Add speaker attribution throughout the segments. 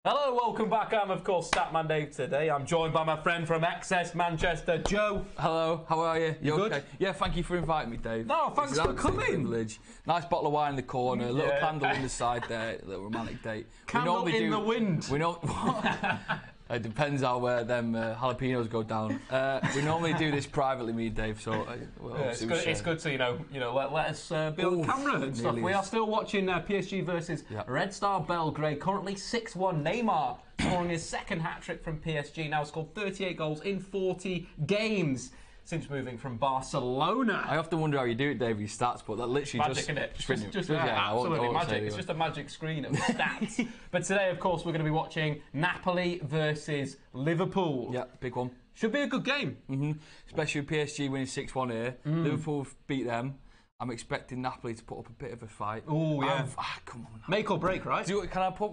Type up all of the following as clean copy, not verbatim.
Speaker 1: Hello, welcome back. I'm, of course, Statman Dave today. I'm joined by my friend from XS Manchester, Joe.
Speaker 2: Hello, how are you?
Speaker 1: You good?
Speaker 2: Okay? Yeah, thank you for inviting me, Dave.
Speaker 1: No, thanks for coming.
Speaker 2: Privilege. Nice bottle of wine in the corner, a little candle in the side there, a little romantic date.
Speaker 1: Candle in the wind.
Speaker 2: We know. It depends how them jalapenos go down. We normally do this privately, me and Dave. So
Speaker 1: it's good to let us be on camera and stuff. We are still watching PSG versus Red Star Belgrade. Currently 6-1. Neymar scoring his second hat trick from PSG. Now scored 38 goals in 40 games since moving from Barcelona.
Speaker 2: I often wonder how you do it, Dave, your stats, but that literally
Speaker 1: magic, isn't it? Absolutely magic. It's just a magic screen of stats. But today, of course, we're going to be watching Napoli versus Liverpool.
Speaker 2: Yeah, big one.
Speaker 1: Should be a good game.
Speaker 2: Especially with PSG winning 6-1 here. Liverpool beat them. I'm expecting Napoli to put up a bit of a fight.
Speaker 1: Oh, yeah.
Speaker 2: Come on.
Speaker 1: Make or break, right?
Speaker 2: Can I put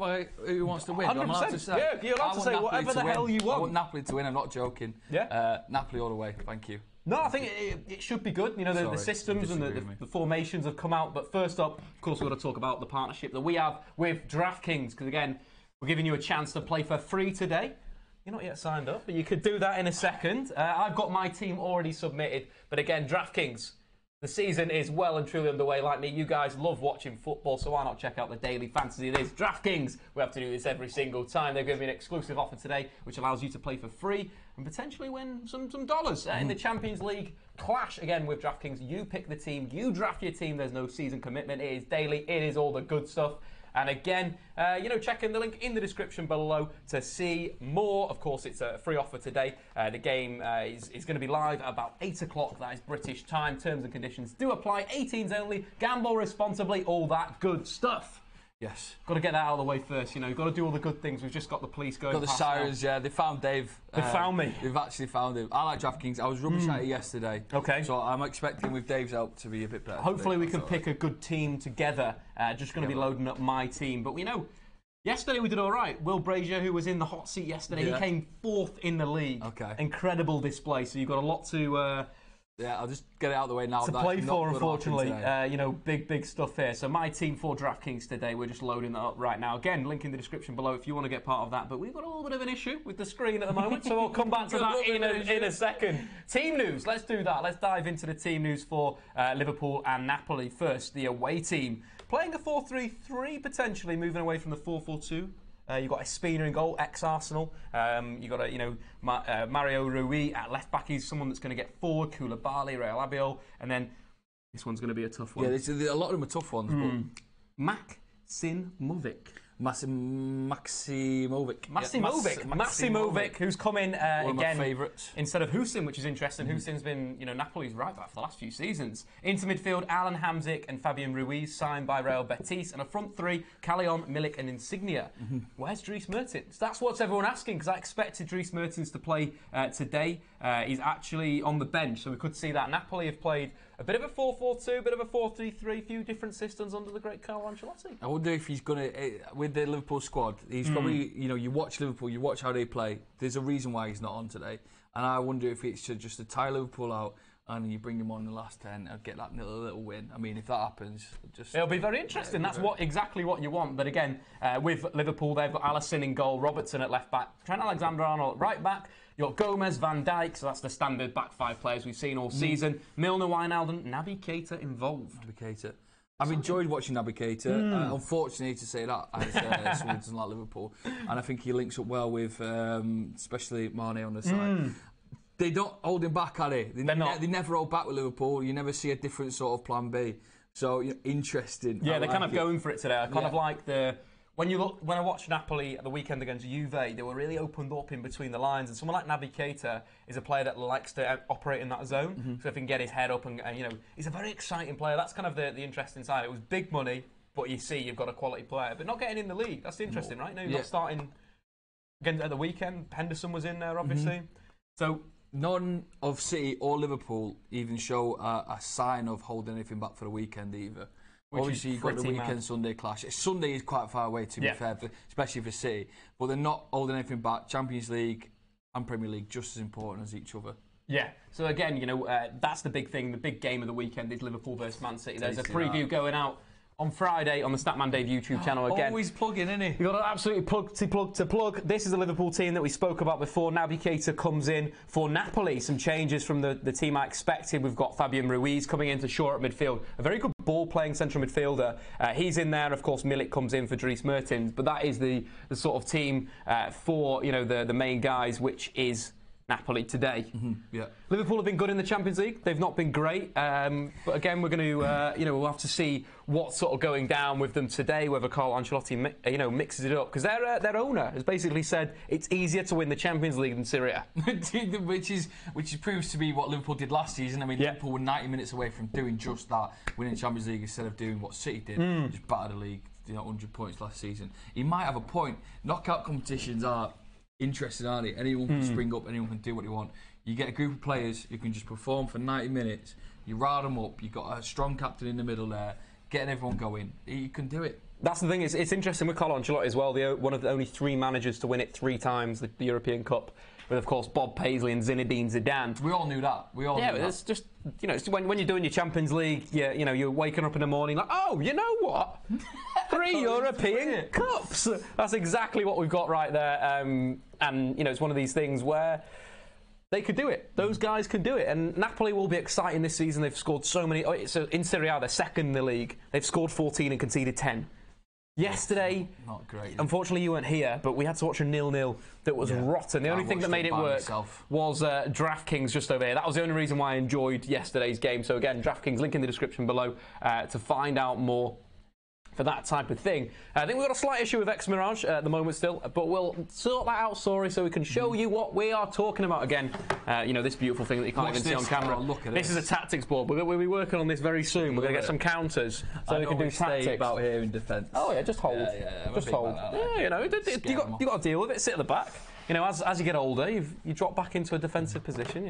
Speaker 2: who wants to win?
Speaker 1: 100%. Yeah, you're allowed to say whatever the hell you want.
Speaker 2: I want Napoli to win, I'm not joking.
Speaker 1: Yeah.
Speaker 2: Napoli all the way, thank you.
Speaker 1: No, I think it should be good. You know, the systems and the formations have come out. But first up, of course, we're going to talk about the partnership that we have with DraftKings. Because, again, we're giving you a chance to play for free today. You're not yet signed up, but you could do that in a second. I've got my team already submitted. But, again, DraftKings, the season is well and truly underway. Like me, you guys love watching football, so why not check out the daily fantasy? It is DraftKings. We have to do this every single time. They're giving me an exclusive offer today, which allows you to play for free and potentially win some dollars in the Champions League clash. Again, with DraftKings, you pick the team, you draft your team. There's no season commitment. It is daily. It is all the good stuff. And again, check in the link in the description below to see more. Of course, it's a free offer today. The game is going to be live at about 8 o'clock. That is British time. Terms and conditions do apply. 18s only. Gamble responsibly. All that good stuff.
Speaker 2: Yes.
Speaker 1: Got to get that out of the way first. You've got to do all the good things. We've just got the police going.
Speaker 2: Got the sirens, yeah. They found Dave.
Speaker 1: They found me.
Speaker 2: They've actually found him. I like DraftKings. I was rubbish at it yesterday.
Speaker 1: Okay.
Speaker 2: So I'm expecting with Dave's help to be a bit better.
Speaker 1: Hopefully we can pick a good team together. Just going to be loading up my team. But we know, yesterday we did all right. Will Brazier, who was in the hot seat yesterday, he came 4th in the league.
Speaker 2: Okay.
Speaker 1: Incredible display. So you've got a lot to...
Speaker 2: yeah, I'll just get it out of the way now.
Speaker 1: To play for, unfortunately. Big stuff here. So my team for DraftKings today, we're just loading that up right now. Again, link in the description below if you want to get part of that. But we've got a little bit of an issue with the screen at the moment, so we'll come back to that in a second. Team news, let's do that. Let's dive into the team news for Liverpool and Napoli. First, the away team. Playing a 4-3-3, potentially moving away from the 4-4-2. You've got Espina in goal, ex-Arsenal. You've got Mario Rui at left-back. He's someone that's going to get forward. Koulibaly, Real Abiol. And then this one's going to be a tough one.
Speaker 2: Yeah, a lot of them are tough ones. But
Speaker 1: Maximovic, who's come in
Speaker 2: one of
Speaker 1: again
Speaker 2: my favourites.
Speaker 1: Instead of Husin, which is interesting. Husin's been Napoli's right back for the last few seasons. Into midfield, Alan Hamzik and Fabian Ruiz signed by Real Betis, and a front three, Callejon, Milik and Insigne. Where's Dries Mertens? That's what's everyone asking, because I expected Dries Mertens to play today. He's actually on the bench, so we could see that. Napoli have played a bit of a 4-4-2, a bit of a 4-3-3, a few different systems under the great Carlo Ancelotti.
Speaker 2: I wonder if he's going to, with the Liverpool squad, he's probably, you watch Liverpool, you watch how they play, there's a reason why he's not on today. And I wonder if it's just to tie Liverpool out and you bring him on in the last 10 and get that little win. I mean, if that happens,
Speaker 1: it'll be very interesting. That's exactly what you want. But again, with Liverpool, they've got Alisson in goal, Robertson at left back, Trent Alexander-Arnold at right back. You've got Gomez, Van Dijk, so that's the standard back five players we've seen all season. Milner, Wijnaldum, Naby Keita involved.
Speaker 2: Naby Keita. I've enjoyed watching Naby Keita. Unfortunately, to say that, as someone who doesn't like Liverpool, and I think he links up well with, especially Mane on the side. They don't hold him back, are they? They never hold back with Liverpool. You never see a different sort of plan B. So interesting.
Speaker 1: Yeah, they're kind of going for it today. I kind of like the. When I watched Napoli at the weekend against Juve, they were really opened up in between the lines. And someone like Naby Keita is a player that likes to operate in that zone. So if he can get his head up and he's a very exciting player. That's kind of the interesting side. It was big money, but you see you've got a quality player, but not getting in the league. That's interesting, right? No, you're not starting again at the weekend. Henderson was in there, obviously. So
Speaker 2: none of City or Liverpool even show a sign of holding anything back for the weekend either. Obviously, you've got the weekend Sunday clash. Sunday is quite far away, to be fair, especially for City. But they're not holding anything back. Champions League and Premier League just as important as each other.
Speaker 1: Yeah. So again, that's the big thing. The big game of the weekend is Liverpool versus Man City. There's a preview going out on Friday on the Statman Dave YouTube channel again.
Speaker 2: Always plugging, isn't he?
Speaker 1: You've got to absolutely plug to plug. This is the Liverpool team that we spoke about before. Naby Keita comes in for Napoli. Some changes from the team I expected. We've got Fabian Ruiz coming in to shore up midfield. A very good ball-playing central midfielder. He's in there. Of course, Milik comes in for Dries Mertens. But that is the sort of team for the main guys, which is Napoli today.
Speaker 2: Yeah.
Speaker 1: Liverpool have been good in the Champions League. They've not been great, but again, we're going to, we'll have to see what's sort of going down with them today. Whether Carlo Ancelotti, mixes it up, because their owner has basically said it's easier to win the Champions League than Serie A,
Speaker 2: which proves to be what Liverpool did last season. I mean, Liverpool were 90 minutes away from doing just that, winning the Champions League instead of doing what City did, just batter the league. 100 points last season. He might have a point. Knockout competitions are interesting, aren't they? Anyone can spring up, anyone can do what they want. You get a group of players who can just perform for 90 minutes, you rile them up, you've got a strong captain in the middle there, getting everyone going. You can do it.
Speaker 1: That's the thing, it's interesting with Carlo Ancelotti as well, one of the only 3 managers to win it 3 times, the European Cup, with, of course, Bob Paisley and Zinedine Zidane.
Speaker 2: We all knew that.
Speaker 1: It's just, it's when you're doing your Champions League, you're waking up in the morning like, oh, you know what? 3 European Cups! That's exactly what we've got right there. And it's one of these things where they could do it. Those guys can do it. And Napoli will be exciting this season. They've scored so many. So in Serie A, they're second in the league. They've scored 14 and conceded 10. Yesterday,
Speaker 2: not great.
Speaker 1: Unfortunately, you weren't here, but we had to watch a 0-0 that was rotten. The only thing that made it work was DraftKings just over here. That was the only reason why I enjoyed yesterday's game. So again, DraftKings, link in the description below to find out more for that type of thing. I think we've got a slight issue with X-Mirage at the moment still, but we'll sort that out, sorry, so we can show you what we are talking about again. This beautiful thing that you can't even see on camera.
Speaker 2: Look at
Speaker 1: this is a tactics board. We'll be working on this very soon. We're going to get some counters so we can do tactics.
Speaker 2: About here in defence.
Speaker 1: Oh yeah, just hold. Just hold. You got to deal with it. Sit at the back. As you get older, you drop back into a defensive position.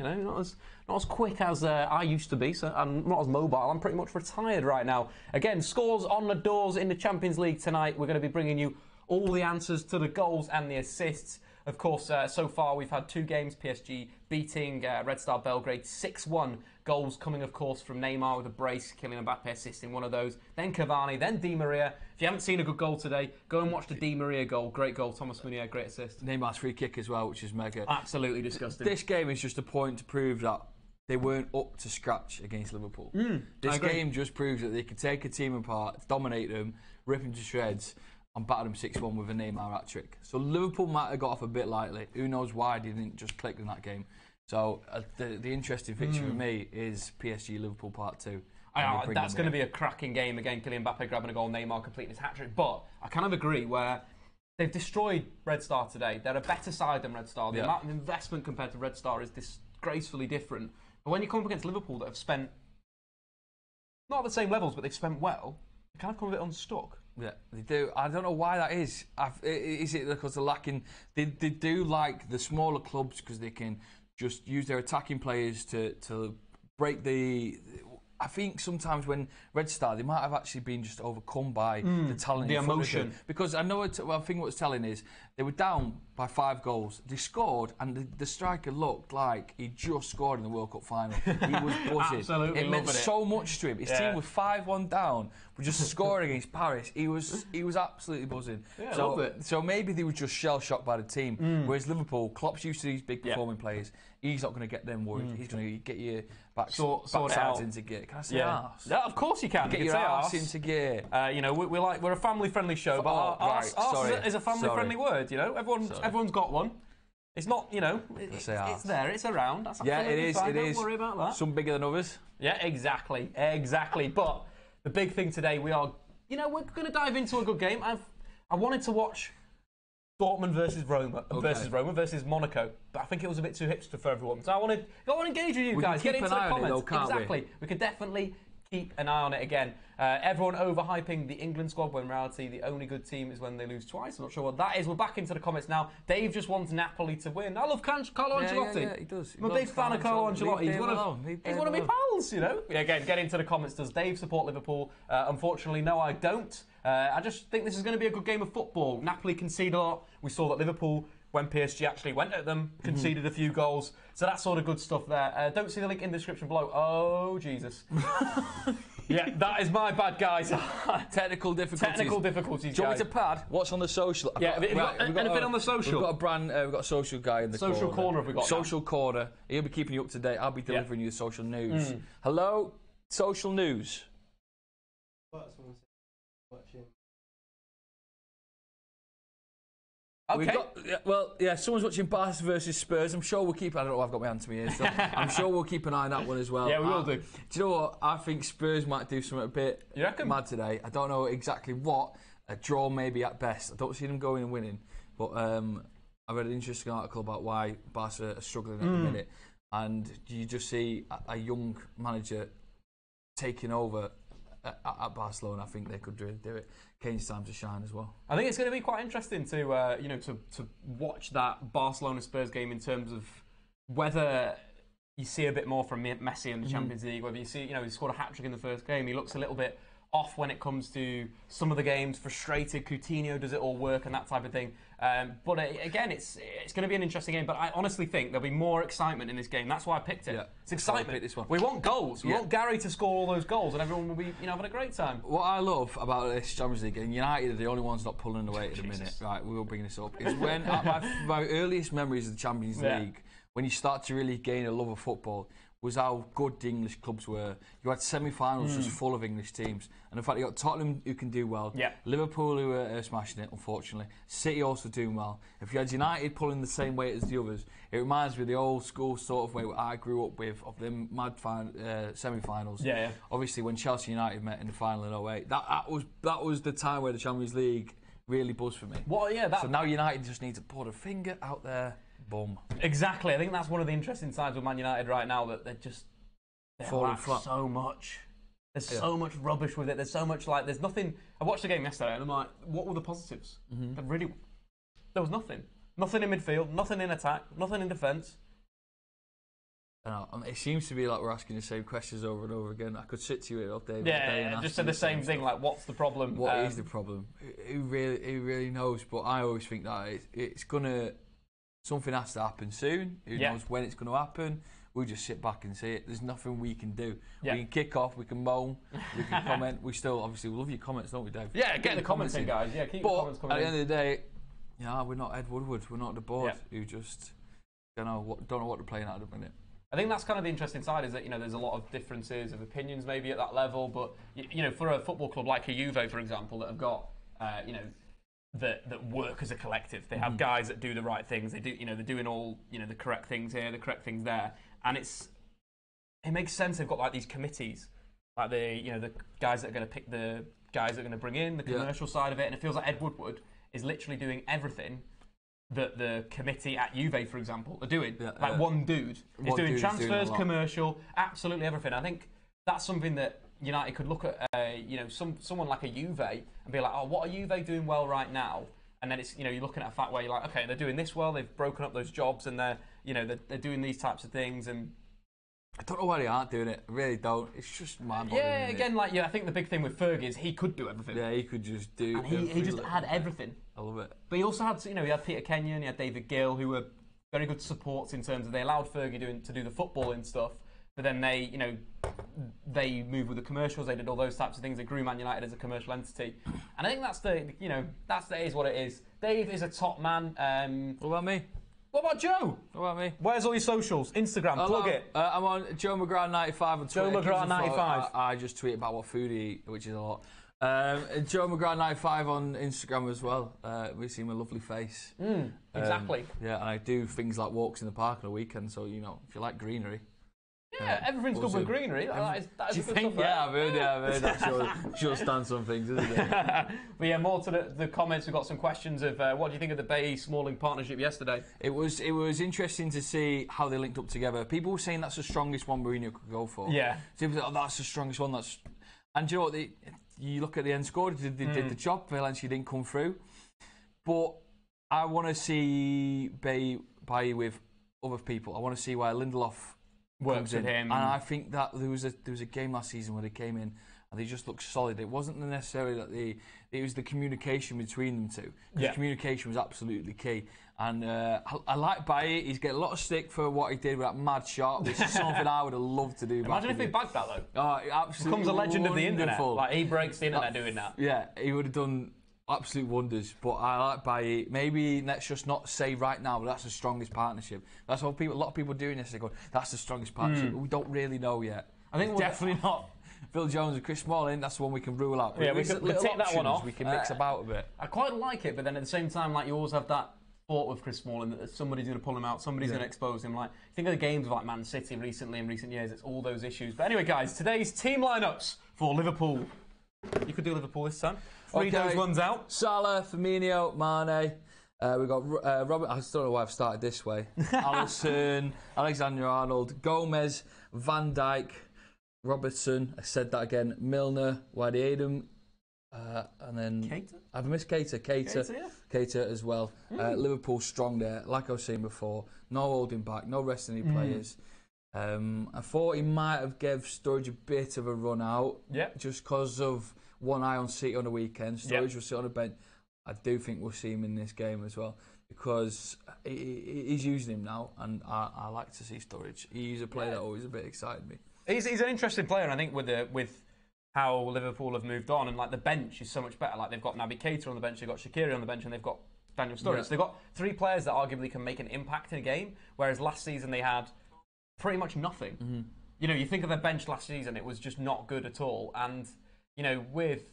Speaker 1: Not as quick as I used to be. So I'm not as mobile. I'm pretty much retired right now. Again, scores on the doors in the Champions League tonight. We're going to be bringing you all the answers to the goals and the assists. Of course, so far we've had 2 games. PSG beating Red Star Belgrade 6-1. Goals coming, of course, from Neymar with a brace, Kylian Mbappe assisting one of those. Then Cavani, then Di Maria. If you haven't seen a good goal today, go and watch the Di Maria goal. Great goal. Thomas Meunier, great assist.
Speaker 2: Neymar's free kick as well, which is mega.
Speaker 1: Absolutely disgusting.
Speaker 2: This game is just a point to prove that they weren't up to scratch against Liverpool. This game just proves that they could take a team apart, dominate them, rip them to shreds, and batter them 6-1 with a Neymar hat-trick. So Liverpool might have got off a bit lightly. Who knows why they didn't just click in that game. So the interesting picture for me is PSG-Liverpool Part 2.
Speaker 1: That's going to be a cracking game. Again, Kylian Mbappe grabbing a goal, Neymar completing his hat-trick. But I kind of agree where they've destroyed Red Star today. They're a better side than Red Star. The amount of investment compared to Red Star is disgracefully different. But when you come up against Liverpool that have spent, not at the same levels, but they've spent well, they kind of come a bit unstuck.
Speaker 2: Yeah, they do. I don't know why that is. Is it because they're lacking? They do like the smaller clubs because they can just use their attacking players to break the. I think sometimes when Red Star, they might have actually been just overcome by the talent,
Speaker 1: the emotion.
Speaker 2: Because I know, I think what's telling is they were down by 5 goals. They scored, and the striker looked like he just scored in the World Cup final. He was buzzing.
Speaker 1: Absolutely,
Speaker 2: it meant so much to him. His team was 5-1 down, but just scoring against Paris, he was absolutely buzzing.
Speaker 1: Yeah,
Speaker 2: so,
Speaker 1: love it.
Speaker 2: So maybe they were just shell shocked by the team. Whereas Liverpool, Klopp's used to these big performing players. He's not going to get them worried. He's going to get you backsides into gear. Can I say arse?
Speaker 1: Yeah, of course you can.
Speaker 2: Get your arse into gear.
Speaker 1: We're a family-friendly show, but arse is a family-friendly word. Everyone's got one. It's not, it's there, it's around. That's absolutely fine. Don't worry about that.
Speaker 2: Some bigger than others.
Speaker 1: Yeah, exactly. But the big thing today, we're going to dive into a good game. I wanted to watch Dortmund versus Roma, versus Monaco, but I think it was a bit too hipster for everyone. So I want to engage with you guys. Get into the comments. Exactly. We could definitely keep an eye on it again. Everyone overhyping the England squad when in reality the only good team is when they lose twice. I'm not sure what that is. We're back into the comments now. Dave just wants Napoli to win. I love Carlo Ancelotti.
Speaker 2: Yeah, he does.
Speaker 1: I'm a big fan of Carlo Ancelotti. He's one of my pals, Again, get into the comments. Does Dave support Liverpool? Unfortunately, no, I don't. I just think this is going to be a good game of football. Napoli concede a lot. We saw that Liverpool, when PSG actually went at them, conceded a few goals. So that's sort of good stuff there. Don't see the link in the description below. Oh, Jesus. Yeah, that is my bad, guys.
Speaker 2: Technical difficulties.
Speaker 1: Technical difficulties,
Speaker 2: Do you want
Speaker 1: guys.
Speaker 2: me to pad? What's on the social?
Speaker 1: Yeah, have you got anything on the social?
Speaker 2: We've got a social guy in the
Speaker 1: social corner. Have we got
Speaker 2: social corner? He'll be keeping you up to date. I'll be delivering you the social news. Hello, social news.
Speaker 1: Okay.
Speaker 2: Someone's watching Barca versus Spurs. I'm sure we'll keep. I don't know. I've got my hand to my ear. So I'm sure we'll keep an eye on that one as well.
Speaker 1: Yeah, we will do.
Speaker 2: Do you know what? I think Spurs might do something a bit mad today. I don't know exactly what. A draw maybe at best. I don't see them going and winning. But I read an interesting article about why Barca are struggling at the minute, and you just see a young manager taking over at Barcelona. I think they could really do it. Kane's time to shine as well. I
Speaker 1: think it's going to be quite interesting to to watch that Barcelona Spurs game in terms of whether you see a bit more from Messi in the Champions League, whether you see, he scored a hat-trick in the first game. He looks a little bit off when it comes to some of the games, frustrated. Coutinho, does it all work and that type of thing. But again, it's going to be an interesting game. But I honestly think there'll be more excitement in this game. That's why I picked it. Yeah. It's excitement.
Speaker 2: This one.
Speaker 1: We want goals. We want Gary to score all those goals, and everyone will be having a great time.
Speaker 2: What I love about this Champions League, and United are the only ones not pulling away at the minute. Right, we will bring this up. Is when my earliest memories of the Champions League, when you start to really gain a love of football, was how good the English clubs were. You had semi-finals just full of English teams. And in fact, you got Tottenham, who can do well.
Speaker 1: Yeah.
Speaker 2: Liverpool, who are smashing it, unfortunately. City also doing well. If you had United pulling the same weight as the others, it reminds me of the old school sort of way I grew up with, of them mad semi-finals.
Speaker 1: Yeah.
Speaker 2: Obviously, when Chelsea United met in the final in 08, that was the time where the Champions League really buzzed for me.
Speaker 1: Well, yeah.
Speaker 2: So now United just need to put a finger out there. Boom.
Speaker 1: Exactly. I think that's one of the interesting sides with Man United right now, that they
Speaker 2: falling flat
Speaker 1: so much. There's so much rubbish with it. There's so much there's nothing. I watched the game yesterday and I'm like, what were the positives? There was nothing. Nothing in midfield, nothing in attack, nothing in defence.
Speaker 2: It seems to be like we're asking the same questions over and over again. I could sit to you all day.
Speaker 1: Yeah, just said the same thing. Like, what's the problem?
Speaker 2: What is the problem? Who really knows? But I always think that it's gonna. Something has to happen soon. Who knows when it's going to happen? We'll just sit back and see it. There's nothing we can do. We can kick off, we can moan, we can comment. We still, obviously, we love your comments, don't we, Dave?
Speaker 1: Yeah, get the comments in, guys. Yeah, keep the comments coming in.
Speaker 2: At the end of the day, we're not Ed Woodward. We're not the board who just don't know what they're playing at the minute. I
Speaker 1: think that's kind of the interesting side, is that there's a lot of differences of opinions maybe at that level, but for a football club like a Juve, for example, that have got that work as a collective. They have guys that do the right things. They do, they're doing all, the correct things here, the correct things there, and it makes sense. They've got these committees, the guys that are going to pick the guys that are going to bring in the commercial side of it, and it feels like Ed Woodward is literally doing everything that the committee at Juve, for example, are doing. One dude is doing transfers, commercial, absolutely everything. I think that's something that United could look at, someone like a Juve and be like, oh, what are Juve doing well right now? And then it's, you're looking at a fact where you're like, okay, they're doing this well. They've broken up those jobs and they're doing these types of things. And
Speaker 2: I don't know why they aren't doing it. I really don't. It's just mind-boggling.
Speaker 1: Yeah, again, I think the big thing with Fergie is he could do everything.
Speaker 2: Yeah, he could just do.
Speaker 1: And he just had everything.
Speaker 2: I love it.
Speaker 1: But he also had, he had Peter Kenyon, he had David Gill, who were very good supports in terms of they allowed Fergie to do the footballing stuff. But then they moved with the commercials. They did all those types of things. They grew Man United as a commercial entity, and I think that is what it is. Dave is a top man.
Speaker 2: What about me?
Speaker 1: What about Joe?
Speaker 2: What about me?
Speaker 1: Where's all your socials? Instagram, plug it.
Speaker 2: I'm on Joe McGrath 95 on Twitter.
Speaker 1: Joe McGrath 95.
Speaker 2: I just tweet about what food I eat, which is a lot. Joe McGrath 95 on Instagram as well. We see my lovely face.
Speaker 1: Exactly.
Speaker 2: And I do things like walks in the park on the weekend. So if you like greenery.
Speaker 1: Yeah, everything's good with greenery. That is
Speaker 2: do you
Speaker 1: good
Speaker 2: think?
Speaker 1: Stuff,
Speaker 2: I've heard that. Sure stands some things, isn't it?
Speaker 1: But yeah, more to the comments. We've got some questions of what do you think of the Bailly-Smalling partnership yesterday?
Speaker 2: It was interesting to see how they linked up together. People were saying that's the strongest one Mourinho could go for.
Speaker 1: Yeah.
Speaker 2: So people thought, that's the strongest one. And do you know what? You look at the end score. They did the job. Valencia didn't come through. But I want to see Bailly with other people. I want to see why Lindelof
Speaker 1: works with him,
Speaker 2: and I think that there was a game last season where they came in and they just looked solid. It wasn't necessarily that it was the communication between them two. Because communication was absolutely key. And I like Bailly. He's getting a lot of stick for what he did with that mad shot, which is something I would have loved to do.
Speaker 1: Imagine if he bagged that, though.
Speaker 2: Oh, absolutely.
Speaker 1: Becomes a legend of the internet. Like, he breaks the internet doing that.
Speaker 2: Yeah, he would have done absolute wonders. But I like Bailly. Maybe let's just not say right now, but that's the strongest partnership. That's what a lot of people doing this. They go, that's the strongest partnership. But we don't really know yet. I think definitely not. Phil Jones and Chris Smalling, that's the one we can rule out.
Speaker 1: Yeah, we can take that one off.
Speaker 2: We can mix about a bit.
Speaker 1: I quite like it, but then at the same time, like, you always have that thought with Chris Smalling that somebody's going to pull him out, somebody's going to expose him. Like, think of the games of like Man City recently in recent years. It's all those issues. But anyway, guys, today's team lineups for Liverpool. You could do Liverpool this time. Three those ones out.
Speaker 2: Salah, Firmino, Mane. We've got Robert. I still don't know why I've started this way. Alisson, Alexander-Arnold, Gomez, Van Dijk, Robertson. I said that again. Milner, Wijnaldum. And then
Speaker 1: Keita?
Speaker 2: I've missed Keita. Keita as well. Liverpool strong there. Like I was saying before, no holding back, no resting any players. I thought he might have gave Sturridge a bit of a run out, just because of one eye on City on the weekend. Sturridge will sit on the bench. I do think we'll see him in this game as well, because he's using him now, and I like to see Sturridge. He's a player that always a bit excited me.
Speaker 1: He's an interesting player, and I think with how Liverpool have moved on, and like the bench is so much better. Like, they've got Naby Keita on the bench, they've got Shaqiri on the bench, and they've got Daniel Sturridge. So they've got three players that arguably can make an impact in a game, whereas last season they had pretty much nothing. You know, you think of their bench last season, it was just not good at all. And with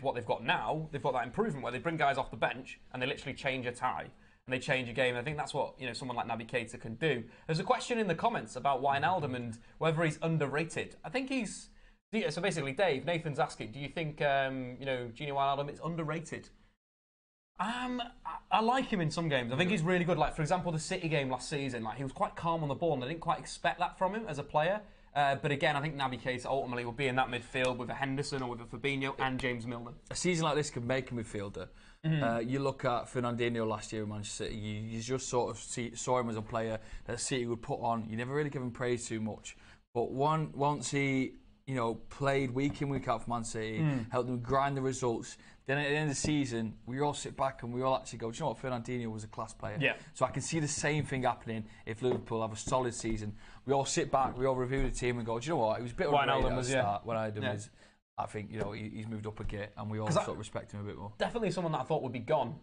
Speaker 1: what they've got now, they've got that improvement where they bring guys off the bench and they literally change a tie and they change a game. And I think that's what someone like Naby Keita can do. There's a question in the comments about Wijnaldum and whether he's underrated. I think he's. So basically, Dave, Nathan's asking, do you think Gini Wijnaldum is underrated? I like him in some games. I think he's really good. Like, for example, the City game last season, like, he was quite calm on the ball, and I didn't quite expect that from him as a player. But again, I think Naby Keita ultimately will be in that midfield with a Henderson or with a Fabinho and James Milner.
Speaker 2: A season like this can make a midfielder. You look at Fernandinho last year in Manchester City, you just sort of saw him as a player that City would put on. You never really give him praise too much. But once he played week in, week out for Man City, helped them grind the results. Then at the end of the season, we all sit back and we all actually go, do you know what, Fernandinho was a class player. Yeah. So I can see the same thing happening if Liverpool have a solid season. We all sit back, we all review the team and go, do you know what, he was a bit underrated at the start. Wijnaldum is, I think, he's moved up a gear and we all sort of respect him a bit more.
Speaker 1: Definitely someone that I thought would be gone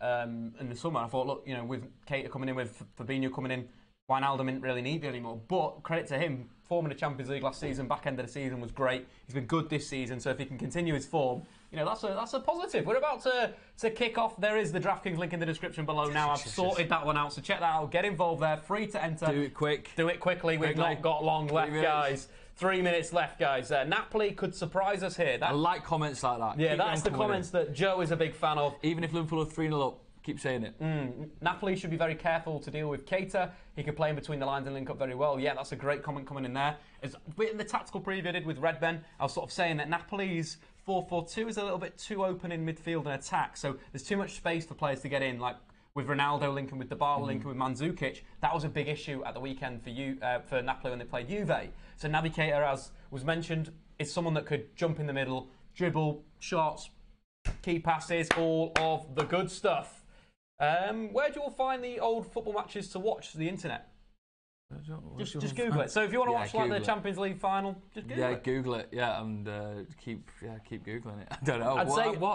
Speaker 1: in the summer. I thought, look, with Keita coming in, with Fabinho coming in, Wijnaldum didn't really need it anymore. But credit to him, form in the Champions League last season, back end of the season was great. He's been good this season, so if he can continue his form, that's a positive. We're about to kick off. There is the DraftKings link in the description below now. I've sorted that one out, so check that out. Get involved there. Free to enter.
Speaker 2: Do it quick.
Speaker 1: Do it quickly. We've not got long left, guys. 3 minutes left, guys. Napoli could surprise us here.
Speaker 2: I like comments like that.
Speaker 1: Yeah, that's the comments that Joe is a big fan of.
Speaker 2: Even if Liverpool are 3-0 up, keep saying it.
Speaker 1: Napoli should be very careful to deal with Keita. He can play in between the lines and link up very well. Yeah, that's a great comment coming in there. In the tactical preview I did with Red Ben, I was sort of saying that Napoli's 4-4-2 is a little bit too open in midfield and attack. So there's too much space for players to get in, like with Ronaldo linking with Dybala, linking with Mandzukic. That was a big issue at the weekend for Napoli when they played Juve. So Naby Keita, as was mentioned, is someone that could jump in the middle, dribble, shots, key passes, all of the good stuff. Where do you all find the old football matches to watch the internet? Just Google it. So if you want to watch like the Champions League final, just Google it.
Speaker 2: Yeah, Google it. Yeah, and keep Googling it. I don't know.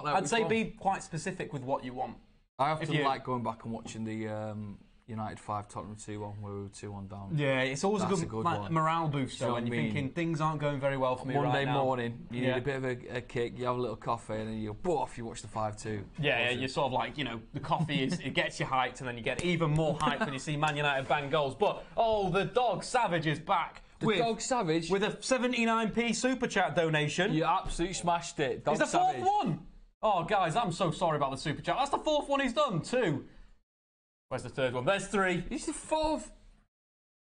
Speaker 1: I'd say be quite specific with what you want.
Speaker 2: I often like going back and watching the United 5, Tottenham 2-1, where we were 2-1 down.
Speaker 1: Yeah, it's always a good morale booster when you're thinking things aren't going very well for me right now.
Speaker 2: Monday morning, you need a bit of a kick, you have a little coffee, and then you go, off, you watch the 5-2.
Speaker 1: Yeah, you're sort of like, the coffee, it gets you hyped, and then you get even more hyped when you see Man United bang goals. But, the Dog Savage is back.
Speaker 2: Dog Savage?
Speaker 1: With a 79p Super Chat donation.
Speaker 2: You absolutely smashed it.
Speaker 1: It's the fourth one. Oh, guys, I'm so sorry about the Super Chat. That's the fourth one he's done, 2. Where's the third one? There's 3.
Speaker 2: He's the 4th.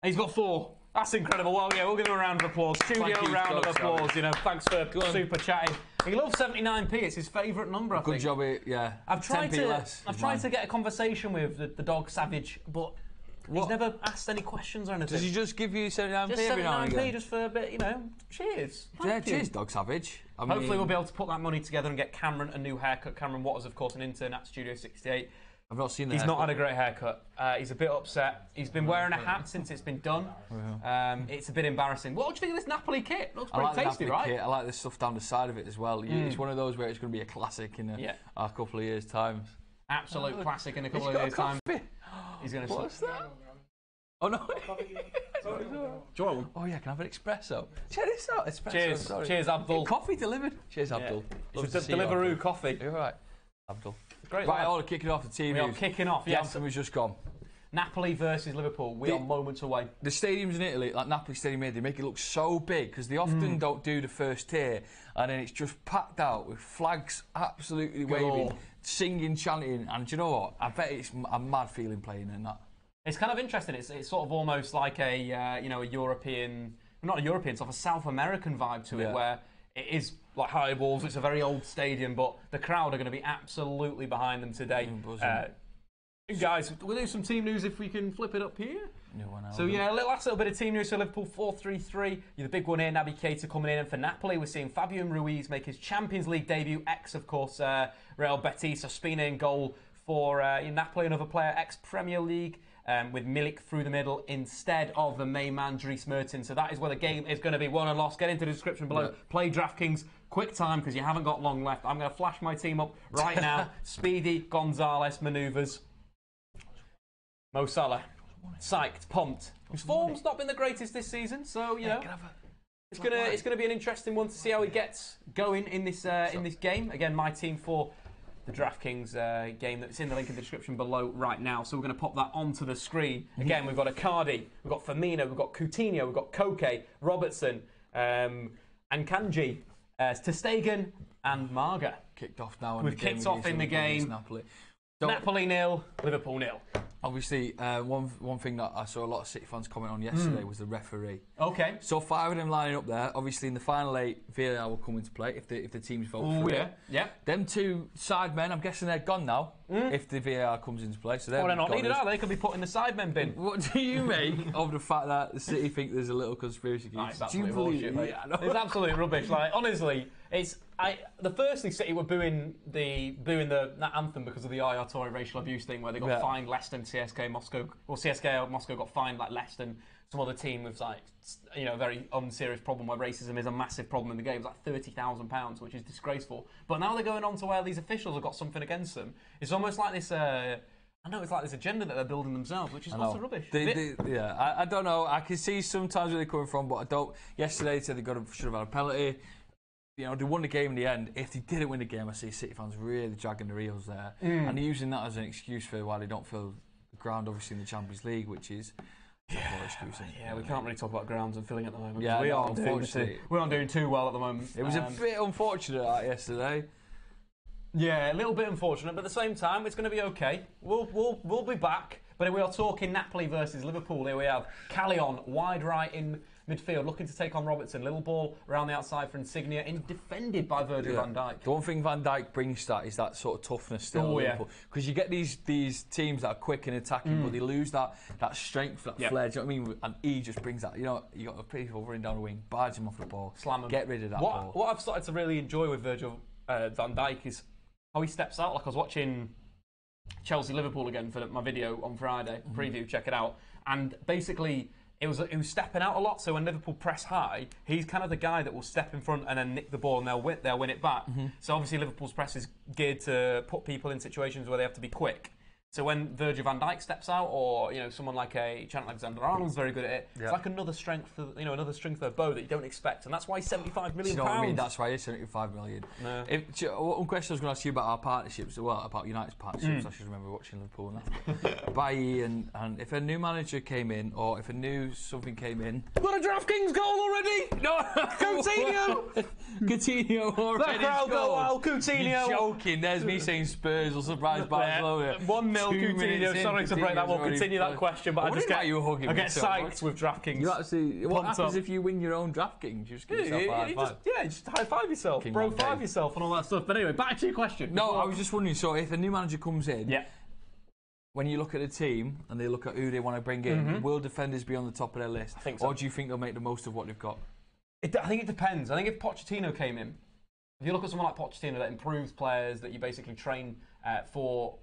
Speaker 1: He's got 4. That's incredible. Well, yeah, we'll give him a round of applause. Studio round of applause. Thanks for super chatting. He loves 79p. It's his favourite number, I think.
Speaker 2: Good job, yeah.
Speaker 1: I've tried to get a conversation with the Dog Savage, but he's never asked any questions or anything.
Speaker 2: Does he just give you 79p
Speaker 1: just
Speaker 2: every now and again?
Speaker 1: Just for a bit, cheers.
Speaker 2: Cheers, Dog Savage.
Speaker 1: Hopefully we'll be able to put that money together and get Cameron a new haircut. Cameron Waters, of course, an intern at Studio 68.
Speaker 2: I've not seen that.
Speaker 1: He's not had a great haircut. He's a bit upset. He's been wearing a hat since it's been done. It's a bit embarrassing. What do you think of this Napoli kit? Looks pretty tasty, right?
Speaker 2: Kit. I like this stuff down the side of it as well. It's one of those where it's going to be a classic in a couple of years' time.
Speaker 1: Absolute classic in a couple of years' time. He's going to.
Speaker 2: What's that? Oh no!
Speaker 1: Joel.
Speaker 2: Oh yeah, can I have an espresso? Check this out, espresso.
Speaker 1: Cheers,
Speaker 2: sorry.
Speaker 1: Cheers, Abdul.
Speaker 2: Coffee delivered. Cheers, Abdul.
Speaker 1: It's Deliveroo coffee.
Speaker 2: You're right, Abdul.
Speaker 1: Great.
Speaker 2: Right, all kicking off the team.
Speaker 1: We are kicking off.
Speaker 2: The anthem has just gone.
Speaker 1: Napoli versus Liverpool. We are moments away.
Speaker 2: The stadiums in Italy, like Napoli Stadium, they make it look so big because they often don't do the first tier, and then it's just packed out with flags absolutely waving, singing, chanting, and do you know what? I bet it's a mad feeling playing in that.
Speaker 1: It's kind of interesting. It's sort of almost like a a European, not a European, sort of a South American vibe to it, where it is like high walls. It's a very old stadium, but the crowd are going to be absolutely behind them today. Guys, we'll do some team news if we can flip it up here. So last little bit of team news. So Liverpool 4-3-3. The big one here, Naby Keita coming in, and for Napoli we're seeing Fabian Ruiz make his Champions League debut. Of course, Real Betis. Ospina in goal for Napoli, another player ex-Premier League. With Milik through the middle instead of the main man, Dries Mertens. So that is where the game is going to be won and lost. Get into the description below. Play DraftKings. Quick time because you haven't got long left. I'm going to flash my team up right now. Speedy Gonzalez manoeuvres. Mo Salah. Psyched. Pumped. His form's not been the greatest this season. So, it's going to be an interesting one to see how he gets going in this game. Again, my team for the DraftKings game that's in the link in the description below right now. So we're going to pop that onto the screen. Again, we've got Icardi, we've got Firmino, we've got Coutinho, we've got Koke, Robertson, and Kanji, Ter Stegen and Marga.
Speaker 2: Kicked off now.
Speaker 1: We've kicked off in the game. Napoli 0, Liverpool 0.
Speaker 2: Obviously, one thing that I saw a lot of City fans comment on yesterday was the referee.
Speaker 1: Okay.
Speaker 2: So 5 of them lining up there. Obviously, in the final 8, VAR will come into play if the teams vote for it.
Speaker 1: Yeah.
Speaker 2: Them 2 side men, I'm guessing they're gone now if the VAR comes into play. So
Speaker 1: they're not needed, are they? They could be put in the side men bin.
Speaker 2: What do you make of the fact that the City think there's a little conspiracy?
Speaker 1: It's absolute bullshit, mate. It's absolute rubbish. Like, honestly, the firstly City were booing that anthem because of the Yaya Toure racial abuse thing, where they got fined less than CSKA Moscow. Well, CSKA Moscow got fined like less than some other team with a very unserious problem where racism is a massive problem in the game. It's like £30,000, which is disgraceful. But now they're going on to where these officials have got something against them. It's almost like this. I know it's like this agenda that they're building themselves, which is lots of rubbish.
Speaker 2: I don't know. I can see sometimes where they're coming from, but I don't. Yesterday they said they should have had a penalty. They won the game in the end. If they didn't win the game, I see City fans really dragging their heels there. And they're using that as an excuse for why they don't fill the ground, obviously, in the Champions League, which is
Speaker 1: we can't really talk about grounds and filling at the moment.
Speaker 2: Yeah, we
Speaker 1: aren't doing too well at the moment.
Speaker 2: It was a bit unfortunate yesterday.
Speaker 1: Yeah, a little bit unfortunate, but at the same time, it's going to be okay. We'll be back. But we are talking Napoli versus Liverpool. Here we have Callejon, wide right in midfield, looking to take on Robertson. Little ball around the outside for Insigne, and defended by Virgil van Dijk.
Speaker 2: The one thing Van Dijk brings is that sort of toughness still. Because you get these teams that are quick and attacking, but they lose that strength, that flair. Do you know what I mean? And he just brings that. You got the people running down the wing, barge him off the ball,
Speaker 1: slam him,
Speaker 2: get rid of that ball.
Speaker 1: What I've started to really enjoy with Virgil van Dijk is how he steps out. Like I was watching Chelsea-Liverpool again for my video on Friday, preview, check it out. And basically, it was stepping out a lot. So when Liverpool press high, he's kind of the guy that will step in front and then nick the ball and they'll win it back. So obviously Liverpool's press is geared to put people in situations where they have to be quick. So when Virgil van Dijk steps out, or someone like a Trent Alexander-Arnold's very good at it, it's like another strength, another string for a bow that you don't expect, and that's why he's £75 million.
Speaker 2: You know what I mean? That's why he's 75 million. No. One question I was going to ask you about our partnerships, about United's partnerships. I should remember watching Liverpool and that. Bailly and if a new manager came in, or if a new something came in.
Speaker 1: Got a DraftKings goal already?
Speaker 2: No,
Speaker 1: Coutinho.
Speaker 2: Coutinho already.
Speaker 1: That crowd go wild. Coutinho.
Speaker 2: You're joking. There's me saying Spurs will surprise Barcelona.
Speaker 1: 1-0 Coutinho. Sorry to break that. We'll continue that question, but I just get psyched with DraftKings.
Speaker 2: You actually. What happens if you win your own DraftKings? You just give yourself a high five.
Speaker 1: Just high five yourself, bro. Five yourself and all that stuff. But anyway, back to your question.
Speaker 2: No, I was just wondering. So if a new manager comes in, when you look at a team and they look at who they want to bring in, will defenders be on the top of their list?
Speaker 1: I think so.
Speaker 2: Or do you think they'll make the most of what they've got?
Speaker 1: I think it depends. I think if Pochettino came in, if you look at someone like Pochettino that improves players, that you basically train for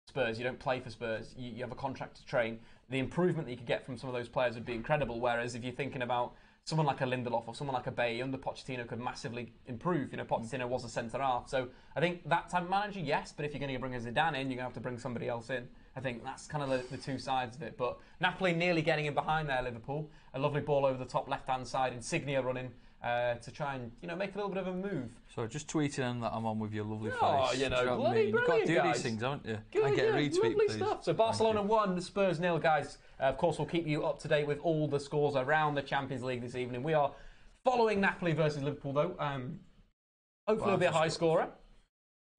Speaker 1: Spurs, you don't play for Spurs, you have a contract to train, the improvement that you could get from some of those players would be incredible. Whereas if you're thinking about someone like a Lindelof or someone like a Bay under Pochettino could massively improve. Pochettino was a centre-half. So I think that type of manager, yes, but if you're going to bring a Zidane in, you're going to have to bring somebody else in. I think that's kind of the two sides of it. But Napoli nearly getting in behind there, Liverpool. A lovely ball over the top left-hand side. Insigne running to try and make a little bit of a move.
Speaker 2: So just tweeting in that I'm on with your lovely face.
Speaker 1: Oh, bloody brilliant,
Speaker 2: you've got to do
Speaker 1: guys.
Speaker 2: these things, haven't you?
Speaker 1: Good,
Speaker 2: I get a retweet,
Speaker 1: lovely
Speaker 2: please.
Speaker 1: stuff. So Barcelona 1, Spurs 0, guys. Of course, we'll keep you up to date with all the scores around the Champions League this evening. We are following Napoli versus Liverpool, though. Hopefully, it'll be a high scorer.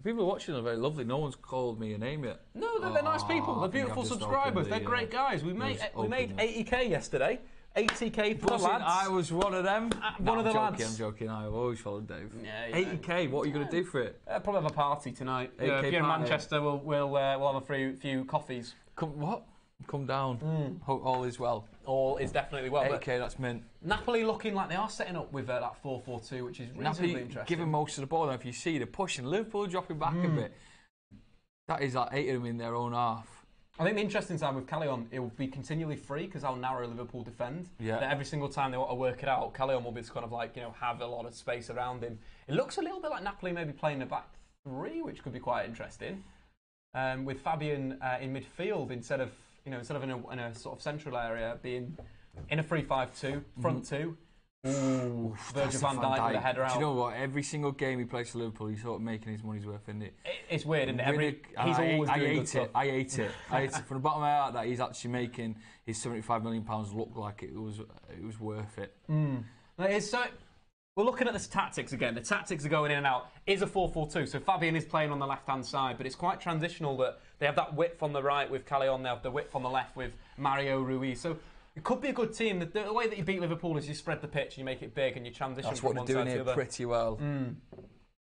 Speaker 2: People watching are very lovely. No one's called me a name yet.
Speaker 1: No, they're nice people. They're beautiful subscribers. They're great guys. We made 80k yesterday. 80k for the lads.
Speaker 2: I was one of them.
Speaker 1: One of the lads.
Speaker 2: I'm joking. I've always followed Dave.
Speaker 1: Yeah,
Speaker 2: 80k. What are you going to do for it?
Speaker 1: Probably have a party tonight. If you're in Manchester, we'll have a few coffees.
Speaker 2: Come down. Hope all is well.
Speaker 1: All is definitely well.
Speaker 2: 80k, that's mint.
Speaker 1: Napoli looking like they are setting up with that 4-4-2, which is reasonably interesting.
Speaker 2: Giving most of the ball. Now, if you see the pushing, Liverpool dropping back a bit. That is like 8 of them in their own half.
Speaker 1: I think the interesting side with Callejon, it will be continually free because how narrow Liverpool defend.
Speaker 2: Yeah.
Speaker 1: That every single time they want to work it out, Callejon will be kind of like, have a lot of space around him. It looks a little bit like Napoli maybe playing a back three, which could be quite interesting. With Fabian in midfield instead of in a sort of central area, being in a 3-5-2, front two. Ooh, Virgil Van Dijk with a header out.
Speaker 2: Do you know what? Every single game he plays for Liverpool, he's sort of making his money's worth, isn't it?
Speaker 1: It's weird, isn't it? He's always doing good stuff.
Speaker 2: I hate it. From the bottom of my heart that he's actually making his £75 million look like it was worth it.
Speaker 1: So we're looking at the tactics again. The tactics are going in and out. Is a 4-4-2. So Fabian is playing on the left-hand side, but it's quite transitional that they have that width on the right with Callejon, they have the width on the left with Mario Ruiz. So it could be a good team. The way that you beat Liverpool is you spread the pitch and you make it big and you transition from one side to the other. That's what they're doing here
Speaker 2: pretty well.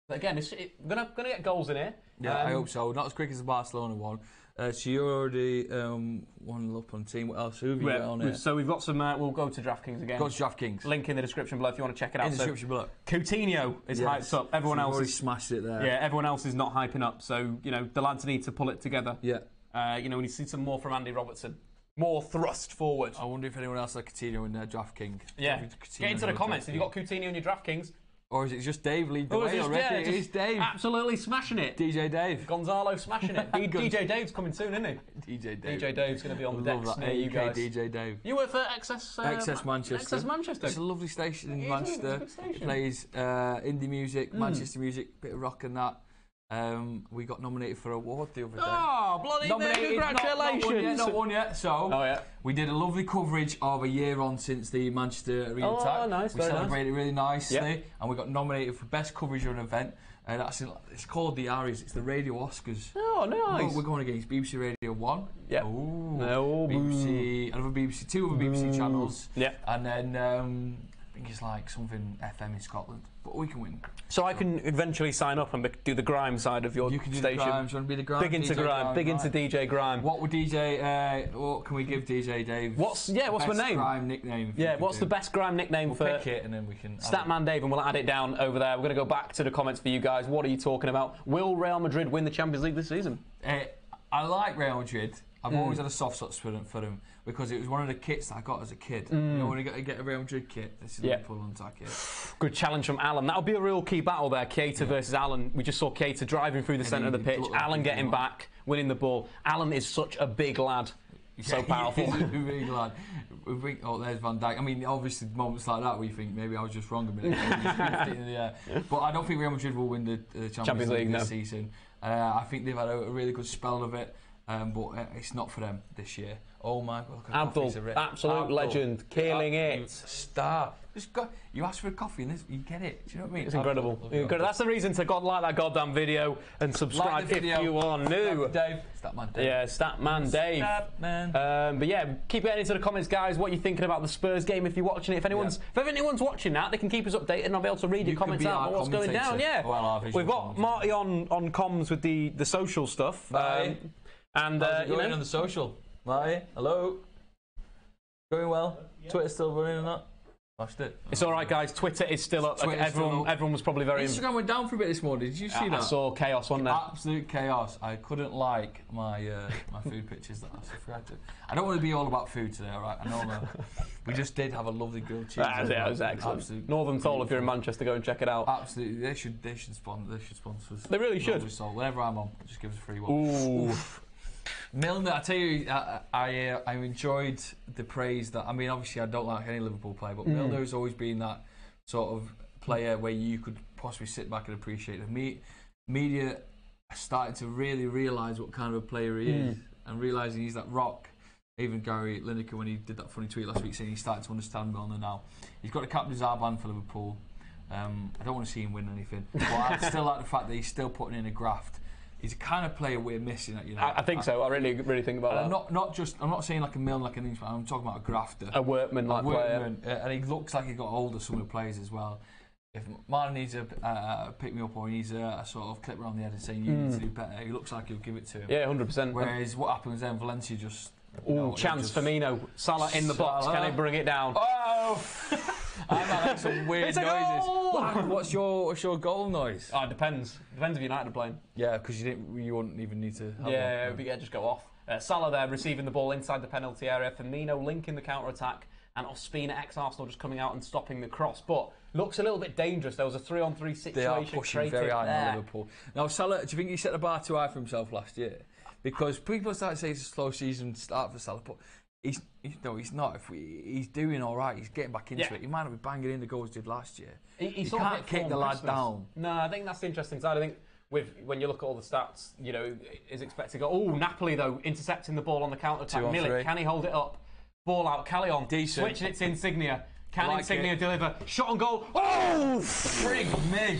Speaker 1: But again, we're going to get goals in here.
Speaker 2: Yeah, I hope so. Not as quick as the Barcelona one. So you already won up on team. What else? Who have you got on here?
Speaker 1: So we've got some. We'll go to DraftKings again.
Speaker 2: Go to DraftKings.
Speaker 1: Link in the description below if you want to check it out.
Speaker 2: In the description below.
Speaker 1: Coutinho is hyped up. Everyone else
Speaker 2: already smashed it there.
Speaker 1: Yeah, everyone else is not hyping up. So the lads need to pull it together.
Speaker 2: Yeah.
Speaker 1: We need to see some more from Andy Robertson. More thrust forward.
Speaker 2: I wonder if anyone else has Coutinho in their DraftKings.
Speaker 1: Yeah. Get into the comments. Have you got Coutinho in your DraftKings?
Speaker 2: Or is it just Dave leading the way already? It is Dave.
Speaker 1: Absolutely smashing it.
Speaker 2: DJ Dave.
Speaker 1: Gonzalo smashing it. DJ Dave's coming soon, isn't he?
Speaker 2: DJ Dave.
Speaker 1: DJ Dave's going to be on the decks near you guys.
Speaker 2: DJ Dave.
Speaker 1: You work for XS
Speaker 2: Manchester.
Speaker 1: XS Manchester.
Speaker 2: It's a lovely station in Manchester. It plays indie music, Manchester music, bit of rock and that. We got nominated for an award the other day.
Speaker 1: Oh, bloody congratulations!
Speaker 2: Not one yet. So we did a lovely coverage of a year on since the Manchester Arena attack.
Speaker 1: Oh, nice.
Speaker 2: We celebrated it really nicely, and we got nominated for best coverage of an event. It's called the Aries. It's the Radio Oscars.
Speaker 1: Oh, nice.
Speaker 2: We're going against BBC Radio 1.
Speaker 1: Yeah.
Speaker 2: BBC, two other BBC channels.
Speaker 1: Yeah.
Speaker 2: And then I think it's like something FM in Scotland. But we can win.
Speaker 1: So I can eventually sign up and do the grime side of your station.
Speaker 2: You can do the grime. Do you want to be the grime?
Speaker 1: Big into grime. Big into DJ Grime.
Speaker 2: What would DJ? What can we give DJ Dave?
Speaker 1: What's my name?
Speaker 2: Grime nickname.
Speaker 1: Yeah. What's the best grime nickname for?
Speaker 2: Pick it and then we can.
Speaker 1: Statman Dave, and we'll add it down over there. We're going to go back to the comments for you guys. What are you talking about? Will Real Madrid win the Champions League this season?
Speaker 2: I like Real Madrid. I've always had a soft spot for them because it was one of the kits that I got as a kid. When you get a Real Madrid kit, this is Liverpool on that kit.
Speaker 1: Good challenge from Alan. That'll be a real key battle there, Keita versus Alan. We just saw Keita driving through the centre of the pitch, Alan getting back, winning the ball. Alan is such a big lad. So powerful.
Speaker 2: He's a big lad. There's Van Dijk. I mean, obviously, moments like that we think maybe I was just wrong a minute. But I don't think Real Madrid will win the Champions League this season. I think they've had a really good spell of it. But it's not for them this year. Oh my God!
Speaker 1: Abdul, absolute legend, killing it.
Speaker 2: Star. You ask for a coffee and you get it. Do you know what I mean?
Speaker 1: It's incredible. That's the reason to like that goddamn video and subscribe if you are new.
Speaker 2: Statman Dave.
Speaker 1: Yeah, Statman Dave.
Speaker 2: Statman.
Speaker 1: But yeah, keep getting into the comments, guys. What you're thinking about the Spurs game? If you're watching it, if anyone's watching that, they can keep us updated, and I'll be able to read your comments out about what's going down. Yeah, we've got Marty on comms with the social stuff. And
Speaker 2: how's it going on the social? Marty, hello. Going well? Twitter's still running or not? Smashed it.
Speaker 1: It's all right, guys. Twitter is still up. Everyone was probably very.
Speaker 2: Instagram went down for a bit this morning. Did you see that?
Speaker 1: I saw chaos, wasn't there?
Speaker 2: Absolute chaos. I couldn't like my my food pictures that I forgot to. I don't want to be all about food today, all right? I know we just did have a lovely grilled cheese.
Speaker 1: That was excellent. Absolute Northern Thole, if you're in Manchester, go and check it out.
Speaker 2: Absolutely, they should sponsor us.
Speaker 1: They really should.
Speaker 2: Whenever I'm on, just give us a free one.
Speaker 1: Ooh.
Speaker 2: Milner, I tell you, I enjoyed the praise that. I mean, obviously, I don't like any Liverpool player, but Milner has always been that sort of player where you could possibly sit back and appreciate it. Media are starting to really realise what kind of a player he is, and realising he's that rock. Even Gary Lineker, when he did that funny tweet last week, saying he's starting to understand Milner now. He's got a captain's armband for Liverpool. I don't want to see him win anything, but I still like the fact that he's still putting in a graft. He's the kind of player we're missing at United.
Speaker 1: I think so. I really think about that.
Speaker 2: I'm not saying like a Milner, like an Englishman. I'm talking about a grafter,
Speaker 1: a workman-like player.
Speaker 2: And he looks like he got older. Some of the players as well. If Martin needs a pick me up or he needs a sort of clip around the head and saying you need to do better, he looks like he'll give it to him.
Speaker 1: Yeah, 100%.
Speaker 2: Whereas what happens then, Valencia just.
Speaker 1: Chance Firmino, Salah in the box. Can he bring it down?
Speaker 2: Oh! I'm having some weird noises. What's your goal noise?
Speaker 1: Oh, it depends. Depends if United are playing.
Speaker 2: Yeah, because you wouldn't even need to.
Speaker 1: Have one. Just go off. Salah there receiving the ball inside the penalty area. Firmino linking the counter attack, and Ospina, ex-Arsenal, just coming out and stopping the cross. But looks a little bit dangerous. There was a 3-on-3 situation.
Speaker 2: They are pushing very high on Liverpool. Now, Salah, do you think he set the bar too high for himself last year? Because people start to say it's a slow season start for Salah, but he's not. He's doing all right. He's getting back into it. He might not be banging in the goals he did last year. He can't kick the lad down.
Speaker 1: No, I think that's the interesting side. I think when you look at all the stats, is expected to go. Oh, Napoli though intercepting the ball on the counter attack. Milik, can he hold it up? Ball out. Callejon switching it to Insigne. Can Insigne deliver? Shot on goal. Oh, frig me.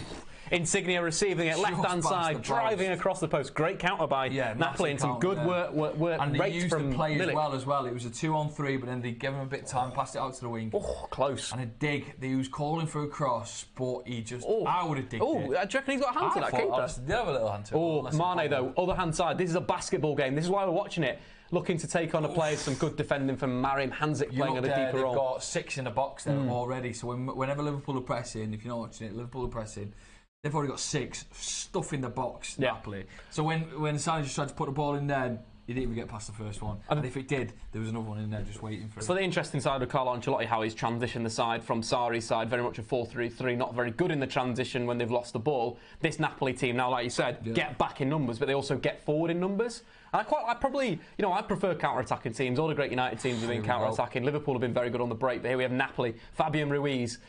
Speaker 1: Insigne receiving it, left-hand side, driving across the post. Great counter by Napoli and some good work
Speaker 2: and they used
Speaker 1: from
Speaker 2: the play
Speaker 1: Milik.
Speaker 2: as well. It was a 2-on-3, but then they gave him a bit of time, passed it out to the wing.
Speaker 1: Oh, close.
Speaker 2: And a dig. He was calling for a cross, but he just... I would have digged it.
Speaker 1: Oh, do you reckon he's got a hand to that keeper?
Speaker 2: They have a little hand to it.
Speaker 1: Oh, Mane though, other hand side. This is a basketball game. This is why we're watching it. Looking to take on a player, some good defending from Marim Handzik playing at a deeper role.
Speaker 2: They've got 6 in the box there already. So whenever Liverpool are pressing, if you're not watching it, Liverpool are pressing... They've already got 6 stuff in the box, Napoli. So when Salah just tried to put the ball in there, he didn't even get past the first one. And if it did, there was another one in there just waiting for it.
Speaker 1: So the interesting side of Carlo Ancelotti, how he's transitioned the side from Sarri's side, very much a 4-3-3, not very good in the transition when they've lost the ball. This Napoli team now, like you said, get back in numbers, but they also get forward in numbers. And I prefer counter-attacking teams. All the great United teams have been counter-attacking. Liverpool have been very good on the break, but here we have Napoli, Fabian Ruiz.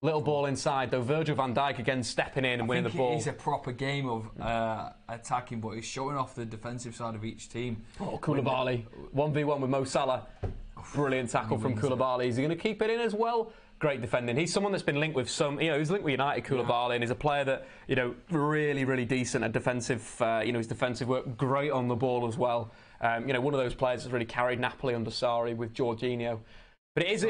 Speaker 1: Little ball inside, though. Virgil van Dijk again stepping in and winning the ball.
Speaker 2: It's a proper game of attacking, but he's showing off the defensive side of each team.
Speaker 1: Oh, Koulibaly. 1v1 with Mo Salah. Brilliant tackle from Koulibaly. Is he going to keep it in as well? Great defending. He's someone that's been linked with he's linked with United, Koulibaly, and he's a player that, really, really decent at defensive, his defensive work, great on the ball as well. One of those players that's really carried Napoli under Sarri with Jorginho. But it's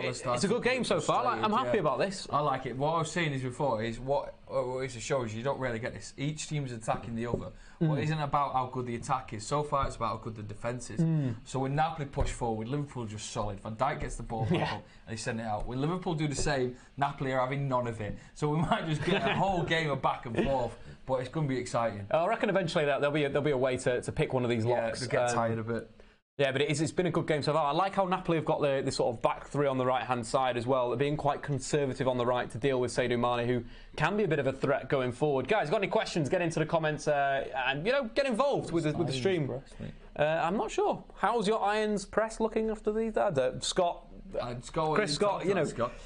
Speaker 1: a good game so far. I'm happy about this.
Speaker 2: I like it. What I was saying before is what it shows you don't really get this. Each team's attacking the other. Well, it isn't about how good the attack is. So far, it's about how good the defence is. So when Napoli push forward, Liverpool just solid. Van Dijk gets the ball back up and they send it out. When Liverpool do the same, Napoli are having none of it. So we might just get a whole game of back and forth. But it's going to be exciting.
Speaker 1: I reckon eventually there'll be a way to pick one of these locks.
Speaker 2: To get tired a bit.
Speaker 1: Yeah, but it's been a good game so far. I like how Napoli have got the sort of back three on the right-hand side as well. They're being quite conservative on the right to deal with Sadio Mane, who can be a bit of a threat going forward. Guys, got any questions? Get into the comments and, get involved with the stream. Press, I'm not sure. How's your Irons press looking after these? Scott, Chris Scott,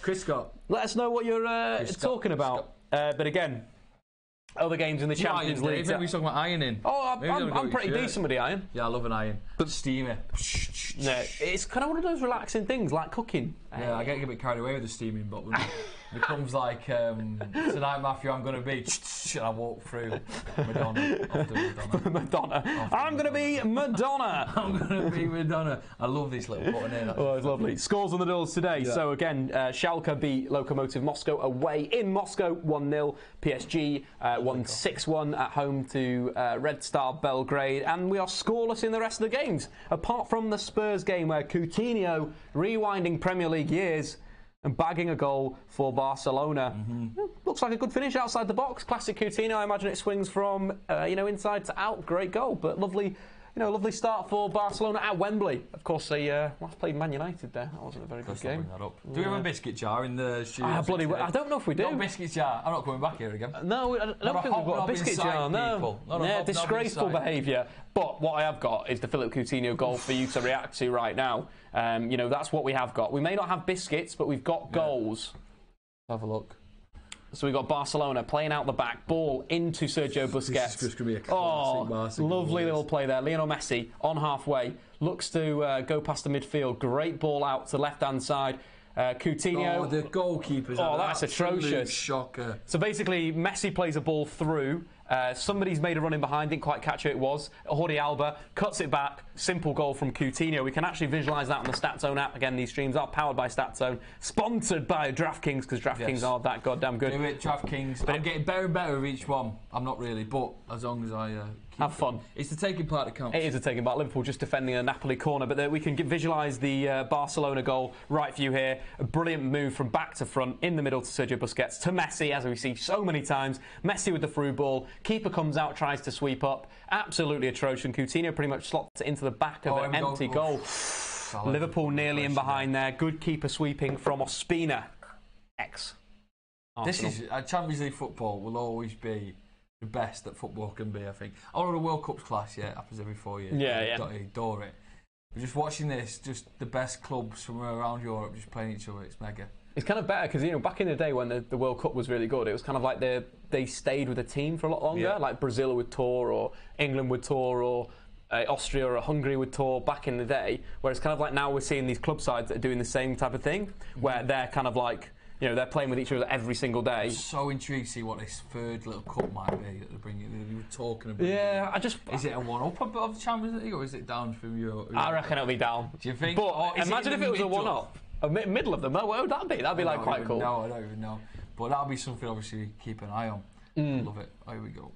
Speaker 2: Chris Scott.
Speaker 1: Let us know what you're talking about. But again... Other games in the Champions League.
Speaker 2: Maybe we're talking about ironing.
Speaker 1: Oh, I'm pretty decent with the iron.
Speaker 2: Yeah, I love an iron. But steamy.
Speaker 1: No, it's kind of one of those relaxing things, like cooking.
Speaker 2: Yeah, I get a bit carried away with the steaming, but when it becomes like, tonight, Matthew, I'm going to be... And I walk through Madonna.
Speaker 1: I'm going to be Madonna.
Speaker 2: I'm going to be Madonna. I love this little button here.
Speaker 1: Oh, it's lovely. Scores on the doors today. Yeah. So again, Schalke beat Lokomotiv Moscow away in Moscow, 1-0. PSG won 6-1 at home to Red Star Belgrade. And we are scoreless in the rest of the games, apart from the Spurs game where Coutinho, rewinding Premier League years, and bagging a goal for Barcelona. Looks like a good finish outside the box. Classic Coutinho. I imagine it swings from inside to out. Great goal, but lovely. Lovely start for Barcelona at Wembley. Of course, they last played Man United there. That wasn't a very good game.
Speaker 2: Do we have a biscuit jar in the studio?
Speaker 1: I don't know if we do.
Speaker 2: No biscuit jar. I'm not coming back here again.
Speaker 1: No, I don't think we've got a biscuit jar. No. Disgraceful behaviour. But what I have got is the Philip Coutinho goal for you to react to right now. That's what we have got. We may not have biscuits, but we've got goals.
Speaker 2: Have a look.
Speaker 1: So we've got Barcelona playing out the back, ball into Sergio Busquets.
Speaker 2: This is just going to be a classic Barca goal.
Speaker 1: Lovely little play there. Lionel Messi on halfway, looks to go past the midfield. Great ball out to the left-hand side. Coutinho.
Speaker 2: Oh, the goalkeeper's
Speaker 1: that's atrocious.
Speaker 2: Shocker.
Speaker 1: So basically, Messi plays a ball through. Somebody's made a run in behind, didn't quite catch who it was. Jordi Alba cuts it back. Simple goal from Coutinho. We can actually visualise that on the StatZone app. Again, these streams are powered by StatZone, sponsored by DraftKings, because DraftKings are that goddamn good.
Speaker 2: Do it, DraftKings. I'm getting better and better with each one. I'm not really, but as long as I
Speaker 1: have fun.
Speaker 2: It's the taking part that counts.
Speaker 1: It is the taking part. Liverpool just defending a Napoli corner, but we can visualise the Barcelona goal right for you here. A brilliant move from back to front, in the middle to Sergio Busquets, to Messi, as we see so many times. Messi with the through ball. Keeper comes out, tries to sweep up. Absolutely atrocious. And Coutinho pretty much slots it into the back of an empty goal. Liverpool nearly in behind there. Good keeper sweeping from Ospina.
Speaker 2: This is Champions League football will always be the best that football can be, I think. All of the World Cup's class, it happens every 4 years.
Speaker 1: Yeah.
Speaker 2: I adore it. But just watching this, just the best clubs from around Europe just playing each other, it's mega.
Speaker 1: It's kind of better because, back in the day when the World Cup was really good, it was kind of like they stayed with a team for a lot longer. Like Brazil would tour, or England would tour, or Austria or Hungary would tour back in the day. Whereas kind of like now we're seeing these club sides that are doing the same type of thing, where they're kind of like, they're playing with each other every single day.
Speaker 2: I'm so intrigued to see what this third little cup might be that they're bringing. You were talking about.
Speaker 1: Yeah,
Speaker 2: Is it a one-up of the Champions League, or is it down from your?
Speaker 1: I reckon it'll be down.
Speaker 2: Do you think?
Speaker 1: But imagine if it was a one-up. Middle of them. What would that be? That'd be quite cool.
Speaker 2: No, I don't even know. But that'll be something obviously keep an eye on. Love it. Here we go.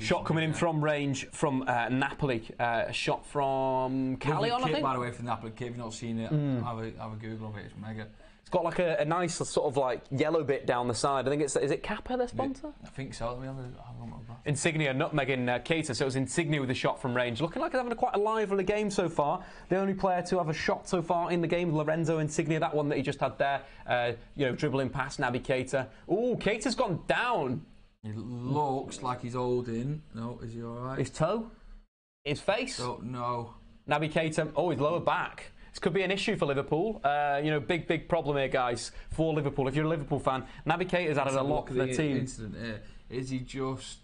Speaker 1: Shot coming in from range from Napoli. A shot from Callejon, I think.
Speaker 2: By the way, from Napoli. If you've not seen it, have a Google of it. It's mega.
Speaker 1: It's got like a nice sort of like yellow bit down the side. I think is it Kappa, their sponsor?
Speaker 2: I think so.
Speaker 1: Insigne nutmegging Keita, so it was Insigne with a shot from range. Looking like they're having quite a lively game so far. The only player to have a shot so far in the game, Lorenzo Insigne, that one that he just had there, dribbling past Naby Keita. Ooh, Keita's gone down.
Speaker 2: He looks like he's holding. No, is he all right?
Speaker 1: His toe? His face?
Speaker 2: Oh, no.
Speaker 1: Naby Keita, his lower back. This could be an issue for Liverpool. Big problem here, guys, for Liverpool. If you're a Liverpool fan, Naby Keita's added a lot for the team.
Speaker 2: Incident here. Is he just...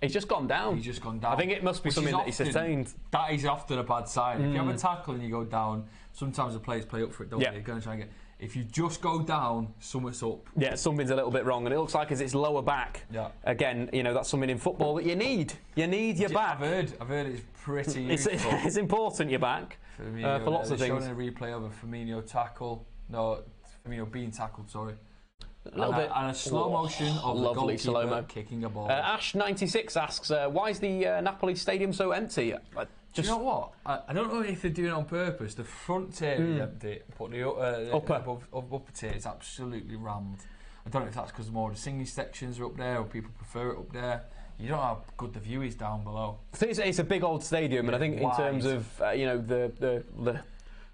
Speaker 1: He's just gone down.
Speaker 2: He's just gone down.
Speaker 1: I think it must be something that he sustained.
Speaker 2: That is often a bad sign. If you have a tackle and you go down, sometimes the players play up for it, don't they? You're going to try and get... If you just go down, something's up.
Speaker 1: Yeah, something's a little bit wrong, and it looks like it's lower back.
Speaker 2: Yeah.
Speaker 1: Again, that's something in football that you need. You need your back.
Speaker 2: I've heard it's pretty useful.
Speaker 1: It's important, your back, for lots of things.
Speaker 2: Showing a replay of a Firmino tackle. No, Firmino being tackled, sorry.
Speaker 1: A little bit.
Speaker 2: And a slow motion of the goalkeeper kicking a ball.
Speaker 1: Ash96 asks, why is the Napoli stadium so empty?
Speaker 2: Do you know what? I don't know if they're doing it on purpose. The front tier is empty, but the upper tier is absolutely rammed. I don't know if that's because more of the singing sections are up there, or people prefer it up there. You don't know how good the view is down below.
Speaker 1: I think it's a big old stadium, and I think in terms of the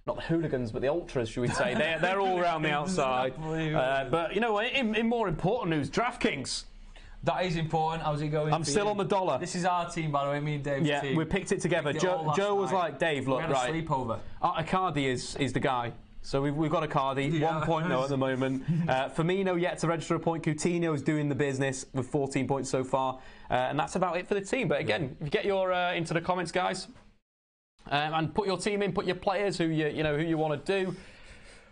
Speaker 1: not the hooligans, but the ultras, should we say? They're all around the outside. But in more important news, DraftKings.
Speaker 2: That is important. How's it going?
Speaker 1: I'm still on the dollar.
Speaker 2: This is our team, by the way, me and Dave's team.
Speaker 1: Yeah, we picked it together. Joe was like, Dave, look, right.
Speaker 2: We had a sleepover.
Speaker 1: Icardi is the guy. So we've got Icardi, 1.0 at the moment. Firmino yet to register a point. Coutinho is doing the business with 14 points so far. And that's about it for the team. But again, if you get your into the comments, guys, and put your team in, put your players who you want to do.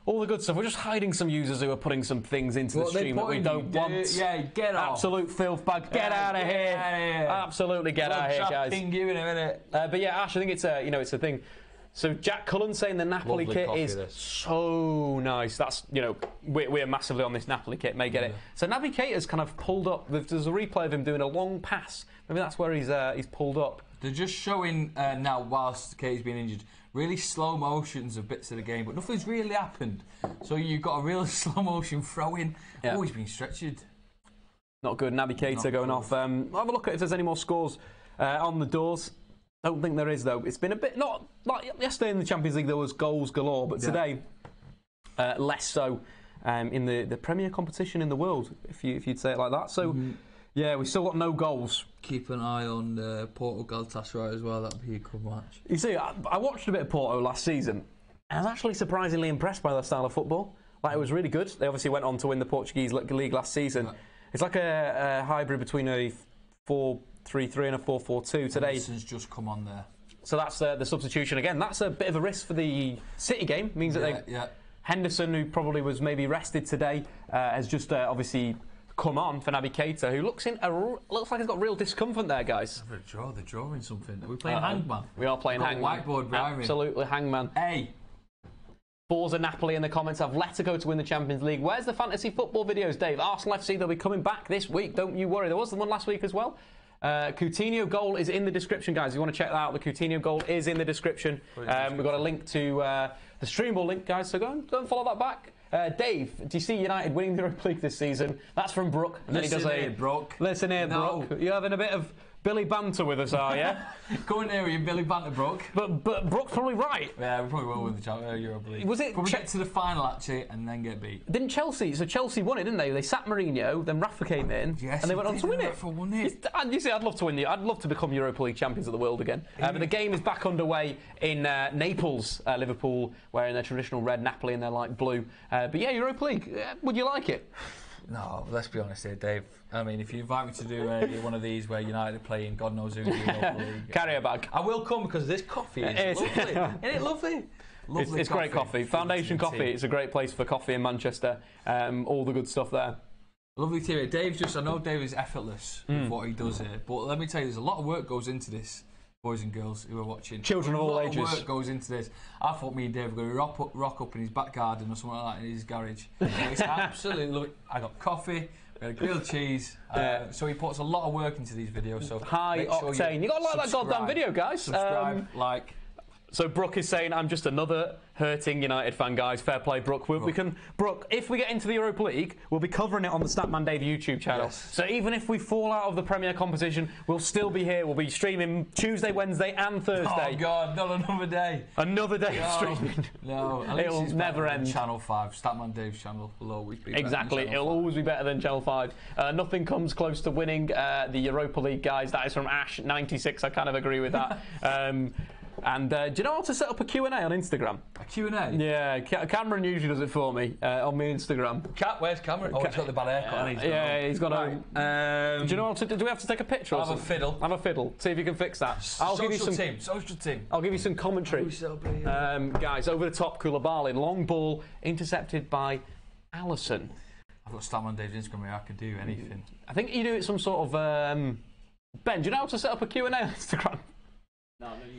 Speaker 1: All the good stuff. We're just hiding some users who are putting some things into the stream that we don't want.
Speaker 2: Yeah, get off.
Speaker 1: Absolute filth bag. Get out of here. Absolutely get out of here, guys.
Speaker 2: You in a minute.
Speaker 1: But yeah, Ash, I think it's a thing. So Jack Cullen saying the Napoli kit is so nice. That's we're massively on this Napoli kit. May get it. So Naby Keita's kind of pulled up. There's a replay of him doing a long pass. Maybe that's where he's pulled up.
Speaker 2: They're just showing now whilst Keita's been injured. really slow motions of bits of the game, but nothing's really happened. So you've got a real slow motion throw-in.
Speaker 1: Yeah.
Speaker 2: Always been stretched.
Speaker 1: Not good. Naby Keita going off. I'll have a look at if there's any more scores on the doors. Don't think there is, though. It's been a bit, not like yesterday in the Champions League there was goals galore, but today less so in the premier competition in the world, if you'd say it like that. So, yeah, we still got no goals.
Speaker 2: Keep an eye on Porto Galatasaray as well. That'd be a good match.
Speaker 1: You see, I watched a bit of Porto last season. I was actually surprisingly impressed by their style of football. Like, it was really good. They obviously went on to win the Portuguese league last season. It's like a hybrid between a 4-3-3 and a 4-4-2 today.
Speaker 2: Alisson's just come on there.
Speaker 1: So that's the substitution again. That's a bit of a risk for the City game. It means that Henderson, who probably was maybe rested today, has just obviously come on for Naby Keita, who looks like he's got real discomfort there, guys.
Speaker 2: They're drawing something. Are we playing Hangman?
Speaker 1: We are playing Hangman.
Speaker 2: Whiteboard behind me.
Speaker 1: Absolutely Hangman.
Speaker 2: Hey.
Speaker 1: Forza Napoli in the comments. Atletico to win the Champions League. Where's the fantasy football videos, Dave? Arsenal FC, they'll be coming back this week. Don't you worry. There was the one last week as well. Coutinho goal is in the description, guys. If you want to check that out, the Coutinho goal is in the description. We've got a link to the Streamable link, guys, so go and follow that back. Dave, do you see United winning the Europa League this season? That's from Brooke. And
Speaker 2: Listen
Speaker 1: then he does
Speaker 2: here, Brooke.
Speaker 1: Listen here,
Speaker 2: No.
Speaker 1: Brooke. You're having a bit of Billy banter with us, are you?
Speaker 2: Go in there with your Billy banter, Brooke.
Speaker 1: But Brooke's probably right.
Speaker 2: Yeah, we probably will win the Europa League.
Speaker 1: Was it
Speaker 2: probably get to the final, actually, and then get beat.
Speaker 1: Didn't Chelsea? So Chelsea won it, didn't they? They sapped Mourinho, then Rafa came in,
Speaker 2: yes,
Speaker 1: and they went on to win it.
Speaker 2: Rafa won it.
Speaker 1: You see, I'd love to win I'd love to become Europa League champions of the world again. But the game is back underway in Naples, Liverpool, wearing their traditional red, Napoli in their light blue. But yeah, Europa League. Would you like it?
Speaker 2: No, let's be honest here, Dave. I mean, if you invite me to do one of these where United are playing God knows who's in the Europa League,
Speaker 1: carry a bag.
Speaker 2: I will come because this coffee is lovely. Isn't it lovely?
Speaker 1: It's great coffee. Foundation Coffee. It's a great place for coffee in Manchester. All the good stuff there.
Speaker 2: Lovely to hear. I know Dave is effortless with what he does here, but let me tell you, there's a lot of work goes into this. Boys and girls who are watching.
Speaker 1: Children of all ages.
Speaker 2: A lot of work goes into this. I thought me and Dave were going to rock up in his back garden or something like that in his garage. It's absolutely lovely. I got coffee, we had grilled cheese. So he puts a lot of work into these videos. So
Speaker 1: high octane. You got to like that goddamn video, guys.
Speaker 2: Subscribe, like.
Speaker 1: So Brooke is saying, I'm just another hurting United fan, guys. Fair play, Brooke. Brooke, if we get into the Europa League, we'll be covering it on the Statman Dave YouTube channel. Yes. So even if we fall out of the Premier competition, we'll still be here. We'll be streaming Tuesday, Wednesday and Thursday.
Speaker 2: Oh, God, not another day.
Speaker 1: Another day of streaming.
Speaker 2: No,
Speaker 1: it'll never end.
Speaker 2: Channel 5, Statman Dave's channel will always be better.
Speaker 1: Exactly, it'll always be better than Channel 5. Nothing comes close to winning the Europa League, guys. That is from Ash96. I kind of agree with that. And do you know how to set up a Q&A on Instagram?
Speaker 2: A Q&A?
Speaker 1: Yeah, Cameron usually does it for me on my Instagram.
Speaker 2: Where's Cameron? Oh, he's got the bad haircut.
Speaker 1: Yeah, he's got a... do you know how to... Do we have to take a picture?
Speaker 2: Have a fiddle.
Speaker 1: Have a fiddle. See if you can fix that.
Speaker 2: Social team.
Speaker 1: I'll give you some commentary. Guys, over the top, Koulibaly. Long ball intercepted by Alisson.
Speaker 2: I've got Statman Dave's Instagram where I can do anything.
Speaker 1: I think you do it some sort of... Ben, do you know how to set up a Q&A on Instagram?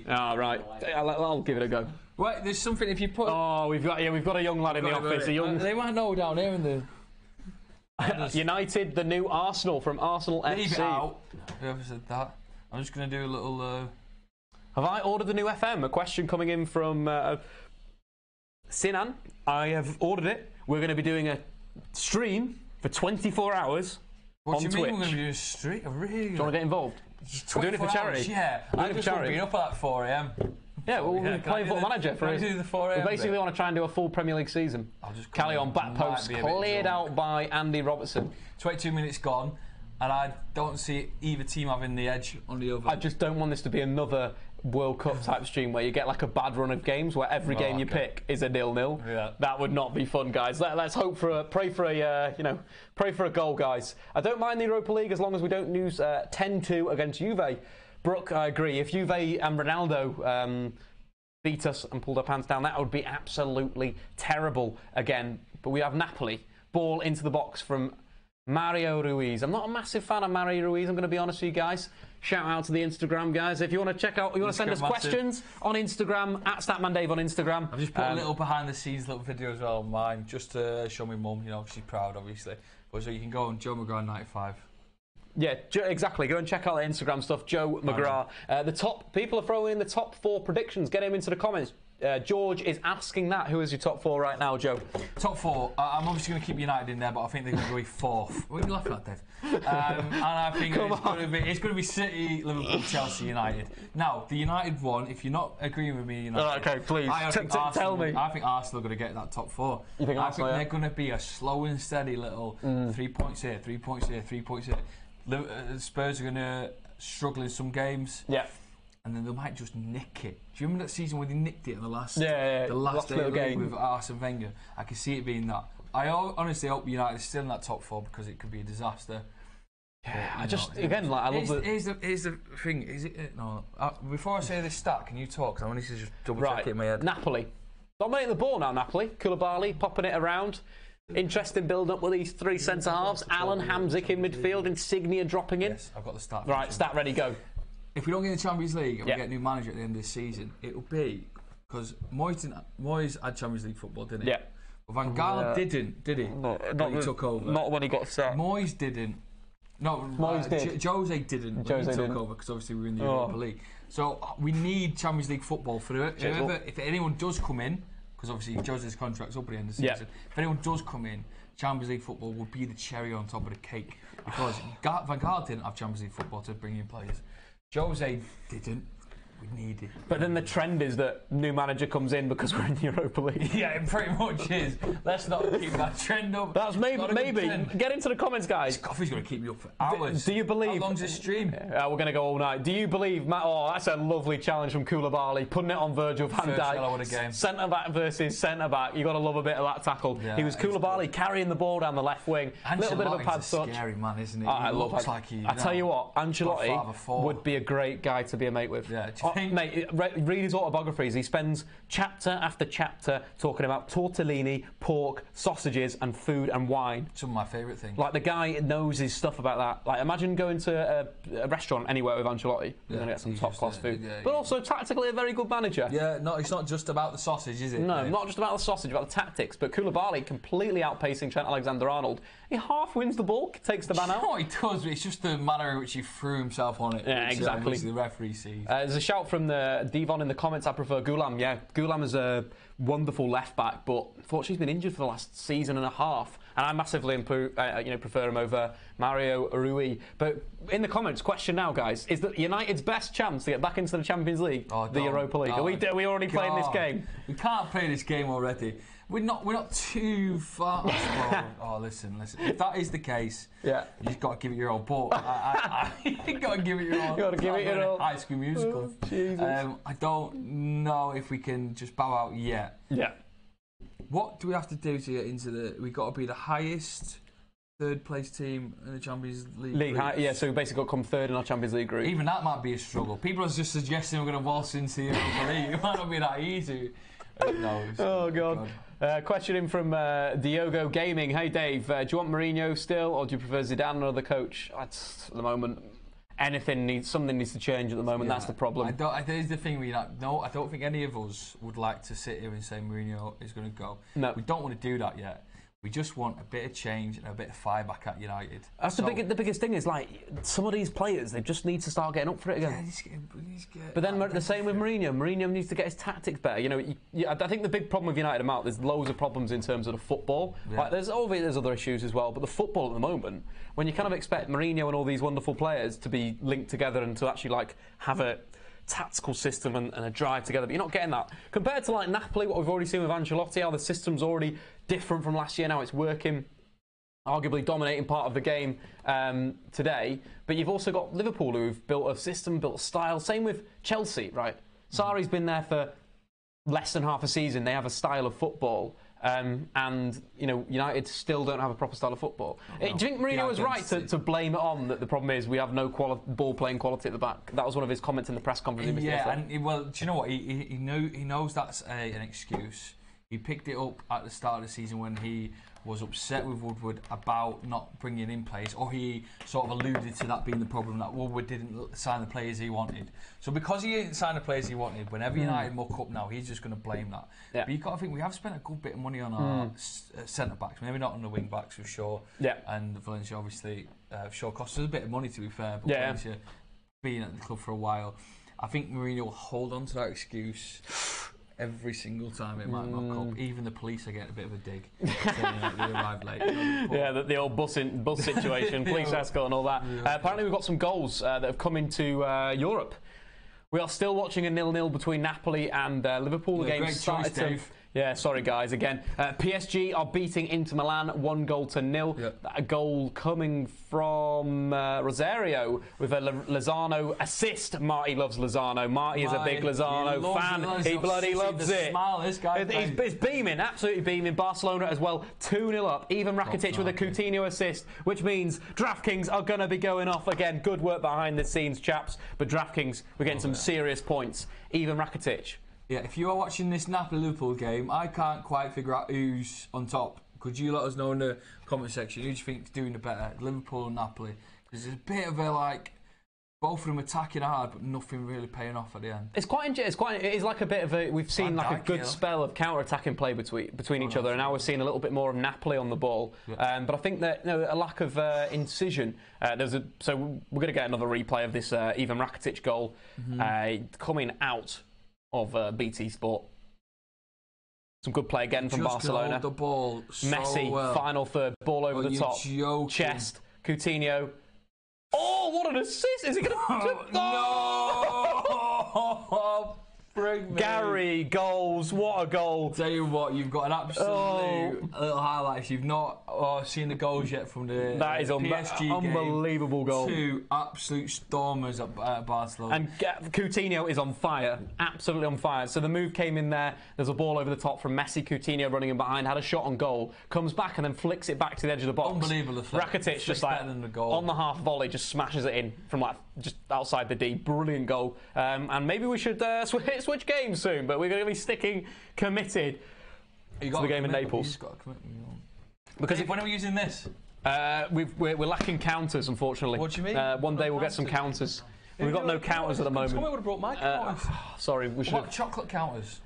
Speaker 1: No, right. I'll give it a go.
Speaker 2: Right, there's something if you put.
Speaker 1: Oh, we've got a young lad in the office.
Speaker 2: They might know down here in
Speaker 1: the. United, the new Arsenal from Arsenal FC.
Speaker 2: Leave it out. Whoever said that? I'm just going to do a little.
Speaker 1: Have I ordered the new FM? A question coming in from Sinan. I have ordered it. We're going to be doing a stream for 24 hours.
Speaker 2: What
Speaker 1: on
Speaker 2: do you
Speaker 1: Twitch.
Speaker 2: mean we're going to do a stream? Really?
Speaker 1: Do you want to get involved? We're doing it for charity.
Speaker 2: Hours, yeah, I just want to be up at 4 a.m.
Speaker 1: Yeah, we're playing Football Manager for it.
Speaker 2: Do the 4 a.m.
Speaker 1: We basically want to try and do a full Premier League season. Callejon back post cleared out by Andy Robertson.
Speaker 2: 22 minutes gone, and I don't see either team having the edge on the other.
Speaker 1: I just don't want this to be another World Cup type stream where you get like a bad run of games where every game you pick is a 0-0.
Speaker 2: Yeah.
Speaker 1: That would not be fun, guys. Let's hope for pray for a goal, guys. I don't mind the Europa League as long as we don't lose 10-2 against Juve. Brooke, I agree. If Juve and Ronaldo beat us and pulled our pants down, that would be absolutely terrible again. But we have Napoli. Ball into the box from Mario Ruiz. I'm not a massive fan of Mario Ruiz, I'm going to be honest with you guys. Shout out to the Instagram guys. If you want to check out, you want to send us questions on Instagram, at Statman Dave on Instagram.
Speaker 2: I've just put a little behind the scenes little video as well on mine, just to show my mum, she's proud obviously. But so you can go on Joe McGrath 95.
Speaker 1: Yeah, exactly. Go and check out the Instagram stuff. Joe McGrath. The top people are throwing in the top 4 predictions. Get him into the comments. George is asking that. Who is your top 4 right now, Joe?
Speaker 2: Top 4. I'm obviously going to keep United in there, but I think they're going to be 4th. What are you laughing at, Dave? And I think it's going to be City, Liverpool, Chelsea, United. Now, the United one, if you're not agreeing with me, United,
Speaker 1: okay, please tell me.
Speaker 2: I think Arsenal are going to get that top 4.
Speaker 1: You think Arsenal?
Speaker 2: They're going to be a slow and steady little 3 points here, 3 points here, 3 points here. Spurs are going to struggle in some games.
Speaker 1: Yeah.
Speaker 2: And then they might just nick it. Do you remember that season where they nicked it in the last day of the league with Arsene Wenger? I can see it being that. I honestly hope United is still in that top 4 because it could be a disaster.
Speaker 1: Yeah, I love the...
Speaker 2: Here's the thing. Is it? No. Before I say this stat, can you talk? Because I need to just double check it in my head.
Speaker 1: Napoli. Dominating the ball now, Napoli. Koulibaly popping it around. Interesting build-up with these 3 centre-halves. Alan Hamzik in midfield. Insigne dropping in.
Speaker 2: Yes, I've got the stat.
Speaker 1: Right, stat ready, go.
Speaker 2: If we don't get in the Champions League and we get a new manager at the end of this season, it'll be because Moyes had Champions League football, didn't he?
Speaker 1: Yeah.
Speaker 2: But Van Gaal didn't, did he? When he took over.
Speaker 1: Not when he got set.
Speaker 2: Moyes didn't. No,
Speaker 1: Moyes did.
Speaker 2: Jose didn't when he took over because obviously we were in the Europa League. So we need Champions League football for it. If anyone does come in, because obviously Jose's contract's up at the end of the season, if anyone does come in, Champions League football will be the cherry on top of the cake because Van Gaal didn't have Champions League football to bring in players. Jose didn't. We need it.
Speaker 1: But then the trend is that new manager comes in because we're in the Europa League.
Speaker 2: Yeah, it pretty much is. Let's not keep that trend up.
Speaker 1: That's maybe. Get into the comments, guys.
Speaker 2: This coffee's going to keep me up for hours.
Speaker 1: Do you believe...
Speaker 2: How long's this stream?
Speaker 1: We're going to go all night. Do you believe... that's a lovely challenge from Koulibaly. Putting it on Virgil Van Dijk. Centre-back versus centre-back. You've got to love a bit of that tackle. Yeah, he was Koulibaly carrying the ball down the left wing. A little bit of a pad touch.
Speaker 2: Scary man, isn't he?
Speaker 1: I love it. I tell you what, Ancelotti would be a great guy to be a mate with.
Speaker 2: Yeah,
Speaker 1: mate, read his autobiographies. He spends chapter after chapter talking about tortellini, pork, sausages, and food and wine.
Speaker 2: Some of my favourite things.
Speaker 1: Like, the guy knows his stuff about that. Like, imagine going to a restaurant anywhere with Ancelotti. You're going to get some top-class food. But also, tactically, a very good manager.
Speaker 2: Yeah, no, it's not just about the sausage, is it?
Speaker 1: No, not just about the sausage, about the tactics. But Koulibaly completely outpacing Trent Alexander-Arnold. He half wins the ball, takes the man out.
Speaker 2: No, he does, but it's just the manner in which he threw himself on it.
Speaker 1: Yeah, exactly.
Speaker 2: Which the referee sees.
Speaker 1: There's a shout from the Devon in the comments. I prefer Goulam. Yeah, Goulam is a wonderful left back, but unfortunately he's been injured for the last season and a half, and I massively prefer him over Mario Rui. But in the comments, question now, guys: is that United's best chance to get back into the Champions League, the Europa League? Are we already playing this game?
Speaker 2: We can't play this game already. We're not too far. Listen. If that is the case, you've got to give it your all. But you've got to give it your all.
Speaker 1: You've got to give it your all.
Speaker 2: High School Musical.
Speaker 1: Jesus.
Speaker 2: I don't know if we can just bow out yet.
Speaker 1: Yeah.
Speaker 2: What do we have to do to get into the? We've got to be the highest third place team in the Champions League.
Speaker 1: So we basically got to come third in our Champions League group.
Speaker 2: Even that might be a struggle. People are just suggesting we're going to waltz into the Europa League. It might not be that easy.
Speaker 1: Oh God. Question in from Diogo Gaming. Hey Dave, do you want Mourinho still, or do you prefer Zidane or the coach? At the moment, something needs to change at the moment. That's the problem.
Speaker 2: There's the thing. I don't think any of us would like to sit here and say Mourinho is going to go.
Speaker 1: No,
Speaker 2: we don't want to do that yet. We just want a bit of change and a bit of fire back at United.
Speaker 1: That's the biggest thing is, like, some of these players, they just need to start getting up for it again. But then the same with Mourinho. Mourinho needs to get his tactics better. I think the big problem with United there's loads of problems in terms of the football. Yeah. Like, there's other issues as well, but the football at the moment, when you kind of expect Mourinho and all these wonderful players to be linked together and to actually have a tactical system and a drive together, but you're not getting that. Compared to like Napoli, what we've already seen with Ancelotti, how the system's already different from last year. Now it's working, arguably dominating part of the game today. But you've also got Liverpool, who've built a system, built a style. Same with Chelsea, right? Sarri's been there for less than half a season. They have a style of football. And United still don't have a proper style of football. Do you think Mourinho was right to blame it on that the problem is we have no ball playing quality at the back? That was one of his comments in the press conference.
Speaker 2: Yeah, and do you know what? He knows that's an excuse. He picked it up at the start of the season when he was upset with Woodward about not bringing in players, or he sort of alluded to that being the problem, that Woodward didn't sign the players he wanted. So because he didn't sign the players he wanted, whenever United muck up now, he's just going to blame that. Yeah. But you've got to think, we have spent a good bit of money on our centre-backs, maybe not on the wing-backs with Shaw and Valencia, obviously. Shaw cost us a bit of money, to be fair, but Valencia being at the club for a while, I think Mourinho will hold on to that excuse. every single time it might knock up. Even the police are getting a bit of a dig. Saying that they arrived late.
Speaker 1: Yeah, the old bus situation, police escort and all that. Apparently we've got some goals that have come into Europe. We are still watching a 0-0 between Napoli and Liverpool. The game
Speaker 2: great choice, Dave.
Speaker 1: Yeah, sorry guys, again. PSG are beating Inter Milan 1-0.
Speaker 2: Yep.
Speaker 1: A goal coming from Rosario with a Lozano assist. Marty loves Lozano. Marty is a big Lozano fan. He bloody loves it.
Speaker 2: Smile, this guy.
Speaker 1: It's beaming, absolutely beaming. Barcelona as well, 2-0 up. Even Rakitic with a Coutinho assist, which means DraftKings are going to be going off again. Good work behind the scenes, chaps. But DraftKings, we're getting some serious points. Even Rakitic.
Speaker 2: Yeah, if you are watching this Napoli-Liverpool game, I can't quite figure out who's on top. Could you let us know in the comment section who do you think is doing the better, Liverpool or Napoli? Because there's a bit of a both of them attacking hard, but nothing really paying off at the end.
Speaker 1: It is like a bit of a. We've seen a good spell of counter-attacking play between each other, and now we're seeing a little bit more of Napoli on the ball. Yeah. But I think that a lack of incision. So we're going to get another replay of this Ivan Rakitic goal coming out of BT Sport. Some good play again from Barcelona.
Speaker 2: Hold the ball so
Speaker 1: Messi,
Speaker 2: well.
Speaker 1: Final third, ball over the top.
Speaker 2: Joking.
Speaker 1: Chest, Coutinho. Oh, what an assist! Is he going to...
Speaker 2: No!
Speaker 1: Gary, goals, what a goal.
Speaker 2: Tell you what, you've got an absolute little highlight. If you've not seen the goals yet from the
Speaker 1: that is
Speaker 2: PSG
Speaker 1: unbelievable
Speaker 2: game,
Speaker 1: goal.
Speaker 2: 2 absolute stormers at Barcelona.
Speaker 1: And Coutinho is on fire, absolutely on fire. So the move came in there, there's a ball over the top from Messi, Coutinho running in behind, had a shot on goal, comes back and then flicks it back to the edge of the box.
Speaker 2: Unbelievable.
Speaker 1: Rakitic just on the half volley, just smashes it in from just outside the D. Brilliant goal. And maybe we should switch games soon, but we're going to be sticking committed to the game in Naples.
Speaker 2: You've got to commit.
Speaker 1: Because
Speaker 2: when are we using this?
Speaker 1: We're lacking counters, unfortunately.
Speaker 2: What do you mean?
Speaker 1: One day we'll get some counters. We've got no counters at the moment.
Speaker 2: Someone would have brought my counters.
Speaker 1: Sorry, we should.
Speaker 2: What chocolate counters?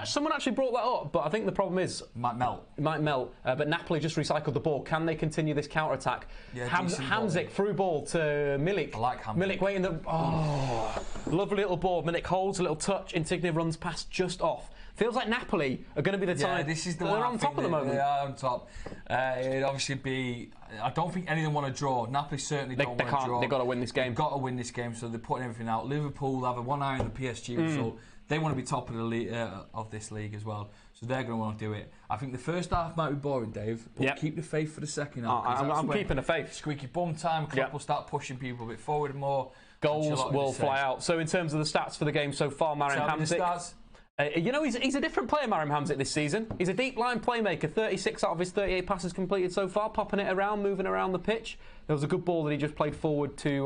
Speaker 1: Someone actually brought that up, but I think the problem is
Speaker 2: it might melt.
Speaker 1: But Napoli just recycled the ball. Can they continue this counter attack?
Speaker 2: Yeah,
Speaker 1: Hamzik through ball to Milik.
Speaker 2: I like Hamzik.
Speaker 1: Milik waiting lovely little ball. Milik holds a little touch. Insigne runs past just off. Feels like Napoli are going to be the time.
Speaker 2: This is the
Speaker 1: they're
Speaker 2: one
Speaker 1: on top at the moment.
Speaker 2: They are on top. It'd obviously be. I don't think any of them want to draw. Napoli certainly don't want to draw.
Speaker 1: They've got to win this game.
Speaker 2: They've got to win this game, so they're putting everything out. Liverpool have one eye on the PSG result. They want to be top of the league, of this league as well, so they're going to want to do it. I think the first half might be boring, Dave, but keep the faith for the second half.
Speaker 1: I'm keeping the faith.
Speaker 2: Squeaky bum time, Klopp will start pushing people a bit forward more.
Speaker 1: Goals will fly out. So in terms of the stats for the game so far, Marim Hamzik... he's a different player, Marim Hamzik, this season. He's a deep line playmaker. 36 out of his 38 passes completed so far, popping it around, moving around the pitch. There was a good ball that he just played forward to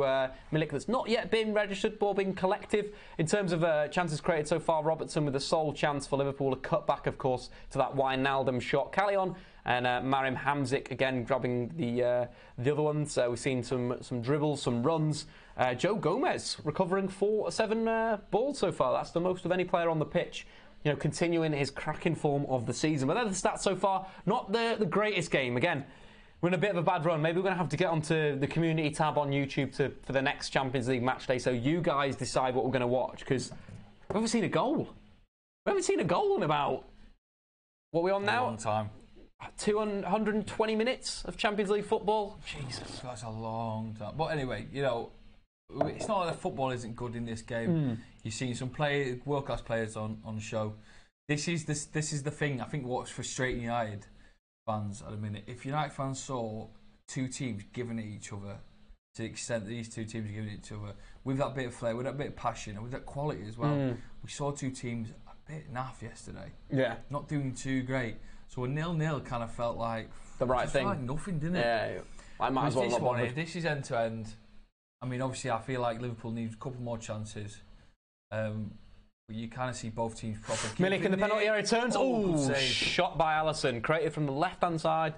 Speaker 1: Milik that's not yet been registered, ball being collective. In terms of chances created so far, Robertson with the sole chance for Liverpool, a cut back, of course, to that Wijnaldum shot. Callejon and Marim Hamzik again grabbing the other ones. We've seen some dribbles, some runs. Joe Gomez recovering 7 balls so far. That's the most of any player on the pitch. Continuing his cracking form of the season. But they're the stats so far. Not the greatest game. Again, we're in a bit of a bad run. Maybe we're going to have to get onto the community tab on YouTube for the next Champions League match day, so you guys decide what we're going to watch, because we haven't seen a goal. We haven't seen a goal in about, what are we on now?
Speaker 2: A long time.
Speaker 1: 220 minutes of Champions League football. Jesus.
Speaker 2: That's a long time. But anyway, it's not like the football isn't good in this game. You've seen some world-class players on the show. This is the thing. I think what's frustrating United fans at the minute. If United fans saw two teams giving it each other, to the extent that these two teams are giving it each other, with that bit of flair, with that bit of passion, and with that quality as well, we saw two teams a bit naff yesterday. Yeah. Not doing too great. So a 0-0 kind of felt like
Speaker 1: the right thing.
Speaker 2: Like nothing, didn't it?
Speaker 1: Yeah. I might as well not bother.
Speaker 2: This is end to end. I mean, obviously, I feel like Liverpool needs a couple more chances. But you kind of see both teams proper.
Speaker 1: Milik in the penalty area turns. Oh, shot by Alisson. Created from the left-hand side.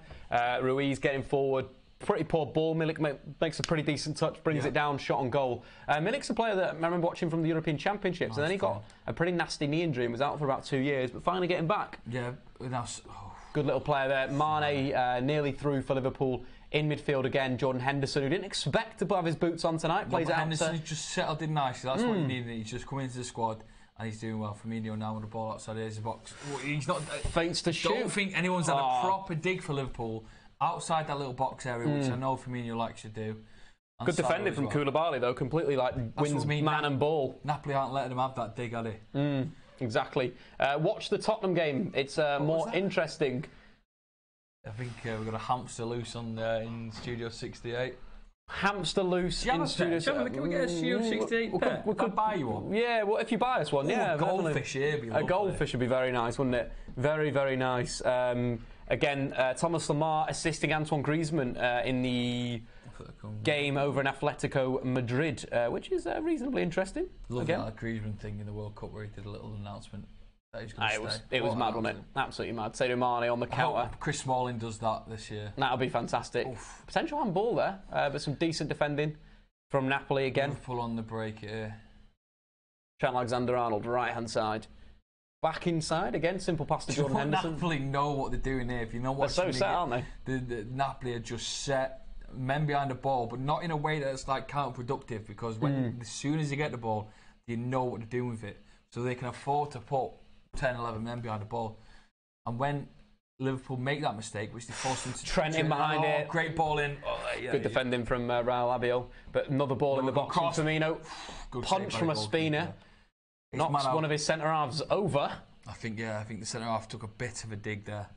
Speaker 1: Ruiz getting forward. Pretty poor ball. Milik makes a pretty decent touch, brings it down, shot on goal. Milik's a player that I remember watching from the European Championships, and then he got a pretty nasty knee injury and was out for about 2 years, but finally getting back.
Speaker 2: Yeah,
Speaker 1: good little player there. Mane nearly through for Liverpool. In midfield again, Jordan Henderson, who didn't expect to have his boots on tonight, plays out.
Speaker 2: Henderson just settled in nicely. That's what he needed. He's just come into the squad and he's doing well. Firmino now with the ball outside the box. He's not
Speaker 1: faints to shoot.
Speaker 2: Don't think anyone's had a proper dig for Liverpool outside that little box area, which I know Firmino likes to do. And
Speaker 1: good defending from Koulibaly though, completely wins man and ball.
Speaker 2: Napoli aren't letting him have that dig, are they?
Speaker 1: Exactly. Watch the Tottenham game. It's more interesting.
Speaker 2: I think we've got a hamster loose in Studio 68.
Speaker 1: Hamster loose in Studio 68.
Speaker 2: Can we get a Studio 68 we could buy you one.
Speaker 1: Yeah, well, if you buy us one, yeah.
Speaker 2: A goldfish here.
Speaker 1: A goldfish would be very nice, wouldn't it? Very, very nice. Again, Thomas Lemar assisting Antoine Griezmann in the game over in Atletico Madrid, which is reasonably interesting.
Speaker 2: Love that Griezmann thing in the World Cup where he did a little announcement.
Speaker 1: It was mad, wasn't it? Absolutely mad. Sadio Mane on the counter.
Speaker 2: Chris Smalling does that this year.
Speaker 1: That'll be fantastic. Oof. Potential handball there, but some decent defending from Napoli again.
Speaker 2: Liverpool on the break here.
Speaker 1: Trent Alexander-Arnold, right-hand side. Back inside again, simple pass to Jordan Henderson.
Speaker 2: Napoli know what they're doing here. If you know what
Speaker 1: they're so set, aren't they?
Speaker 2: The Napoli are just set men behind the ball, but not in a way that's like counterproductive. Because as soon as you get the ball, you know what they're doing with it, so they can afford to put 10, 11 men behind the ball. And when Liverpool make that mistake, which they force them to...
Speaker 1: Trent in behind it.
Speaker 2: Great ball in.
Speaker 1: Good defending from Raul Albiol. But another ball in the box from Firmino. Punch from Ospina. Knocks one of his centre-halves over.
Speaker 2: I think the centre-half took a bit of a dig there.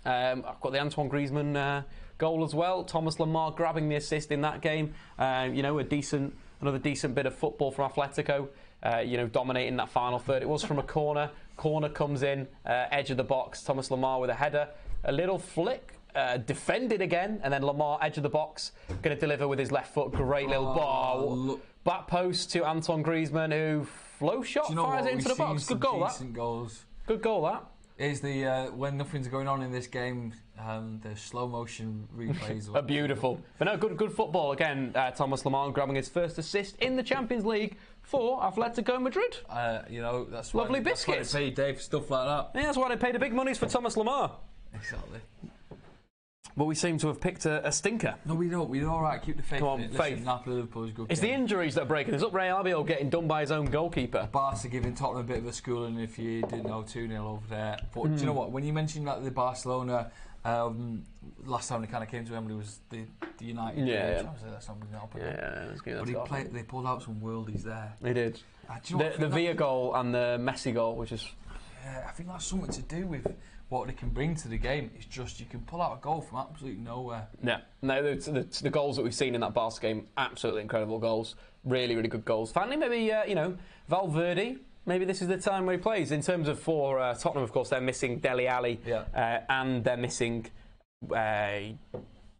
Speaker 1: I've got the Antoine Griezmann goal as well. Thomas Lemar grabbing the assist in that game. Another decent bit of football from Atletico. Dominating that final third. It was from a corner. Corner comes in, edge of the box. Thomas Lemar with a header. A little flick, defended again, and then Lemar, edge of the box, going to deliver with his left foot. Great little ball. Back post to Antoine Griezmann, who flow shot fires it into the box. Good goal, that.
Speaker 2: Goals.
Speaker 1: Good goal, that.
Speaker 2: Is the when nothing's going on in this game, the slow motion replays
Speaker 1: are beautiful. But no, good football again. Thomas Lemar grabbing his first assist in the Champions League for Atletico Madrid.
Speaker 2: That's
Speaker 1: lovely
Speaker 2: biscuits.
Speaker 1: That's
Speaker 2: why they pay Dave stuff like that.
Speaker 1: Yeah, that's why they pay the big monies for Thomas Lemar.
Speaker 2: Exactly.
Speaker 1: But we seem to have picked a stinker.
Speaker 2: No, we don't. We're all right. Keep the faith.
Speaker 1: Come on,
Speaker 2: in it.
Speaker 1: faith.
Speaker 2: Listen, Napoli, Liverpool is good.
Speaker 1: It's the injuries that are breaking us up. Raul Albiol getting done by his own goalkeeper.
Speaker 2: Barca giving Tottenham a bit of a schooling, if you didn't know, 2-0 over there. But do you know what? When you mentioned that the Barcelona last time they kind of came to Wembley was the United.
Speaker 1: Yeah.
Speaker 2: That's not bringing it up
Speaker 1: again.
Speaker 2: But they pulled out some worldies there.
Speaker 1: They did. The Villa goal and the Messi goal, which is...
Speaker 2: Yeah, I think that's something to do with what they can bring to the game. It's just you can pull out a goal from absolutely nowhere.
Speaker 1: Yeah, no, the goals that we've seen in that Barca game, absolutely incredible goals. Really, really good goals. Finally, maybe, Valverde, maybe this is the time where he plays. In terms of for Tottenham, of course, they're missing Dele Alli and they're missing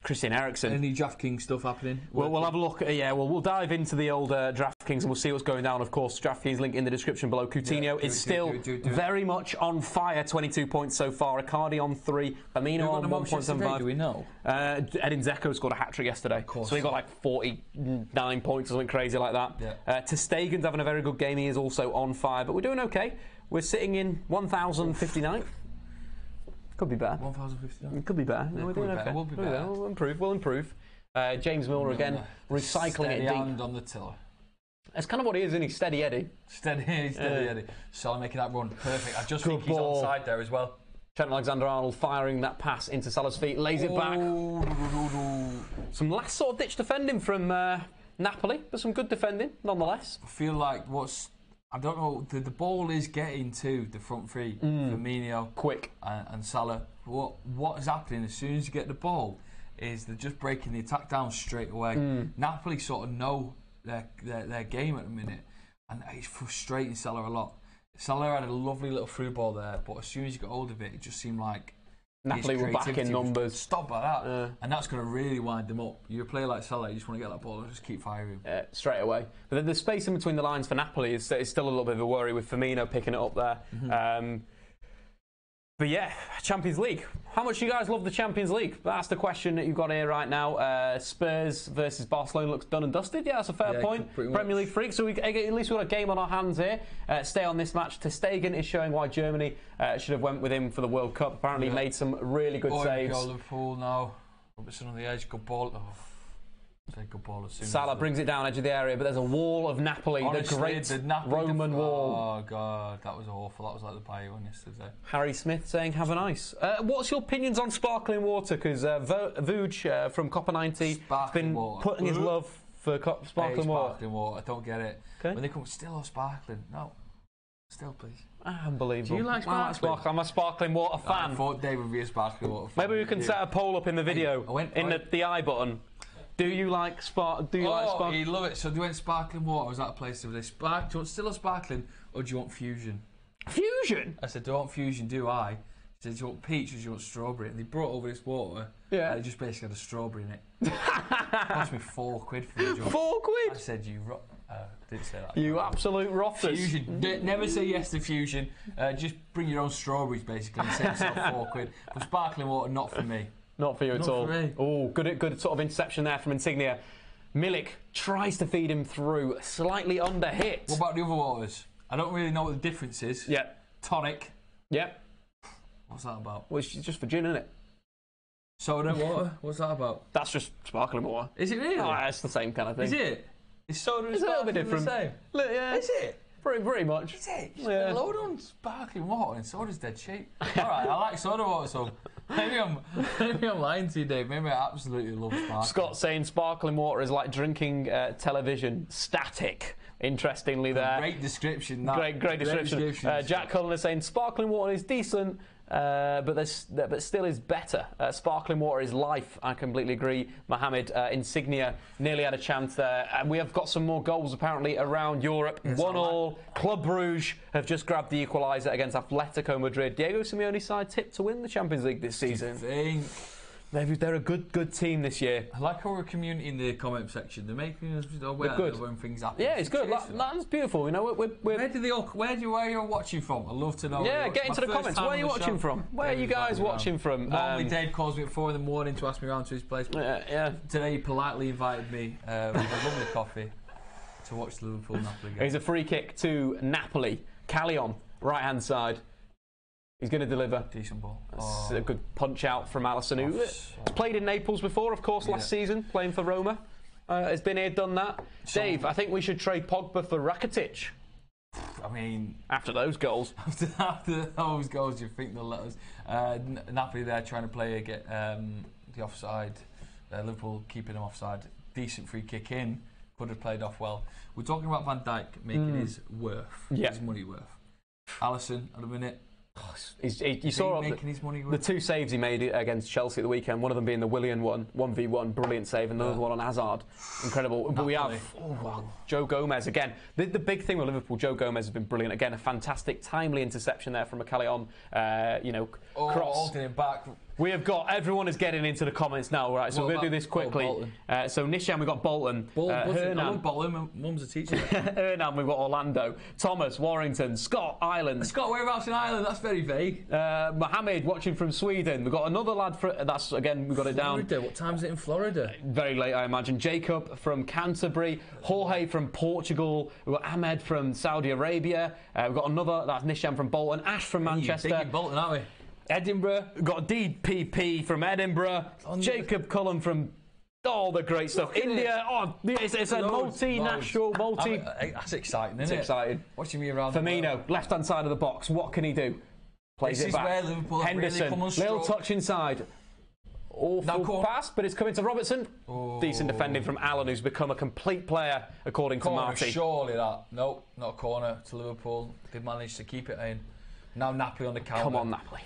Speaker 1: Christian Eriksen.
Speaker 2: Any DraftKings stuff happening?
Speaker 1: We'll have a look. We'll dive into the old DraftKings and we'll see what's going down. Of course, DraftKings link in the description below. Coutinho is still very much on fire. 22 points so far. Icardi on 3. Firmino on 1.75.
Speaker 2: Do we know?
Speaker 1: Edin Dzeko scored a hat-trick yesterday. So he got like 49 points or something crazy like that.
Speaker 2: Yeah.
Speaker 1: Ter Stegen's having a very good game. He is also on fire. But we're doing okay. We're sitting in 1,059th. Could be better.
Speaker 2: 1,059.
Speaker 1: It could be better.
Speaker 2: We're doing okay.
Speaker 1: We'll be better. We'll improve. James Milner again, recycling it deep.
Speaker 2: Hand on the tiller.
Speaker 1: That's kind of what he is, isn't he? Steady Eddie.
Speaker 2: Steady Eddie. Salah making that run perfect. I just think he's onside there as well.
Speaker 1: Trent Alexander-Arnold firing that pass into Salah's feet, lays it back. Some last sort of ditch defending from Napoli, but some good defending nonetheless.
Speaker 2: I feel like I don't know, the ball is getting to the front three. Firmino,
Speaker 1: quick,
Speaker 2: and Salah. What is happening as soon as you get the ball is they're just breaking the attack down straight away. Napoli sort of know their game at the minute, and it's frustrating Salah a lot. Salah had a lovely little through ball there, but as soon as you got hold of it, it just seemed like
Speaker 1: Napoli were back in numbers.
Speaker 2: Stop like that. And that's going to really wind them up. You're a player like Salah, you just want to get that ball and just keep firing.
Speaker 1: Straight away. But then the space in between the lines for Napoli is still a little bit of a worry with Firmino picking it up there. But yeah, Champions League. How much do you guys love the Champions League? That's the question that you've got here right now. Spurs versus Barcelona looks done and dusted. Yeah, that's a fair point. Premier League freak. So at least we've got a game on our hands here. Stay on this match. Ter Stegen is showing why Germany should have went with him for the World Cup. Apparently made some really good saves.
Speaker 2: Liverpool now. Robertson on the edge. Good ball. Take a ball as soon
Speaker 1: Salah
Speaker 2: as
Speaker 1: brings it down edge of the area, but there's a wall of Napoli,
Speaker 2: honestly,
Speaker 1: the great
Speaker 2: Napoli
Speaker 1: Roman wall.
Speaker 2: Oh God, that was awful. That was like the Bayern one yesterday.
Speaker 1: Harry Smith saying, "Have a nice." What's your opinions on sparkling water? Because Vuj from Copper 90 has been putting his love for sparkling water.
Speaker 2: Sparkling water, I don't get it.
Speaker 1: Okay.
Speaker 2: When they come, still sparkling. No, still please.
Speaker 1: Unbelievable.
Speaker 2: Do you like sparkling?
Speaker 1: I'm a sparkling water fan.
Speaker 2: I thought Dave would be a sparkling water fan.
Speaker 1: Maybe we can set a poll up in the video, the I button. Do you like sparkling?
Speaker 2: Oh, you love it. So they went sparkling water. I was at a place the other day. Do you want still a sparkling, or do you want fusion?
Speaker 1: Fusion?
Speaker 2: I said, do you want fusion? Do I? He said, do you want peach or do you want strawberry? And they brought over this water.
Speaker 1: Yeah.
Speaker 2: And it just basically had a strawberry in it. It cost me £4 for the job.
Speaker 1: £4?
Speaker 2: I said, you didn't say that.
Speaker 1: You absolute rotters.
Speaker 2: Fusion. Never say yes to fusion. Just bring your own strawberries, basically, and save yourself £4. But sparkling water, not for me.
Speaker 1: Not for you at all. Oh, good sort of interception there from Insigne. Milik tries to feed him through, slightly under hit.
Speaker 2: What about the other waters? I don't really know what the difference is.
Speaker 1: Yeah.
Speaker 2: Tonic.
Speaker 1: Yep.
Speaker 2: What's that about?
Speaker 1: Well, it's just for gin, isn't it?
Speaker 2: Soda water? What's that about?
Speaker 1: That's just sparkling water.
Speaker 2: Is it really?
Speaker 1: Oh, it's the same kind of thing.
Speaker 2: Is it? Is soda and
Speaker 1: it's a little bit different.
Speaker 2: The same?
Speaker 1: Yeah.
Speaker 2: Is it?
Speaker 1: Pretty much.
Speaker 2: Is it? Yeah. Load on sparkling water and soda's dead cheap. Alright, I like soda water, so maybe I'm lying to you, Dave. Maybe I absolutely love sparkling.
Speaker 1: Scott saying sparkling water is like drinking television. Static. Interestingly there.
Speaker 2: Great description.
Speaker 1: Great description. Jack Cullen is saying sparkling water is decent, but still is better. Sparkling water is life. I completely agree. Mohamed Insigne nearly had a chance there. We have got some more goals apparently around Europe. 1-1. Club Brugge have just grabbed the equaliser against Atletico Madrid. Diego Simeone's side tipped to win the Champions League this season. They're a good team this year.
Speaker 2: I like our community in the comment section. They're making us aware when things happen.
Speaker 1: Yeah, it's good. That's beautiful. You know, where
Speaker 2: are you watching from? I'd love to know.
Speaker 1: Yeah, get into the comments. Where are you watching from? Where are you guys watching from?
Speaker 2: Normally, Dave calls me at 4 a.m. to ask me around to his place.
Speaker 1: Yeah.
Speaker 2: Today, he politely invited me with a lovely coffee to watch the Liverpool Napoli game.
Speaker 1: Here's a free kick to Napoli. Callejon, right hand side. He's going to deliver.
Speaker 2: Decent ball.
Speaker 1: A good punch out from Alisson, who has played in Naples before, of course, last season, playing for Roma. Has been here, done that. Dave, I think we should trade Pogba for Rakitic.
Speaker 2: I mean,
Speaker 1: after those goals.
Speaker 2: After those goals, you think they'll let us. Napoli there trying to play the offside. Liverpool keeping him offside. Decent free kick in. Could have played off well. We're talking about Van Dijk making his worth. His money worth. Alisson at a minute.
Speaker 1: You saw the two saves he made against Chelsea at the weekend, one of them being the Willian one, 1v1, brilliant save, and another one on Hazard. Incredible. But we have Joe Gomez again. The big thing with Liverpool, Joe Gomez has been brilliant. Again, a fantastic, timely interception there from a Callejon, cross.
Speaker 2: Holding it back.
Speaker 1: We have got, everyone is getting into the comments now, right? So we're going to do this quickly. So Nishan, we've got Bolton.
Speaker 2: Hernan. I love Bolton, my mum's a teacher.
Speaker 1: Hernan, we've got Orlando. Thomas, Warrington, Scott, Ireland.
Speaker 2: Scott, whereabouts in Ireland? That's very vague.
Speaker 1: Mohammed, watching from Sweden. We've got another lad, that's again, we've got it down.
Speaker 2: Florida, what time is it in Florida?
Speaker 1: Very late, I imagine. Jacob from Canterbury. Jorge from Portugal. We've got Ahmed from Saudi Arabia. We've got another, that's Nishan from Bolton. Ash from Manchester.
Speaker 2: Big in Bolton, aren't we?
Speaker 1: Edinburgh, got DPP from Edinburgh, Jacob Cullen from all the great stuff. India, it's a multinational,
Speaker 2: That's exciting, isn't it?
Speaker 1: It's exciting.
Speaker 2: Watching me around.
Speaker 1: Firmino, left hand side of the box. What can he do? Plays it back.
Speaker 2: Where Liverpool
Speaker 1: Henderson,
Speaker 2: really
Speaker 1: little touch inside. Awful pass, but it's coming to Robertson. Decent defending from Allen, who's become a complete player according to Marty.
Speaker 2: Surely that. No, not a corner to Liverpool. They managed to keep it in. Now Napoli on the counter.
Speaker 1: Come on, Napoli.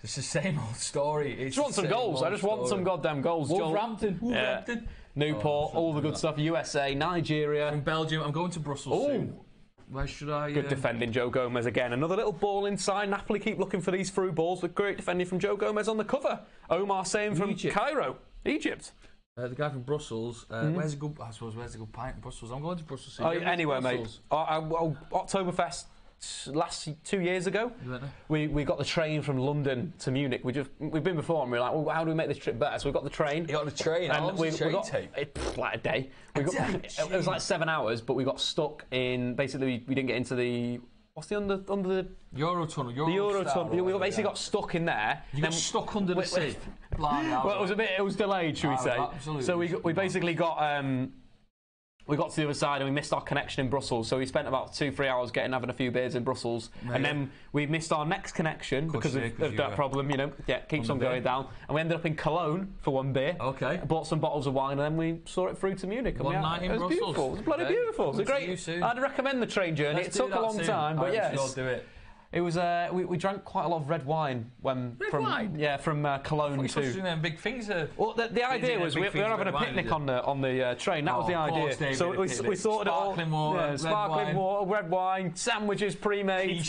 Speaker 2: It's the same old story.
Speaker 1: I just want some goals. I just want some goddamn goals.
Speaker 2: Wolverhampton.
Speaker 1: Newport, all the good stuff. USA, Nigeria.
Speaker 2: From Belgium. I'm going to Brussels soon. Where should I...
Speaker 1: Good defending, Joe Gomez again. Another little ball inside. Napoli keep looking for these through balls, but great defending from Joe Gomez on the cover. Omar saying from Cairo, Egypt.
Speaker 2: The guy from Brussels. Where's a good pint in Brussels? I'm going to Brussels soon.
Speaker 1: Anywhere, mate. Oktoberfest. Last 2 years ago, we got the train from London to Munich. We've been before, and we were like, well, how do we make this trip better? So we got the train.
Speaker 2: You got the train. How long was the train take?
Speaker 1: Like a day. It was like 7 hours, but we got stuck in. Basically, we didn't get into the. What's the under the
Speaker 2: Eurotunnel?
Speaker 1: The Eurotunnel. We basically got stuck in there.
Speaker 2: You got stuck under the sea.
Speaker 1: Well, it was delayed, should we say?
Speaker 2: Absolutely.
Speaker 1: So we basically got to the other side and we missed our connection in Brussels. So we spent about 2-3 hours having a few beers in Brussels, and then we missed our next connection because of that problem. Keeps on going down, and we ended up in Cologne for one beer.
Speaker 2: Okay.
Speaker 1: Bought some bottles of wine, and then we saw it through to Munich.
Speaker 2: One night in Brussels.
Speaker 1: Beautiful. It was bloody beautiful. It was great. I'd recommend the train journey. It took a long time, but yes.
Speaker 2: Do it.
Speaker 1: It was. We drank quite a lot of red wine from Cologne to.
Speaker 2: Big things.
Speaker 1: Well, the idea was we were having a picnic on the train. That was the idea. So we sorted it all. Sparkling water, red wine, sandwiches pre-made.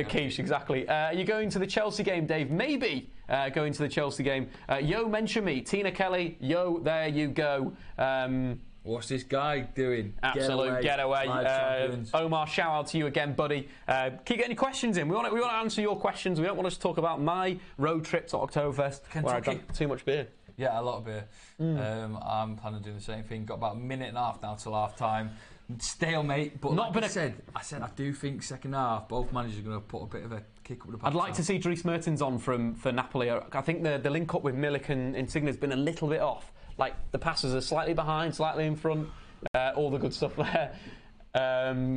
Speaker 1: Quiche, exactly. You're going to the Chelsea game, Dave? Maybe going to the Chelsea game. Yo, mention me, Tina Kelly. Yo, there you go.
Speaker 2: What's this guy doing?
Speaker 1: Absolute getaway. Omar, shout out to you again, buddy. Keep getting your questions in. We want to answer your questions. We don't want us to talk about my road trip to Oktoberfest where I drank too much beer.
Speaker 2: Yeah, a lot of beer. I'm planning on doing the same thing. Got about a minute and a half now till half time. Stalemate, but I said I do think second half both managers are going to put a bit of a kick up the backside.
Speaker 1: I'd like to see Dries Mertens on for Napoli. I think the link up with Milik and Insigne has been a little bit off. Like the passes are slightly behind, slightly in front, all the good stuff there.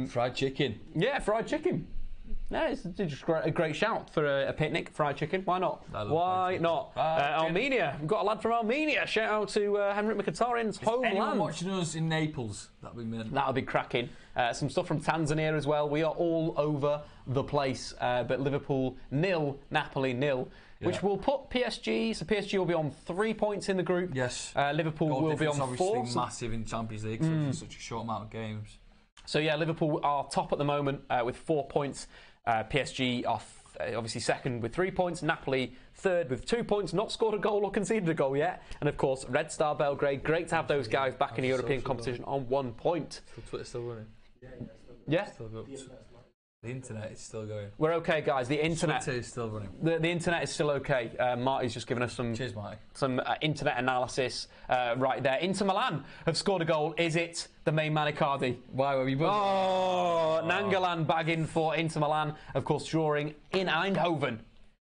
Speaker 2: Fried chicken.
Speaker 1: Yeah, fried chicken. Yeah, it's just a great shout for a picnic, fried chicken. Why not? Why not? Armenia. We've got a lad from Armenia. Shout out to Henrik Mkhitaryan's homeland.
Speaker 2: Anyone watching us in Naples? That'd be mint.
Speaker 1: That'll be cracking. Some stuff from Tanzania as well. We are all over the place. But Liverpool 0, Napoli 0. Which will put PSG. So PSG will be on 3 points in the group.
Speaker 2: Yes.
Speaker 1: Liverpool will be on 4.
Speaker 2: Obviously massive in Champions League, so such a short amount of games.
Speaker 1: So yeah, Liverpool are top at the moment with 4 points. PSG are obviously second with 3 points. Napoli third with 2 points. Not scored a goal or conceded a goal yet. And of course, Red Star Belgrade. Great to have those guys back in the European competition on 1 point.
Speaker 2: Twitter's still running.
Speaker 1: Yeah.
Speaker 2: The internet is still going.
Speaker 1: We're okay, guys. The internet
Speaker 2: is still running.
Speaker 1: The internet is still okay. Marty's just given us some internet analysis right there. Inter Milan have scored a goal. Is it the main man Icardi?
Speaker 2: Why were we buzzing?
Speaker 1: Nangolan bagging for Inter Milan. Of course, drawing in Eindhoven.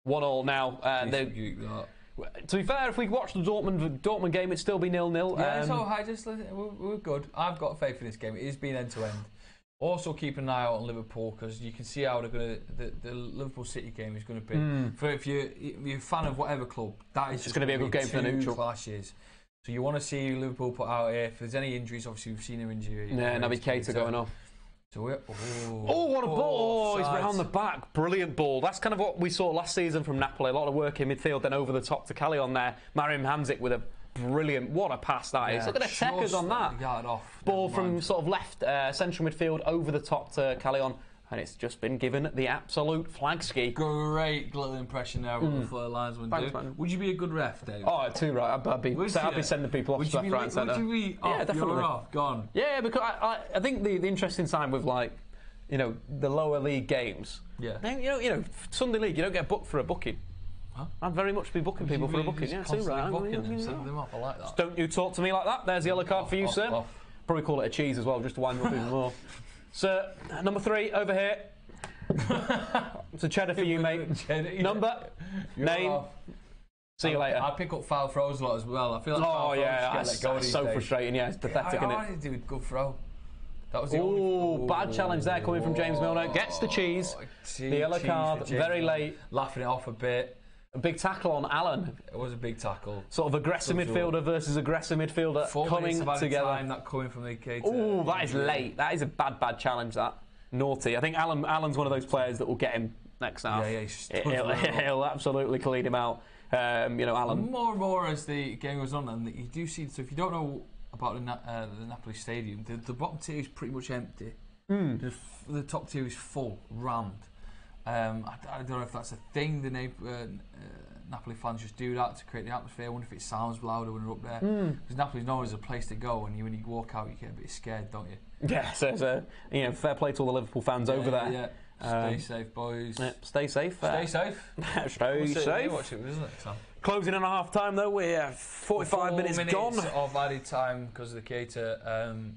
Speaker 1: 1-1 now. To be fair, if we watched the Dortmund game, it'd still be 0-0.
Speaker 2: Yeah, we're good. I've got faith in this game. It is been end to end. Also, keep an eye out on Liverpool because you can see how they're going to. The Liverpool City game is going to be. For if you're a fan of whatever club, that is just going to be a good game for the neutral clashes. So you want to see Liverpool put out here. If there's any injuries, obviously we've seen an injury.
Speaker 1: Yeah, Naby Keita going off.
Speaker 2: So
Speaker 1: what a ball! He's round the back. Brilliant ball. That's kind of what we saw last season from Napoli. A lot of work in midfield, then over the top to Callejon there. Mariam Hamzik with a brilliant, what a pass that is. Look at the checkers on that. Ball from sort of left central midfield over the top to Callejon, and it's just been given the absolute flag ski.
Speaker 2: Great little impression there with the linesman. Would you be a good ref, Dave?
Speaker 1: Oh, too right. I'd be sending people off to left, right, and centre.
Speaker 2: Yeah, definitely. You're off, gone.
Speaker 1: Yeah, because I think the interesting sign with the lower league games.
Speaker 2: Yeah.
Speaker 1: Sunday league, you don't get booked for a booking.
Speaker 2: Huh?
Speaker 1: I'd very much be booking people for a booking. Yeah, too right.
Speaker 2: Send them off. I like that.
Speaker 1: Just don't you talk to me like that. There's the yellow card for you, sir. Probably call it a cheese as well, just to wind them up even more. Sir, number 3 over here. It's a cheddar for you, mate. Number, name. See you later.
Speaker 2: I pick up foul throws a lot as well. I feel like
Speaker 1: that's so frustrating. Yeah, it's pathetic, isn't it?
Speaker 2: I do a good throw. That was
Speaker 1: the bad challenge there coming from James Milner. Gets the cheese. The yellow card, very late.
Speaker 2: Laughing it off a bit.
Speaker 1: A big tackle on Allen.
Speaker 2: It was a big tackle.
Speaker 1: Sort of aggressive midfielder versus aggressive midfielder coming together.
Speaker 2: Time that coming from the Keita.
Speaker 1: Oh, that is late. That is a bad challenge. That naughty. I think Allen's one of those players that will get him next half.
Speaker 2: Yeah,
Speaker 1: he'll absolutely clean him out. Allen.
Speaker 2: More and more as the game goes on, and you do see. So if you don't know about the Napoli stadium, the bottom tier is pretty much empty. The top tier is full, rammed. I don't know if that's a thing. The Napoli fans just do that to create the atmosphere. I wonder if it sounds louder when they're up there. Because Napoli's known as a place to go, and when you walk out, you get a bit scared, don't you?
Speaker 1: Yeah, so fair play to all the Liverpool fans over there.
Speaker 2: Yeah. Stay safe, boys.
Speaker 1: Yeah, stay safe.
Speaker 2: Stay safe.
Speaker 1: Stay safe.
Speaker 2: Watch it, isn't it, Sam?
Speaker 1: Closing in at half time, though. We're 45 minutes gone.
Speaker 2: Of added time because of the Keita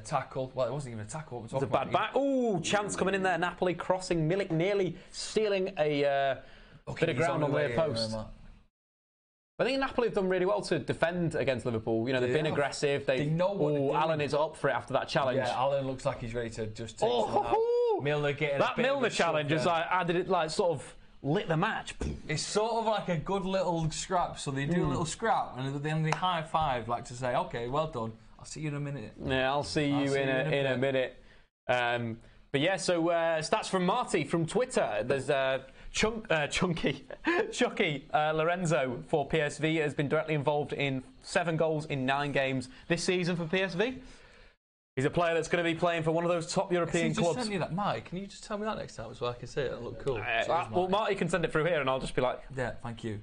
Speaker 2: tackle. Well, it wasn't even a tackle.
Speaker 1: It was a bad back. Oh, chance coming in there. Napoli crossing. Milik nearly stealing a bit of ground on their post. I think Napoli have done really well to defend against Liverpool. You know, they've been aggressive. They know what they're doing. Alan is up for it after that challenge.
Speaker 2: Yeah, Alan looks like he's ready to just take someone out. Milner getting
Speaker 1: that Milner challenge is like added it, like sort of lit the match.
Speaker 2: It's sort of like a good little scrap. So they do a little scrap, and then they high five, like to say, "Okay, well done. I'll see you in a minute."
Speaker 1: Yeah, I'll see you in a minute. But yeah, so stats from Marty from Twitter. There's Chucky Lorenzo for PSV has been directly involved in 7 goals in 9 games this season for PSV. He's a player that's going to be playing for one of those top European clubs.
Speaker 2: Send you that, Mike. Can you just tell me that next time so I can see it and look cool?
Speaker 1: Well, Marty can send it through here, and I'll just be like,
Speaker 2: yeah, thank you.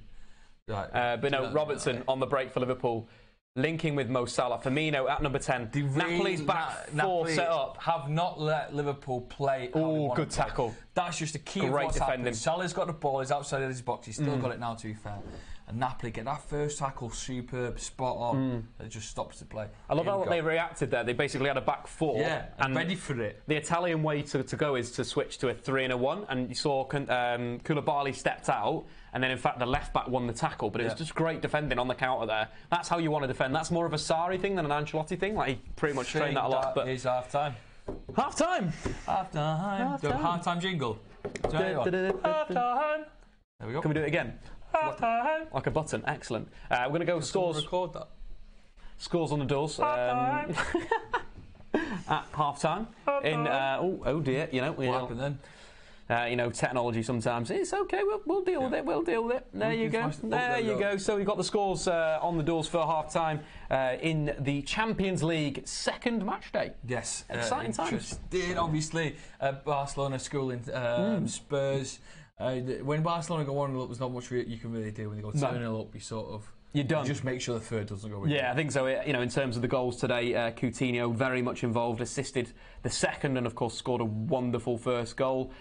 Speaker 2: Right.
Speaker 1: But no, Robertson on the break for Liverpool. Linking with Mo Salah. Firmino at number 10. Napoli's back 4 set up.
Speaker 2: Have not let Liverpool play.
Speaker 1: Oh, good tackle.
Speaker 2: That's just a key of what's happening. Salah's got the ball. He's outside of his box. He's still got it now, to be fair. And Napoli get that first tackle superb, spot on. It just stops the play.
Speaker 1: I love how they reacted there. They basically had a back 4.
Speaker 2: Yeah, and ready for it.
Speaker 1: The Italian way to go is to switch to a 3 and a 1. And you saw Koulibaly stepped out. And then, in fact, the left-back won the tackle. But it was just great defending on the counter there. That's how you want to defend. That's more of a Sarri thing than an Ancelotti thing. Like, he pretty much trained that a lot. But
Speaker 2: it's half-time.
Speaker 1: Half-time!
Speaker 2: Half-time. Do a half-time jingle. Half-time. There we go.
Speaker 1: Can we do it again? Half-time. Like a button. Excellent. We're going to go scores.
Speaker 2: Record that.
Speaker 1: Scores on the doors.
Speaker 2: Half-time.
Speaker 1: At half-time. Oh dear. You know,
Speaker 2: what happened then?
Speaker 1: Technology sometimes. It's okay, we'll deal with it, There you go. There you go. So we've got the scores on the doors for half-time in the Champions League second match day.
Speaker 2: Yes.
Speaker 1: Exciting times.
Speaker 2: Obviously, Barcelona schooling Spurs. When Barcelona go 1-0 up, there's not much you can really do. When they go 2-0 up, you sort of...
Speaker 1: You're done.
Speaker 2: Just make sure the third doesn't go in.
Speaker 1: Yeah, I think so. In terms of the goals today, Coutinho very much involved, assisted the second, and of course scored a wonderful first goal.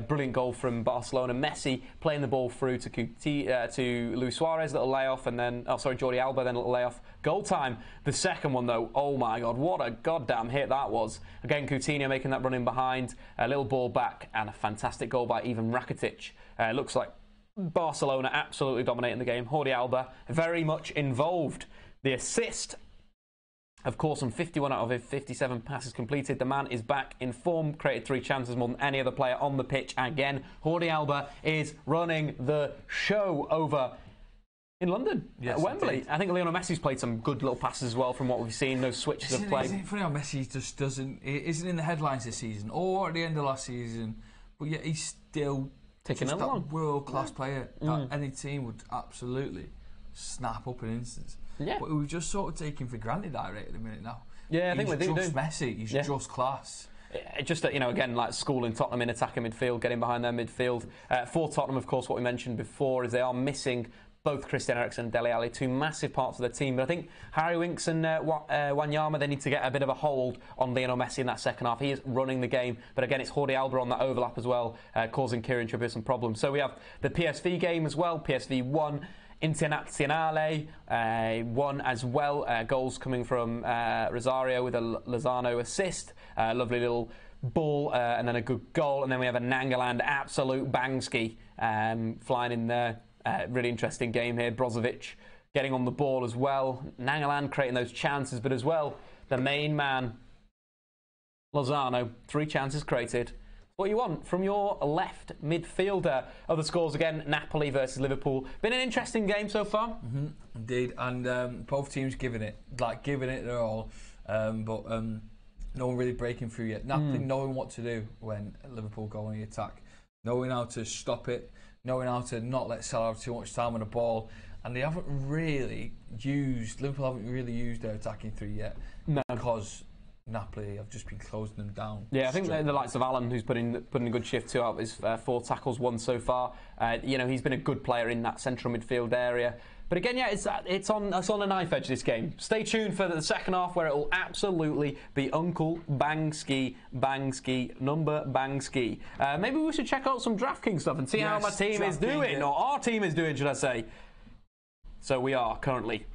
Speaker 1: Brilliant goal from Barcelona. Messi playing the ball through to Luis Suarez, little layoff, and then Jordi Alba, then a little layoff. Goal time. The second one though, oh my God, what a goddamn hit that was. Again, Coutinho making that run in behind, a little ball back, and a fantastic goal by Ivan Rakitic. Looks like Barcelona absolutely dominating the game. Jordi Alba very much involved. The assist, of course, on 51 out of his 57 passes completed. The man is back in form, created 3 chances more than any other player on the pitch. Again, Jordi Alba is running the show over in London, at Wembley. Indeed. I think Lionel Messi's played some good little passes as well from what we've seen, those switches of play.
Speaker 2: Isn't it funny how Messi just isn't in the headlines this season or at the end of last season, but yet he's still
Speaker 1: taking along.
Speaker 2: World-class player that any team would absolutely snap up in an instance.
Speaker 1: Yeah.
Speaker 2: But we've just sort of taken for granted that rate at the minute now.
Speaker 1: Yeah, I think we do.
Speaker 2: He's just Messi. He's just class.
Speaker 1: Just, again, like schooling Tottenham in attacking midfield, getting behind their midfield. For Tottenham, of course, what we mentioned before is they are missing both Christian Eriksen and Dele Alli, 2 massive parts of their team. But I think Harry Winks and Wanyama, they need to get a bit of a hold on Lionel Messi in that second half. He is running the game. But again, it's Jordi Alba on that overlap as well, causing Kieran Trippier some problems. So we have the PSV game as well. PSV 1. Internazionale 1 as well. Goals coming from Rosario with a Lozano assist. Lovely little ball and then a good goal. And then we have a Nangoland absolute bangski flying in there. Really interesting game here. Brozovic getting on the ball as well. Nangoland creating those chances, but as well, the main man, Lozano, 3 chances created. What you want from your left midfielder. Other scores again, Napoli versus Liverpool. Been an interesting game so far.
Speaker 2: Indeed, and both teams giving it their all, but no one really breaking through yet. Napoli knowing what to do when Liverpool go on the attack, knowing how to stop it, knowing how to not let Salah have too much time on the ball, and Liverpool haven't really used their attacking three yet, because Napoli have just been closing them down. Yeah,
Speaker 1: I think the likes of Alan, who's putting a good shift too out of his 4 tackles won so far. He's been a good player in that central midfield area. But again, it's on a knife edge, this game. Stay tuned for the second half, where it will absolutely be Uncle Bangski, number Bangski. Maybe we should check out some DraftKings stuff and see how my team is doing, or our team is doing, should I say. So we are currently...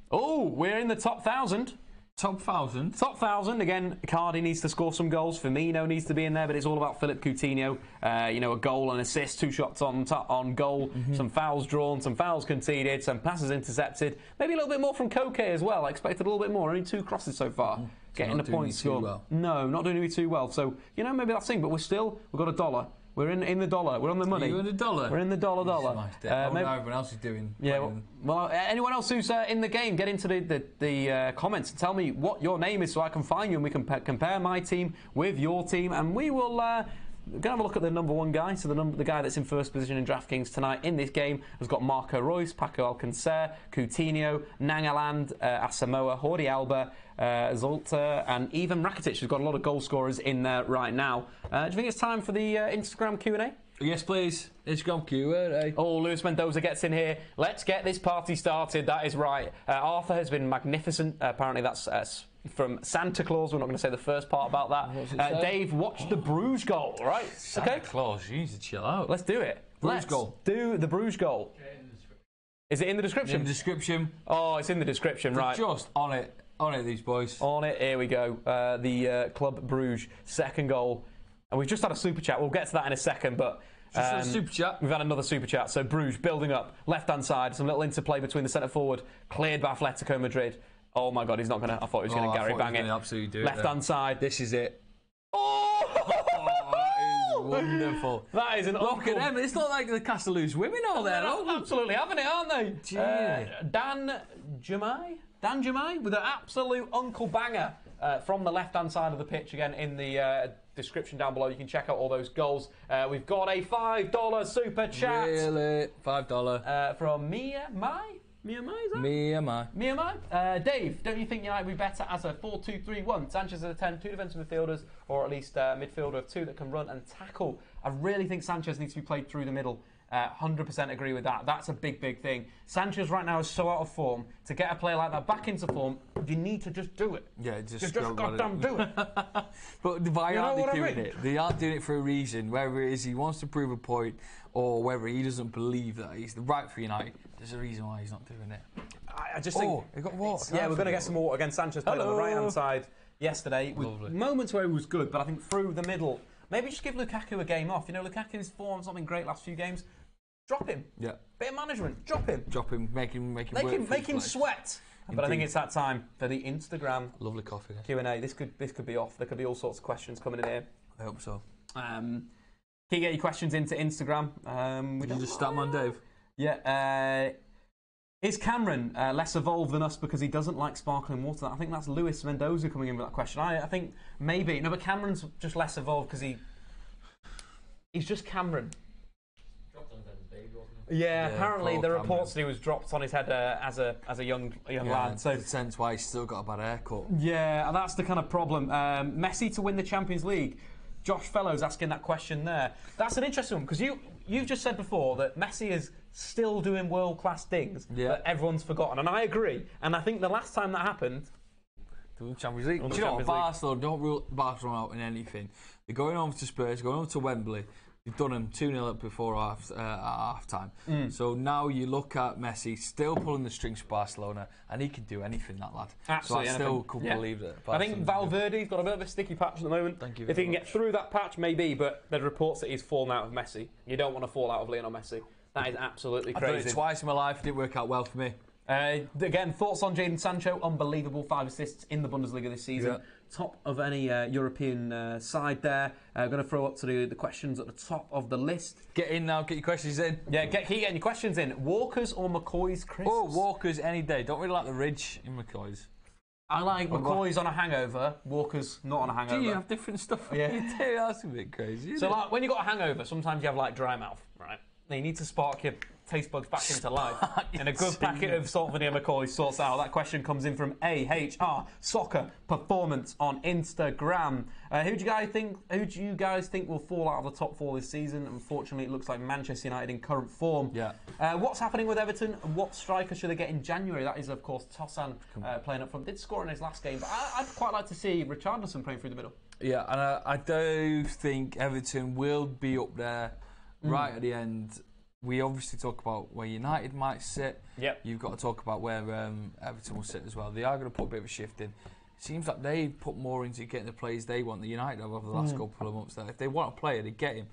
Speaker 1: we're in the top 1,000.
Speaker 2: Top 1,000.
Speaker 1: Top 1,000. Again, Icardi needs to score some goals. Firmino needs to be in there, but it's all about Philippe Coutinho. A goal, an assist, 2 shots on goal, some fouls drawn, some fouls conceded, some passes intercepted. Maybe a little bit more from Koke as well. I expected a little bit more. Only 2 crosses so far. Getting the points scored.
Speaker 2: Well.
Speaker 1: No, not doing too well. So, maybe that's the thing. But we've got a dollar. We're in the dollar. We're on the money.
Speaker 2: Are you in the dollar?
Speaker 1: We're in the dollar.
Speaker 2: Maybe everyone else is doing.
Speaker 1: Yeah. Well, anyone else who's in the game, get into the comments and tell me what your name is so I can find you and we can compare my team with your team, and we will. We're going to have a look at the number 1 guy. So the guy that's in first position in DraftKings tonight in this game has got Marco Reus, Paco Alcácer, Coutinho, Nangaland, Asamoah, Jordi Alba, Zolta, and even Rakitic, who's got a lot of goal scorers in there right now. Do you think it's time for the Instagram Q&A?
Speaker 2: Yes, please. Instagram Q&A.
Speaker 1: Oh, Luis Mendoza gets in here. Let's get this party started. That is right. Arthur has been magnificent. Apparently that's from Santa Claus. We're not going to say the first part about that. Dave, watch the Bruges goal, right?
Speaker 2: Santa Claus, you need to chill out.
Speaker 1: Let's do it.
Speaker 2: Bruges goal.
Speaker 1: Do the Bruges goal. Is it in the description?
Speaker 2: In the description.
Speaker 1: Oh, it's in the description, right.
Speaker 2: Just on it. On it, these boys.
Speaker 1: On it, here we go. The Club Brugge second goal. And we've just had a super chat. We'll get to that in a second, but...
Speaker 2: Just had a super chat.
Speaker 1: We've had another super chat. So Bruges building up. Left-hand side. Some little interplay between the centre-forward. Cleared by Atletico Madrid. Oh, my God, he's not going to... I thought he was going to Gary bang it.
Speaker 2: Absolutely do it.
Speaker 1: Left-hand side.
Speaker 2: This is it.
Speaker 1: Oh!
Speaker 2: That is wonderful.
Speaker 1: That is an
Speaker 2: Look at them. It's not like the Castelloos women all there.
Speaker 1: They're absolutely having it, aren't they? Dan Jamai with an absolute uncle banger from the left-hand side of the pitch. Again, in the description down below, you can check out all those goals. We've got a $5 super chat.
Speaker 2: Really? $5.
Speaker 1: From Mia Mai? Mia Mai, is that?
Speaker 2: Mia
Speaker 1: Mai. Dave, don't you think United would be better as a 4-2-3-1? Sanchez as a 10, 2 defensive midfielders, or at least midfielder of 2 that can run and tackle? I really think Sanchez needs to be played through the middle. 100% agree with that. That's a big thing. Sanchez right now is so out of form. To get a player like that back into form, you need to just do it.
Speaker 2: Yeah, just
Speaker 1: goddamn do it.
Speaker 2: But why aren't they doing it? They aren't doing it for a reason. Whether it is he wants to prove a point or whether he doesn't believe that he's the right for United, there's a reason why he's not doing it.
Speaker 1: I just think...
Speaker 2: he got water.
Speaker 1: Yeah, we're going to get some water. Again, Sanchez played on the right-hand side yesterday. With moments where he was good, but I think through the middle... Maybe just give Lukaku a game off. Lukaku's form's not been great last few games. Drop him.
Speaker 2: Yeah.
Speaker 1: Bit of management. Drop him.
Speaker 2: Make him
Speaker 1: sweat. Indeed. But I think it's that time for the Instagram.
Speaker 2: Lovely coffee.
Speaker 1: Q&A. This could be off. There could be all sorts of questions coming in here.
Speaker 2: I hope so.
Speaker 1: Can you get your questions into Instagram?
Speaker 2: We just Statman Dave.
Speaker 1: Yeah. Is Cameron less evolved than us because he doesn't like sparkling water? I think that's Luis Mendoza coming in with that question. I think maybe. No, but Cameron's just less evolved because he's just Cameron. Yeah, apparently the reports that he was dropped on his head as a young lad. So
Speaker 2: the sense why he's still got a bad haircut.
Speaker 1: Yeah, and that's the kind of problem. Messi to win the Champions League. Josh Fellows asking that question there. That's an interesting one because you've just said before that Messi is still doing world-class things that everyone's forgotten, and I agree. And I think the last time that happened,
Speaker 2: the Champions League. Do you know what? Barcelona don't rule Barcelona out in anything. They're going over to Spurs, going over to Wembley. They've done them 2-0 up before half time. So now you look at Messi still pulling the strings for Barcelona, and he can do anything, that lad.
Speaker 1: Absolutely.
Speaker 2: So I still couldn't believe that.
Speaker 1: I think Valverde's got a bit of a sticky patch at the moment.
Speaker 2: Thank you.
Speaker 1: If he can get through that patch, maybe. But there's reports that he's fallen out of Messi. You don't want to fall out of Lionel Messi. That is absolutely crazy.
Speaker 2: I've done it twice in my life. It didn't work out well for me.
Speaker 1: Again, thoughts on Jadon Sancho? Unbelievable 5 assists in the Bundesliga this season. Yeah. Top of any European side there. Going to throw up to the questions at the top of the list.
Speaker 2: Get in now, get your questions in.
Speaker 1: Yeah, keep getting your questions in. Walker's or McCoy's crisps?
Speaker 2: Oh, Walker's any day. Don't really like the ridge in McCoy's.
Speaker 1: I like McCoy's on a hangover, Walker's not on a hangover.
Speaker 2: Do you have different stuff?
Speaker 1: Yeah.
Speaker 2: You do, that's a bit crazy.
Speaker 1: So like, when you've got a hangover, sometimes you have like dry mouth, right? Now you need to spark your taste buds back into life. And a good packet of salt vanilla McCoy sorts out. That question comes in from AHR Soccer Performance on Instagram. Who do you guys think will fall out of the top 4 this season? Unfortunately, it looks like Manchester United in current form.
Speaker 2: Yeah.
Speaker 1: What's happening with Everton? What striker should they get in January? That is, of course, Tosan playing up front. Did score in his last game, but I'd quite like to see Richarlison playing through the middle.
Speaker 2: Yeah, and I do think Everton will be up there right at the end. We obviously talk about where United might sit.
Speaker 1: Yep.
Speaker 2: You've got to talk about where Everton will sit as well. They are going to put a bit of a shift in. seems like they put more into getting the players they want. The United have over the last couple of months. That if they want a player, they get him.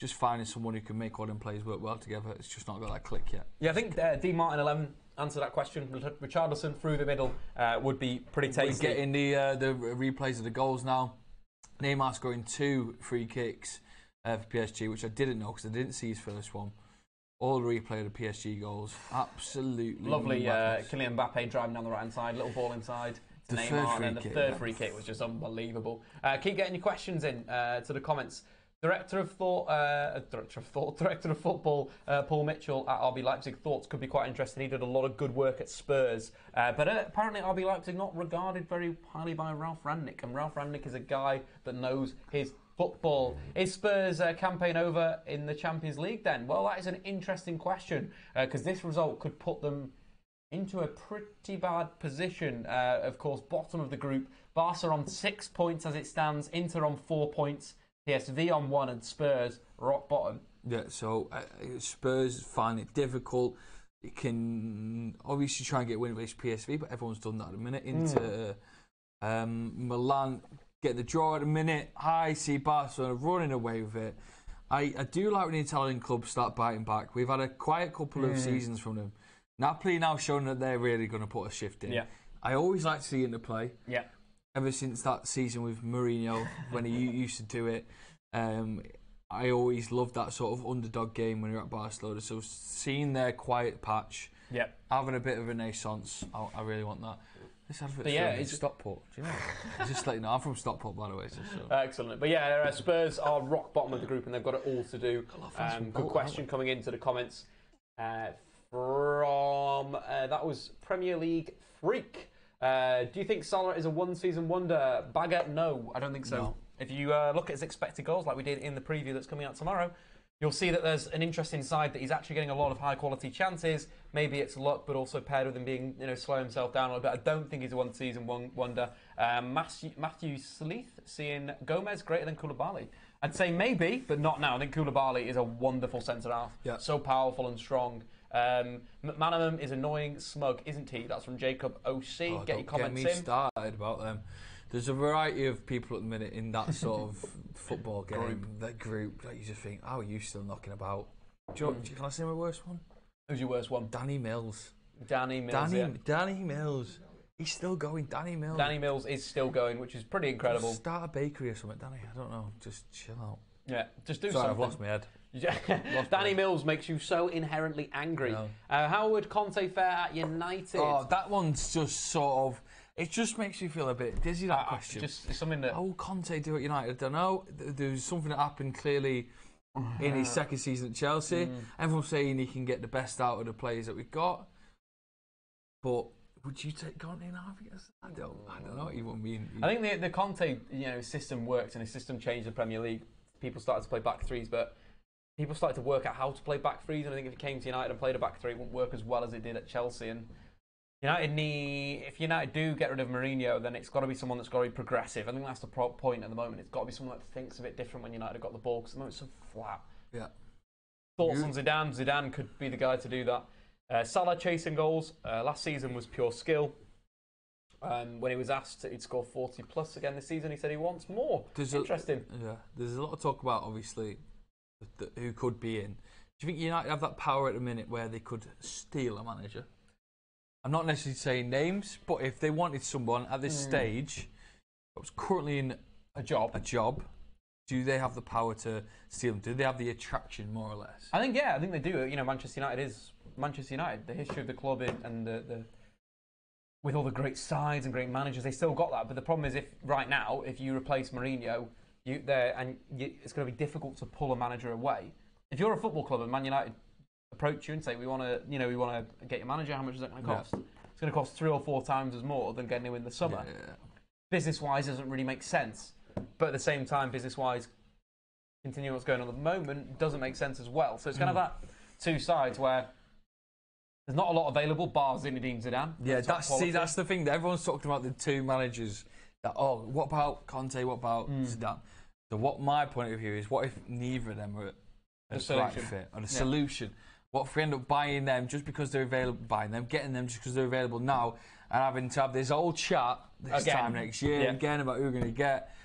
Speaker 2: Just finding someone who can make all them players work well together. It's just not got that click yet.
Speaker 1: Yeah, I think D Martin 11 answered that question. Richarlison through the middle would be pretty tasty.
Speaker 2: We're getting the replays of the goals now. Neymar scoring 2 free kicks for PSG, which I didn't know because I didn't see his first one. All the replay of the PSG goals, absolutely
Speaker 1: lovely. Kylian Mbappe driving down the right hand side, little ball inside to Neymar, and then the third free kick was just unbelievable. Keep getting your questions in to the comments. Director of Football, Paul Mitchell at RB Leipzig. Thoughts could be quite interesting. He did a lot of good work at Spurs, but apparently RB Leipzig not regarded very highly by Ralf Rangnick, and Ralf Rangnick is a guy that knows his football. Is Spurs' campaign over in the Champions League then? Well, that is an interesting question because this result could put them into a pretty bad position. Of course, bottom of the group. Barca on 6 points as it stands. Inter on 4 points. PSV on 1 and Spurs rock bottom. Yeah,
Speaker 2: so Spurs find it difficult. It can obviously try and get a win against PSV, but everyone's done that at the minute. Inter Milan get the draw at the minute. I see Barcelona running away with it. I do like when the Italian clubs start biting back. We've had a quiet couple of seasons from them. Napoli now showing that they're really going to put a shift in.
Speaker 1: Yeah.
Speaker 2: I always like to see Inter play.
Speaker 1: Yeah.
Speaker 2: Ever since that season with Mourinho, when he used to do it, I always loved that sort of underdog game when you're at Barcelona. So seeing their quiet patch, having a bit of a renaissance, I really want that. This advert's in Stockport. Do you know? Just let you know, I'm from Stockport, by the way. So.
Speaker 1: Excellent. But yeah, Spurs are rock bottom of the group, and they've got it all to do. Good question coming into the comments from that was Premier League Freak. Do you think Salah is a one-season wonder? Bagger, no, I don't think so. No. If you look at his expected goals, like we did in the preview that's coming out tomorrow, you'll see that there's an interesting side that he's actually getting a lot of high-quality chances. Maybe it's luck, but also paired with him being, slow himself down a little bit. I don't think he's a one-season wonder. Matthew Sleeth seeing Gomez greater than Koulibaly. I'd say maybe, but not now. I think Koulibaly is a wonderful centre-half. Yeah. So powerful and strong. McManaman is annoying, smug, isn't he? That's from Jacob OC. Get your comments in.
Speaker 2: Get me started about them. There's a variety of people at the minute in that sort of football game, that group, that you just think, how are you still knocking about? Can I say my worst one?
Speaker 1: Who's your worst one?
Speaker 2: Danny Mills.
Speaker 1: Danny
Speaker 2: Mills. He's still going, Danny Mills.
Speaker 1: Danny Mills is still going, which is pretty incredible.
Speaker 2: Just start a bakery or something, Danny. I don't know. Just chill out.
Speaker 1: Yeah, just do something.
Speaker 2: I've lost my head.
Speaker 1: Danny Mills makes you so inherently angry. How would Conte fare at United?
Speaker 2: Oh, that one's just sort of... It just makes you feel a bit dizzy, that question.
Speaker 1: It's something that...
Speaker 2: How will Conte do at United? I don't know. There's something that happened clearly in his second season at Chelsea. Everyone's saying he can get the best out of the players that we've got. But would you take Conte now? I don't know what you mean.
Speaker 1: I think the Conte system worked, and his system changed the Premier League. People started to play back threes, but people started to work out how to play back threes. And I think if it came to United and played a back three, it wouldn't work as well as it did at Chelsea. And if United do get rid of Mourinho, then it's got to be someone that's got to be progressive. I think that's the point at the moment. It's got to be someone that thinks a bit different when United have got the ball, because at the moment it's so flat.
Speaker 2: Yeah.
Speaker 1: Thoughts on Zidane? Zidane could be the guy to do that. Salah chasing goals. Last season was pure skill. When he was asked he'd score 40 plus again this season, he said he wants more. Interesting.
Speaker 2: There's a lot of talk about, obviously, who could be in. Do you think United have that power at the minute where they could steal a manager? I'm not necessarily saying names, but if they wanted someone at this stage that was currently in a job, do they have the power to steal them? Do they have the attraction, more or less?
Speaker 1: I think they do. Manchester United is Manchester United. The history of the club and the with all the great sides and great managers, they still got that. But the problem is, if you replace Mourinho, it's going to be difficult to pull a manager away. If you're a football club and Man United approach you and say we want to get your manager, how much is that going to cost? It's going to cost 3 or 4 times as more than getting him in the summer. Business wise, doesn't really make sense, but at the same time, business wise, continuing what's going on at the moment doesn't make sense as well. So it's kind of that two sides where there's not a lot available, bar Zinedine Zidane.
Speaker 2: Yeah, that's the thing that everyone's talking about, the two managers. What about Conte? What about Zidane? So what my point of view is, what if neither of them are a right fit or a solution? What if we end up buying them just because they're available, getting them just because they're available now, and having to have this old chat this time next year again about who we're going to get?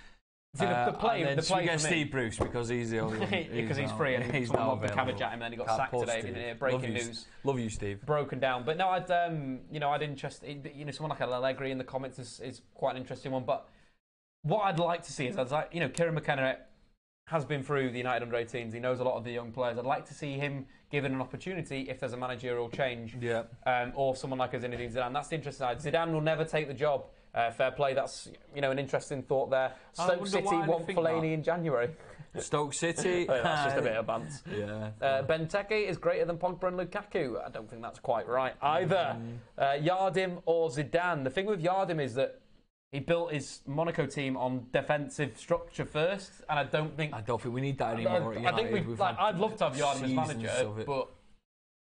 Speaker 1: See, the play
Speaker 2: we get Steve Bruce because he's the only one.
Speaker 1: Because he's free and he's not the cabbage at him, and then he got sacked today. Didn't he? Breaking news.
Speaker 2: Love you, Steve.
Speaker 1: Broken down, but no, I'd interest. Someone like Allegri in the comments is quite an interesting one. But what I'd like to see is, Kieran McKenna has been through the United under-18s. He knows a lot of the young players. I'd like to see him given an opportunity if there's a managerial change.
Speaker 2: Yeah.
Speaker 1: Or someone like Zinedine Zidane. That's the interesting side. Zidane will never take the job. Fair play. That's an interesting thought there. Stoke City want Fellaini in January.
Speaker 2: Stoke City.
Speaker 1: That's just a bit of bants.
Speaker 2: Yeah.
Speaker 1: Benteke is greater than Pogba and Lukaku. I don't think that's quite right either. Yardim or Zidane. The thing with Yardim is that he built his Monaco team on defensive structure first, and I don't think
Speaker 2: we need that anymore.
Speaker 1: I think I'd love to have Yardim as manager, but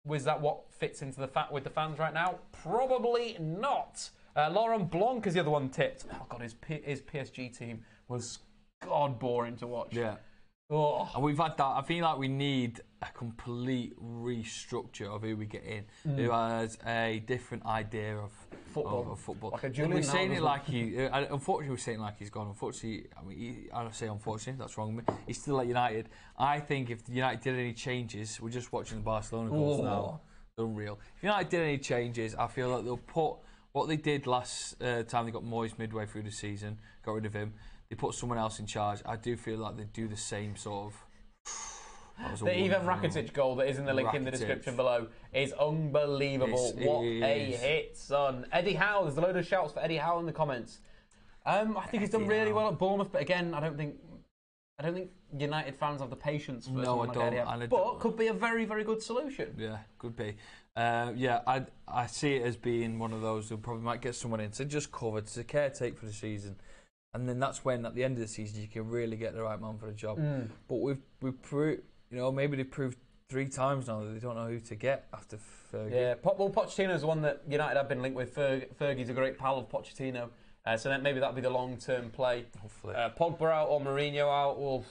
Speaker 1: was that what fits into with the fans right now? Probably not. Laurent Blanc is the other one tipped. Oh God, his PSG team was boring to watch.
Speaker 2: Yeah.
Speaker 1: Oh.
Speaker 2: And we've had that. I feel like we need a complete restructure of who we get in, who has a different idea of football.
Speaker 1: Like a Julian.
Speaker 2: We're saying it like unfortunately, we're saying like he's gone. Unfortunately, I don't say unfortunately. That's wrong with me. He's still at United. I think if United did any changes, we're just watching the Barcelona goals now. Unreal. If United did any changes, I feel like they'll put what they did last time they got Moyes midway through the season, got rid of him. They put someone else in charge. I do feel like they do the same sort of.
Speaker 1: The Ivan Rakitic goal that is in the link in the description below is unbelievable. What a hit, son. Eddie Howe, there's a load of shouts for Eddie Howe in the comments. I think he's done really well at Bournemouth, but again, I don't think United fans have the patience for someone like Eddie Howe. But could be a very, very good solution.
Speaker 2: Yeah, could be. I see it as being one of those who probably might get someone in to just cover, to caretake for the season. And then that's when, at the end of the season, you can really get the right man for the job. But we've proved, maybe they've proved 3 times now that they don't know who to get after Fergie. Yeah,
Speaker 1: Pochettino's the one that United have been linked with. Fergie's a great pal of Pochettino. So then maybe that'll be the long-term play.
Speaker 2: Hopefully.
Speaker 1: Pogba out or Mourinho out, well,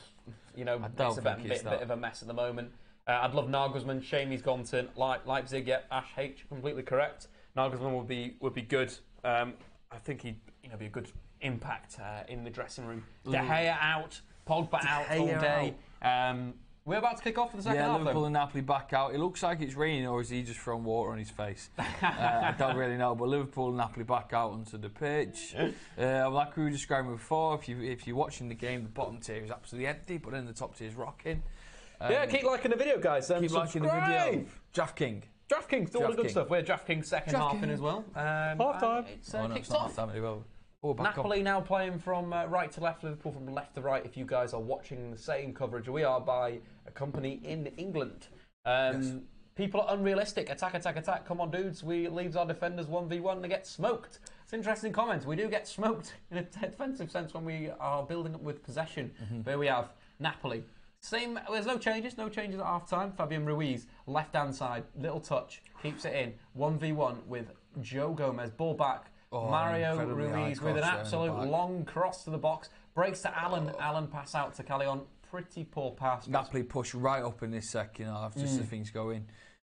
Speaker 1: it's a bit of a mess at the moment. I'd love Nagelsmann. Shame he's gone to Leipzig. Yeah, Ash H, completely correct. Nagelsmann would be good. I think he'd be a good impact in the dressing room. De Gea out, Pogba out all day. We're about to kick off for the second half.
Speaker 2: Liverpool and Napoli back out. It looks like it's raining, or is he just throwing water on his face? I don't really know. But Liverpool and Napoli back out onto the pitch. Like we were describing before, if you're watching the game, the bottom tier is absolutely empty, but then the top tier is rocking.
Speaker 1: Keep liking the video, guys.
Speaker 2: Keep liking the video. DraftKings.
Speaker 1: DraftKings, all the good stuff. We're DraftKings second half in as well.
Speaker 2: Half time.
Speaker 1: It's off. Napoli now playing from right to left, Liverpool from left to right. If you guys are watching the same coverage we are by a company in England. People are unrealistic. Attack. Come on, dudes. We leaves our defenders 1v1. They get smoked. It's an interesting comment. We do get smoked in a defensive sense when we are building up with possession. There we have Napoli. Same. There's no changes at half time. Fabian Ruiz, left hand side, little touch, keeps it in. 1v1 with Joe Gomez. Ball back. Mario Ruiz with an absolute long cross to the box. Breaks to Allen. Allen pass out to Callejon. Pretty poor pass.
Speaker 2: Napoli push right up in this second half, just as things go in.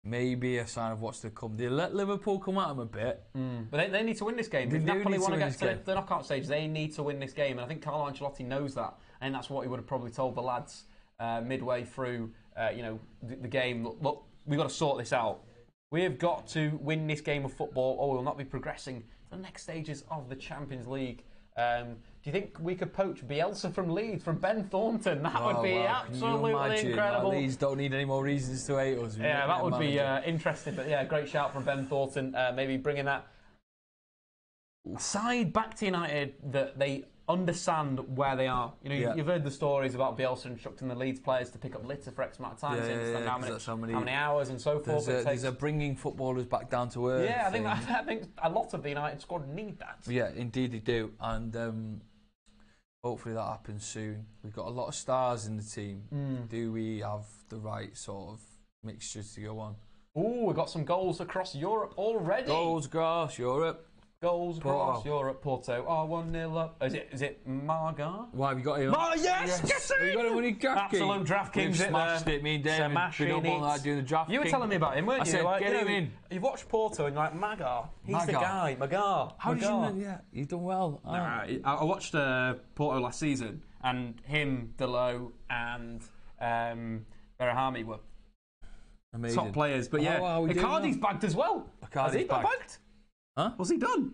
Speaker 2: Maybe a sign of what's to come. They let Liverpool come at them a bit.
Speaker 1: But they need to win this game. If Napoli want to get to the knockout stage, they need to win this game. And I think Carlo Ancelotti knows that. And that's what he would have probably told the lads midway through the game. Look, we've got to sort this out. We have got to win this game of football or we'll not be progressing to the next stages of the Champions League. Do you think we could poach Bielsa from Leeds, from Ben Thornton? That would be absolutely incredible.
Speaker 2: Leeds don't need any more reasons to hate us.
Speaker 1: Yeah, that would be interesting. But yeah, great shout from Ben Thornton. Maybe bringing that side back to United that they understand where they are. You've heard the stories about Bielsa instructing the Leeds players to pick up litter for X amount of time. How many hours and so forth.
Speaker 2: There's a bringing footballers back down to earth.
Speaker 1: Yeah, I think a lot of the United squad need that.
Speaker 2: Yeah, indeed they do, and hopefully that happens soon. We've got a lot of stars in the team. Do we have the right sort of mixtures to go on?
Speaker 1: We've got some goals across Europe already.
Speaker 2: Goals across Europe.
Speaker 1: Goals across Europe. Porto are 1-0 up. Is it Margar?
Speaker 2: Why have you got him?
Speaker 1: Yes!
Speaker 2: Have you got him when he DraftKings?
Speaker 1: Absolute DraftKings.
Speaker 2: We've smashed it, me and David. We don't want doing the DraftKings.
Speaker 1: You were telling me about him, weren't you?
Speaker 2: I said, get him in.
Speaker 1: You've watched Porto and you're like, Magar. He's the guy. Magar.
Speaker 2: How did you know? Yeah, you've done well.
Speaker 1: I watched Porto last season, and him, Delo, and Berahami were
Speaker 2: amazing.
Speaker 1: Top players. But yeah, Icardi's bagged as well. Has he got bagged?
Speaker 2: Huh?
Speaker 1: What's he done?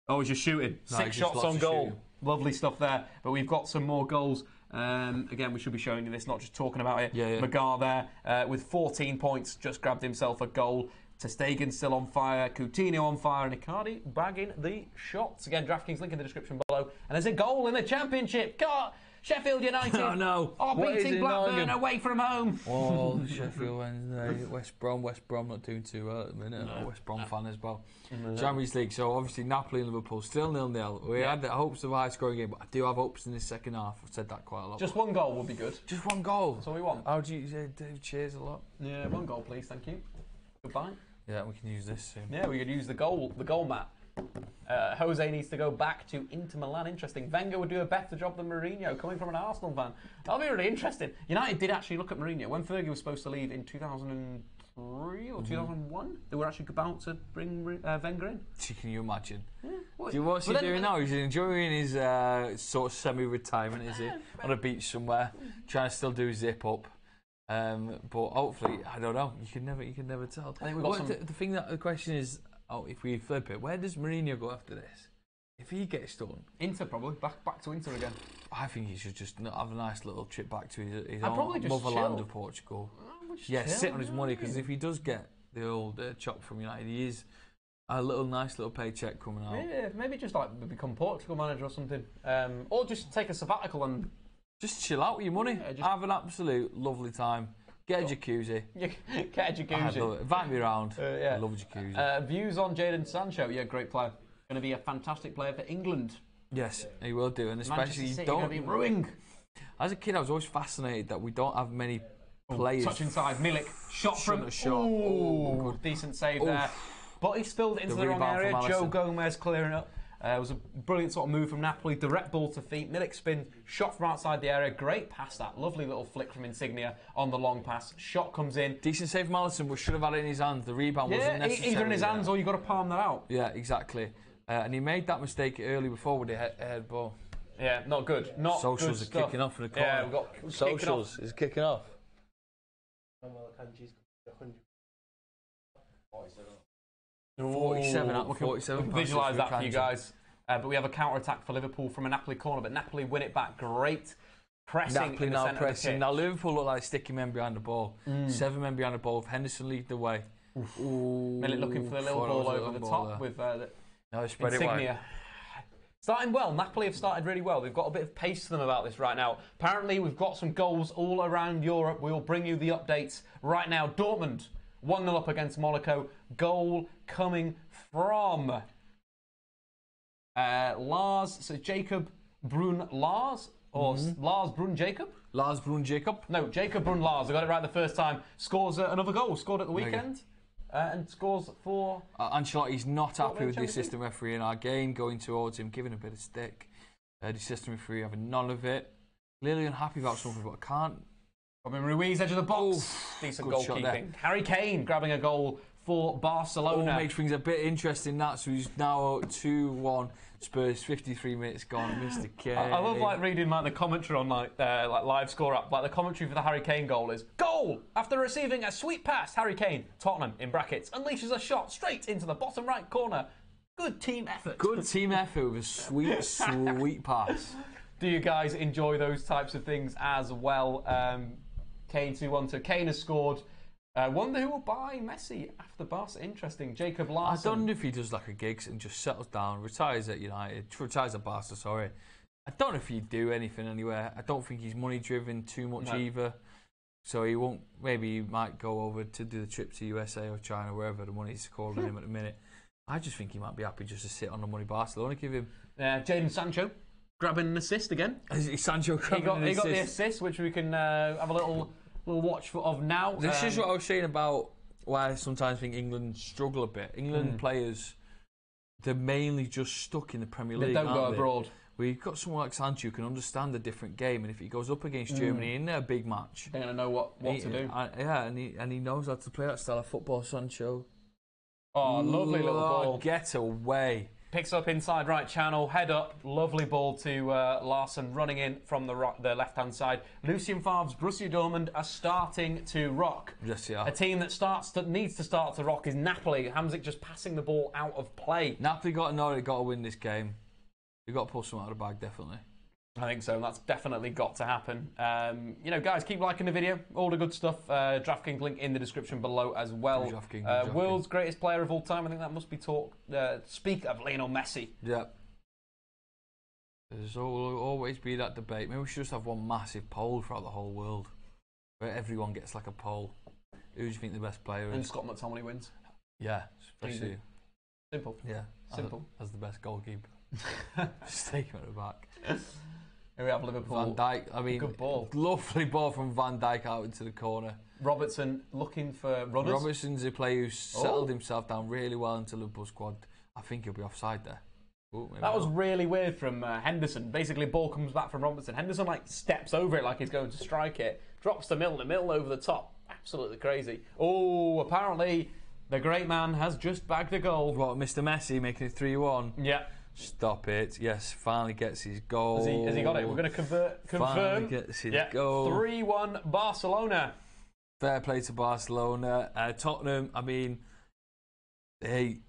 Speaker 1: Oh, he's just shooting.
Speaker 2: No,
Speaker 1: 6 shots on goal. Lovely stuff there. But we've got some more goals. Again, we should be showing you this, not just talking about it.
Speaker 2: Yeah.
Speaker 1: Magar there with 14 points, just grabbed himself a goal. Ter Stegen still on fire, Coutinho on fire, and Icardi bagging the shots. Again, DraftKings link in the description below. And there's a goal in the Championship. God, Sheffield United are beating Blackburn away from home.
Speaker 2: Oh, Sheffield Wednesday, West Brom not doing too well at the minute. I'm a West Brom fan as well. Champions League, so obviously Napoli and Liverpool still 0-0. We had the hopes of a high scoring game, but I do have hopes in the second half. I've said that quite a lot.
Speaker 1: Just one goal would be good.
Speaker 2: Just one goal.
Speaker 1: That's all we want.
Speaker 2: How do you say, Dave? Cheers a lot.
Speaker 1: Yeah, one goal, please. Thank you. Goodbye.
Speaker 2: Yeah, we can use this soon.
Speaker 1: Yeah, we could use the goal mat. Jose needs to go back to Inter Milan. Interesting. Wenger would do a better job than Mourinho, coming from an Arsenal fan. That'll be really interesting. United did actually look at Mourinho. When Fergie was supposed to leave in 2003 or 2001, they were actually about to bring Wenger in.
Speaker 2: Can you imagine?
Speaker 1: Yeah.
Speaker 2: What's he doing now? He's enjoying his sort of semi-retirement, is he? On a beach somewhere, trying to still do zip up. But hopefully, I don't know. You can never tell. I think we've got the question is, if we flip it, where does Mourinho go after this? If he gets done,
Speaker 1: Inter probably back to Inter again.
Speaker 2: I think he should just have a nice little trip back to his own motherland of Portugal. Sit on his money, because if he does get the old chop from United, he is a nice little paycheck coming out.
Speaker 1: Yeah, maybe just like become Portugal manager or something, or just take a sabbatical and.
Speaker 2: Just chill out with your money. Yeah, have an absolute lovely time. Get a jacuzzi.
Speaker 1: Get a jacuzzi.
Speaker 2: I love it. Invite me around. I love a jacuzzi.
Speaker 1: Views on Jadon Sancho. Yeah, great player. Going to be a fantastic player for England.
Speaker 2: Yes, he will do. And especially
Speaker 1: Manchester City going to be ruined.
Speaker 2: As a kid, I was always fascinated that we don't have many players.
Speaker 1: Touch inside. Milik. Shot from. Ooh, decent save there. But he spilled it into the wrong area. Joe Gomez clearing up. It was a brilliant sort of move from Napoli. Direct ball to feet. Milik spin. Shot from outside the area. Great pass, that. Lovely little flick from Insigne on the long pass. Shot comes in.
Speaker 2: Decent save from Alisson, but should have had it in his hands. The rebound wasn't necessary.
Speaker 1: Either in his hands or you've got to palm that out.
Speaker 2: Yeah, exactly. And he made that mistake early before with the head ball.
Speaker 1: Yeah, not good.
Speaker 2: Socials
Speaker 1: good
Speaker 2: are kicking off in the corner.
Speaker 1: Yeah, we've got
Speaker 2: Socials is kicking off. 47 out of 47.
Speaker 1: Visualise that for you guys. But we have a counter-attack for Liverpool from a Napoli corner, but Napoli win it back. Great pressing.
Speaker 2: Napoli now pressing. Now Liverpool look like sticky men behind the ball. 7 men behind the ball. Henderson lead the way.
Speaker 1: Milik looking for the little ball over the top with Insigne. Starting well. Napoli have started really well. They've got a bit of pace to them about this right now. Apparently, we've got some goals all around Europe. We will bring you the updates right now. Dortmund 1-0 up against Monaco. Goal coming from Jacob Brun Lars, or Lars Brun Jacob?
Speaker 2: Lars Brun Jacob?
Speaker 1: No, Jacob Brun Lars. I got it right the first time. Scores another goal. Scored at the weekend. And scores for...
Speaker 2: Ancelotti's not happy with the assistant referee in our game, going towards him, giving a bit of stick. The assistant referee having none of it. Clearly unhappy about something, but can't...
Speaker 1: Robin Ruiz, edge of the box. Decent goalkeeping. Harry Kane grabbing a goal for Barcelona.
Speaker 2: Makes things a bit interesting, that. So he's now 2-1. Spurs, 53 minutes gone. Mr. Kane.
Speaker 1: I love reading the commentary on live score up. The commentary for the Harry Kane goal is goal after receiving a sweet pass. Harry Kane, Tottenham in brackets, unleashes a shot straight into the bottom right corner. Good team effort.
Speaker 2: Good team effort with a sweet, sweet pass.
Speaker 1: Do you guys enjoy those types of things as well? Kane 2-1. So Kane has scored. Wonder who will buy Messi after Barca. Interesting. Jacob Larsson.
Speaker 2: I don't know if he does like a gigs and just settles down, retires at Barca, sorry. I don't know if he'd do anything anywhere. I don't think he's money driven too much either. So he won't, maybe he might go over to do the trip to USA or China, wherever the money's calling him at the minute. I just think he might be happy just to sit on the money Barcelona give him.
Speaker 1: Jadon Sancho grabbing an assist again.
Speaker 2: Is Sancho grabbing an assist?
Speaker 1: He got the assist, which we can have a little watch of now.
Speaker 2: This is what I was saying about why I sometimes think England struggle a bit. England players they're mainly just stuck in the Premier League.
Speaker 1: They don't go abroad.
Speaker 2: Well, you've got someone like Sancho who can understand a different game, and if he goes up against Germany in a big match,
Speaker 1: they're going to know what to do.
Speaker 2: And he knows how to play that style of football, Sancho.
Speaker 1: Oh, lovely little ball.
Speaker 2: Get away.
Speaker 1: Picks up inside right channel, head up, lovely ball to Larsson running in from the left-hand side. Lucien Favre's Borussia Dortmund are starting to rock.
Speaker 2: Yes, yeah.
Speaker 1: A team that needs to start to rock is Napoli. Hamzik just passing the ball out of play.
Speaker 2: Napoli got to win this game. They've got to pull something out of the bag, definitely.
Speaker 1: I think so. That's definitely got to happen. Guys, keep liking the video. All the good stuff. DraftKings link in the description below as well. World's greatest player of all time. I think that must be speak of Lionel Messi.
Speaker 2: Yeah. There's always be that debate. Maybe we should just have one massive poll throughout the whole world, where everyone gets like a poll. Who do you think the best player is?
Speaker 1: And Scott McTominay wins.
Speaker 2: Yeah, especially.
Speaker 1: Simple.
Speaker 2: Yeah,
Speaker 1: simple.
Speaker 2: As the best goalkeeper. Just take him at the back.
Speaker 1: Here we have Liverpool.
Speaker 2: Van Dijk,
Speaker 1: good ball.
Speaker 2: Lovely ball from Van Dijk out into the corner.
Speaker 1: Robertson looking for runners.
Speaker 2: Robertson's a player who settled himself down really well into Liverpool squad. I think he'll be offside there.
Speaker 1: That was really weird from Henderson. Basically, ball comes back from Robertson. Henderson steps over it like he's going to strike it. Drops to Milner. Milner over the top. Absolutely crazy. Oh, apparently the great man has just bagged a goal.
Speaker 2: What, Mr. Messi making it 3-1?
Speaker 1: Yeah.
Speaker 2: Stop it. Yes, finally gets his goal.
Speaker 1: Has he got it? We're going to confirm.
Speaker 2: Finally gets his goal.
Speaker 1: 3-1 Barcelona.
Speaker 2: Fair play to Barcelona. Tottenham, they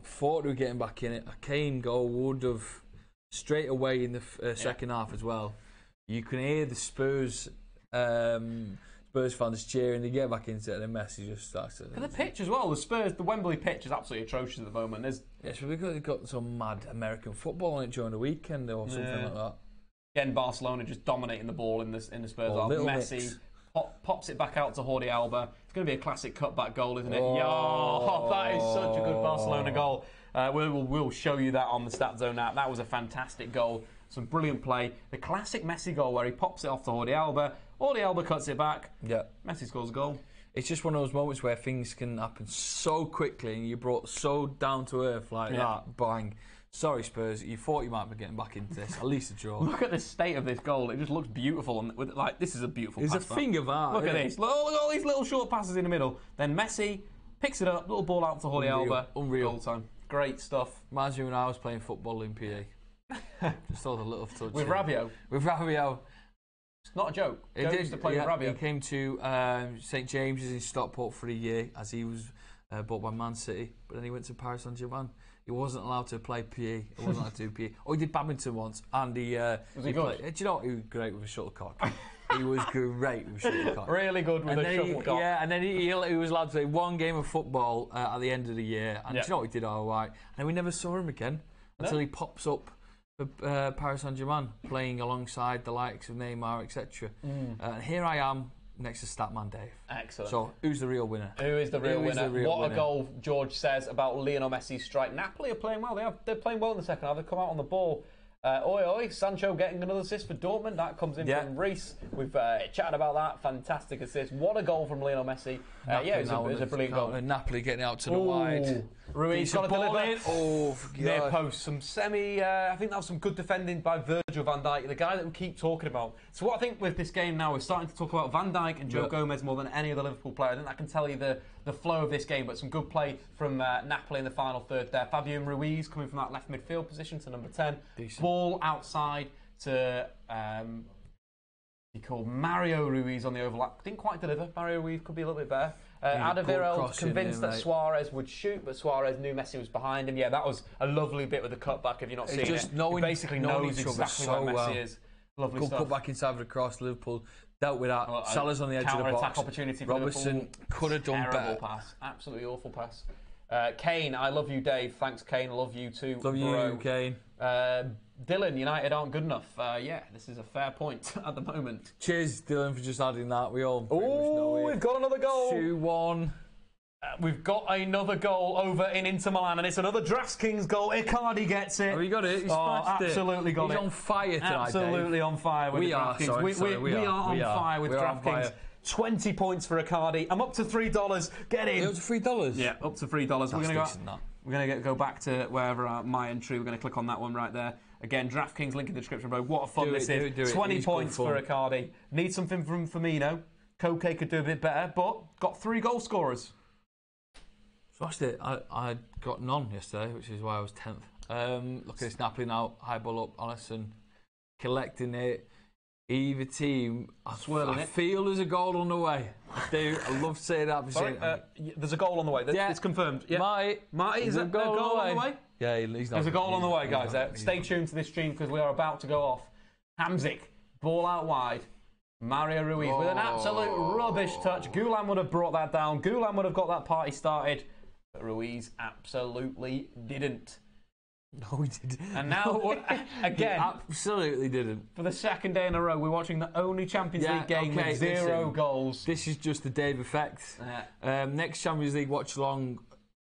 Speaker 2: thought they were getting back in it. A Kane goal would have straight away in the second half as well. You can hear the Spurs fans cheering. They get back into it, and then Messi just starts to.
Speaker 1: And the pitch as well. The Wembley pitch is absolutely atrocious at the moment.
Speaker 2: Yes, but they've got some mad American football on it during the weekend or something like that.
Speaker 1: Again, Barcelona just dominating the ball in the Spurs. Messi pops it back out to Jordi Alba. It's going to be a classic cutback goal, isn't it? That is such a good Barcelona goal. We'll show you that on the Stat Zone app. That was a fantastic goal. Some brilliant play. The classic Messi goal where he pops it off to Jordi Alba. Jordi Alba cuts it back. Yeah. Messi scores a goal.
Speaker 2: It's just one of those moments where things can happen so quickly and you're brought so down to earth like that. Bang. Sorry, Spurs. You thought you might be getting back into this. At least a draw.
Speaker 1: Look at the state of this goal. It just looks beautiful. And this is a beautiful pass.
Speaker 2: It's a thing of art.
Speaker 1: Look at this. Look at all these little short passes in the middle. Then Messi picks it up. Little ball out to Jordi Alba.
Speaker 2: Unreal.
Speaker 1: Goal time. Great stuff.
Speaker 2: Reminds me when I was playing football in PA. Just all the little touch.
Speaker 1: With Rabiot?
Speaker 2: With Rabiot.
Speaker 1: It's not a joke. He used to play with Rabiot.
Speaker 2: He came to St James's in Stockport for a year as he was bought by Man City. But then he went to Paris Saint-Germain. He wasn't allowed to play PE. He wasn't allowed to do PE. Oh, he did badminton once. And he
Speaker 1: was he good?
Speaker 2: Do you know what? He was great with a shuttlecock. He was great with a shuttlecock.
Speaker 1: Really good with a shuttlecock.
Speaker 2: And then he was allowed to play one game of football at the end of the year. And do you know what he did all right? And we never saw him again until he pops up for Paris Saint-Germain, playing alongside the likes of Neymar, etc. And here I am, next to Statman Dave.
Speaker 1: Excellent.
Speaker 2: So, who's the real winner?
Speaker 1: Who is the real winner? What a goal, George says about Lionel Messi's strike. Napoli are playing well. They're playing well in the second half. They've come out on the ball. Sancho getting another assist for Dortmund. That comes in from Reece. We've chatted about that. Fantastic assist. What a goal from Lionel Messi. It was a brilliant goal.
Speaker 2: Napoli getting out to the wide.
Speaker 1: Ruiz got a deliver. Near
Speaker 2: God.
Speaker 1: post. Some I think that was some good defending by Virgil van Dijk, the guy that we keep talking about. So what I think with this game now, we're starting to talk about Van Dijk and Joe Gomez more than any other Liverpool player. I think that can tell you the flow of this game, but some good play from Napoli in the final third there. Fabian Ruiz coming from that left midfield position to number 10.
Speaker 2: Decent.
Speaker 1: Ball outside to he called Mario Ruiz on the overlap. Didn't quite deliver. Mario Ruiz could be a little bit better. Alderweireld convinced that Suarez would shoot, but Suarez knew Messi was behind him. Yeah, that was a lovely bit with the cutback. If you're not seeing it, he basically knows exactly where Messi is. Lovely
Speaker 2: good
Speaker 1: stuff.
Speaker 2: Good cutback inside of the cross. Liverpool dealt with that. Salah's on the edge of the box.
Speaker 1: Counter-attack opportunity for
Speaker 2: Robertson could have done better.
Speaker 1: Terrible pass. Absolutely awful pass. Kane, I love you, Dave. Thanks, Kane. I love you too.
Speaker 2: Love you, Kane.
Speaker 1: Dylan, United aren't good enough. This is a fair point at the moment.
Speaker 2: Cheers, Dylan, for just adding that. We all
Speaker 1: we've got another goal.
Speaker 2: 2-1.
Speaker 1: We've got another goal over in Inter Milan, and it's another DraftKings goal. Icardi gets it.
Speaker 2: Oh, he got it. He smashed it.
Speaker 1: Absolutely got it.
Speaker 2: He's on fire tonight,
Speaker 1: Absolutely
Speaker 2: Dave.
Speaker 1: on fire with DraftKings. We are on fire with DraftKings. 20 points for Icardi. I'm up to $3. Get in.
Speaker 2: Up to $3?
Speaker 1: Yeah, up to $3. We're going to go back to wherever my entry. We're going to click on that one right there. Again, DraftKings, link in the description below. What a fun this is. 20 points for Icardi. Need something from Firmino. Koke could do a bit better, but got 3 goal scorers.
Speaker 2: So that's it. I got none yesterday, which is why I was 10th. Look at this Napoli now. High ball up. Alisson collecting it. Either team, I feel there's a goal on the way. I do. I love saying that.
Speaker 1: Sorry, there's a goal on the way. It's confirmed. Yeah. Marty, is there a goal on the way?
Speaker 2: Yeah, he's not.
Speaker 1: There's a goal on the way, guys. Stay tuned to this stream because we are about to go off. Hamzik, ball out wide. Mario Ruiz with an absolute rubbish touch. Gulam would have brought that down. Gulam would have got that party started. But Ruiz absolutely didn't.
Speaker 2: No, he didn't.
Speaker 1: And now, again,
Speaker 2: he absolutely didn't.
Speaker 1: For the second day in a row, we're watching the only Champions League game with 0 goals.
Speaker 2: This is just the Dave effect. Next Champions League watch along,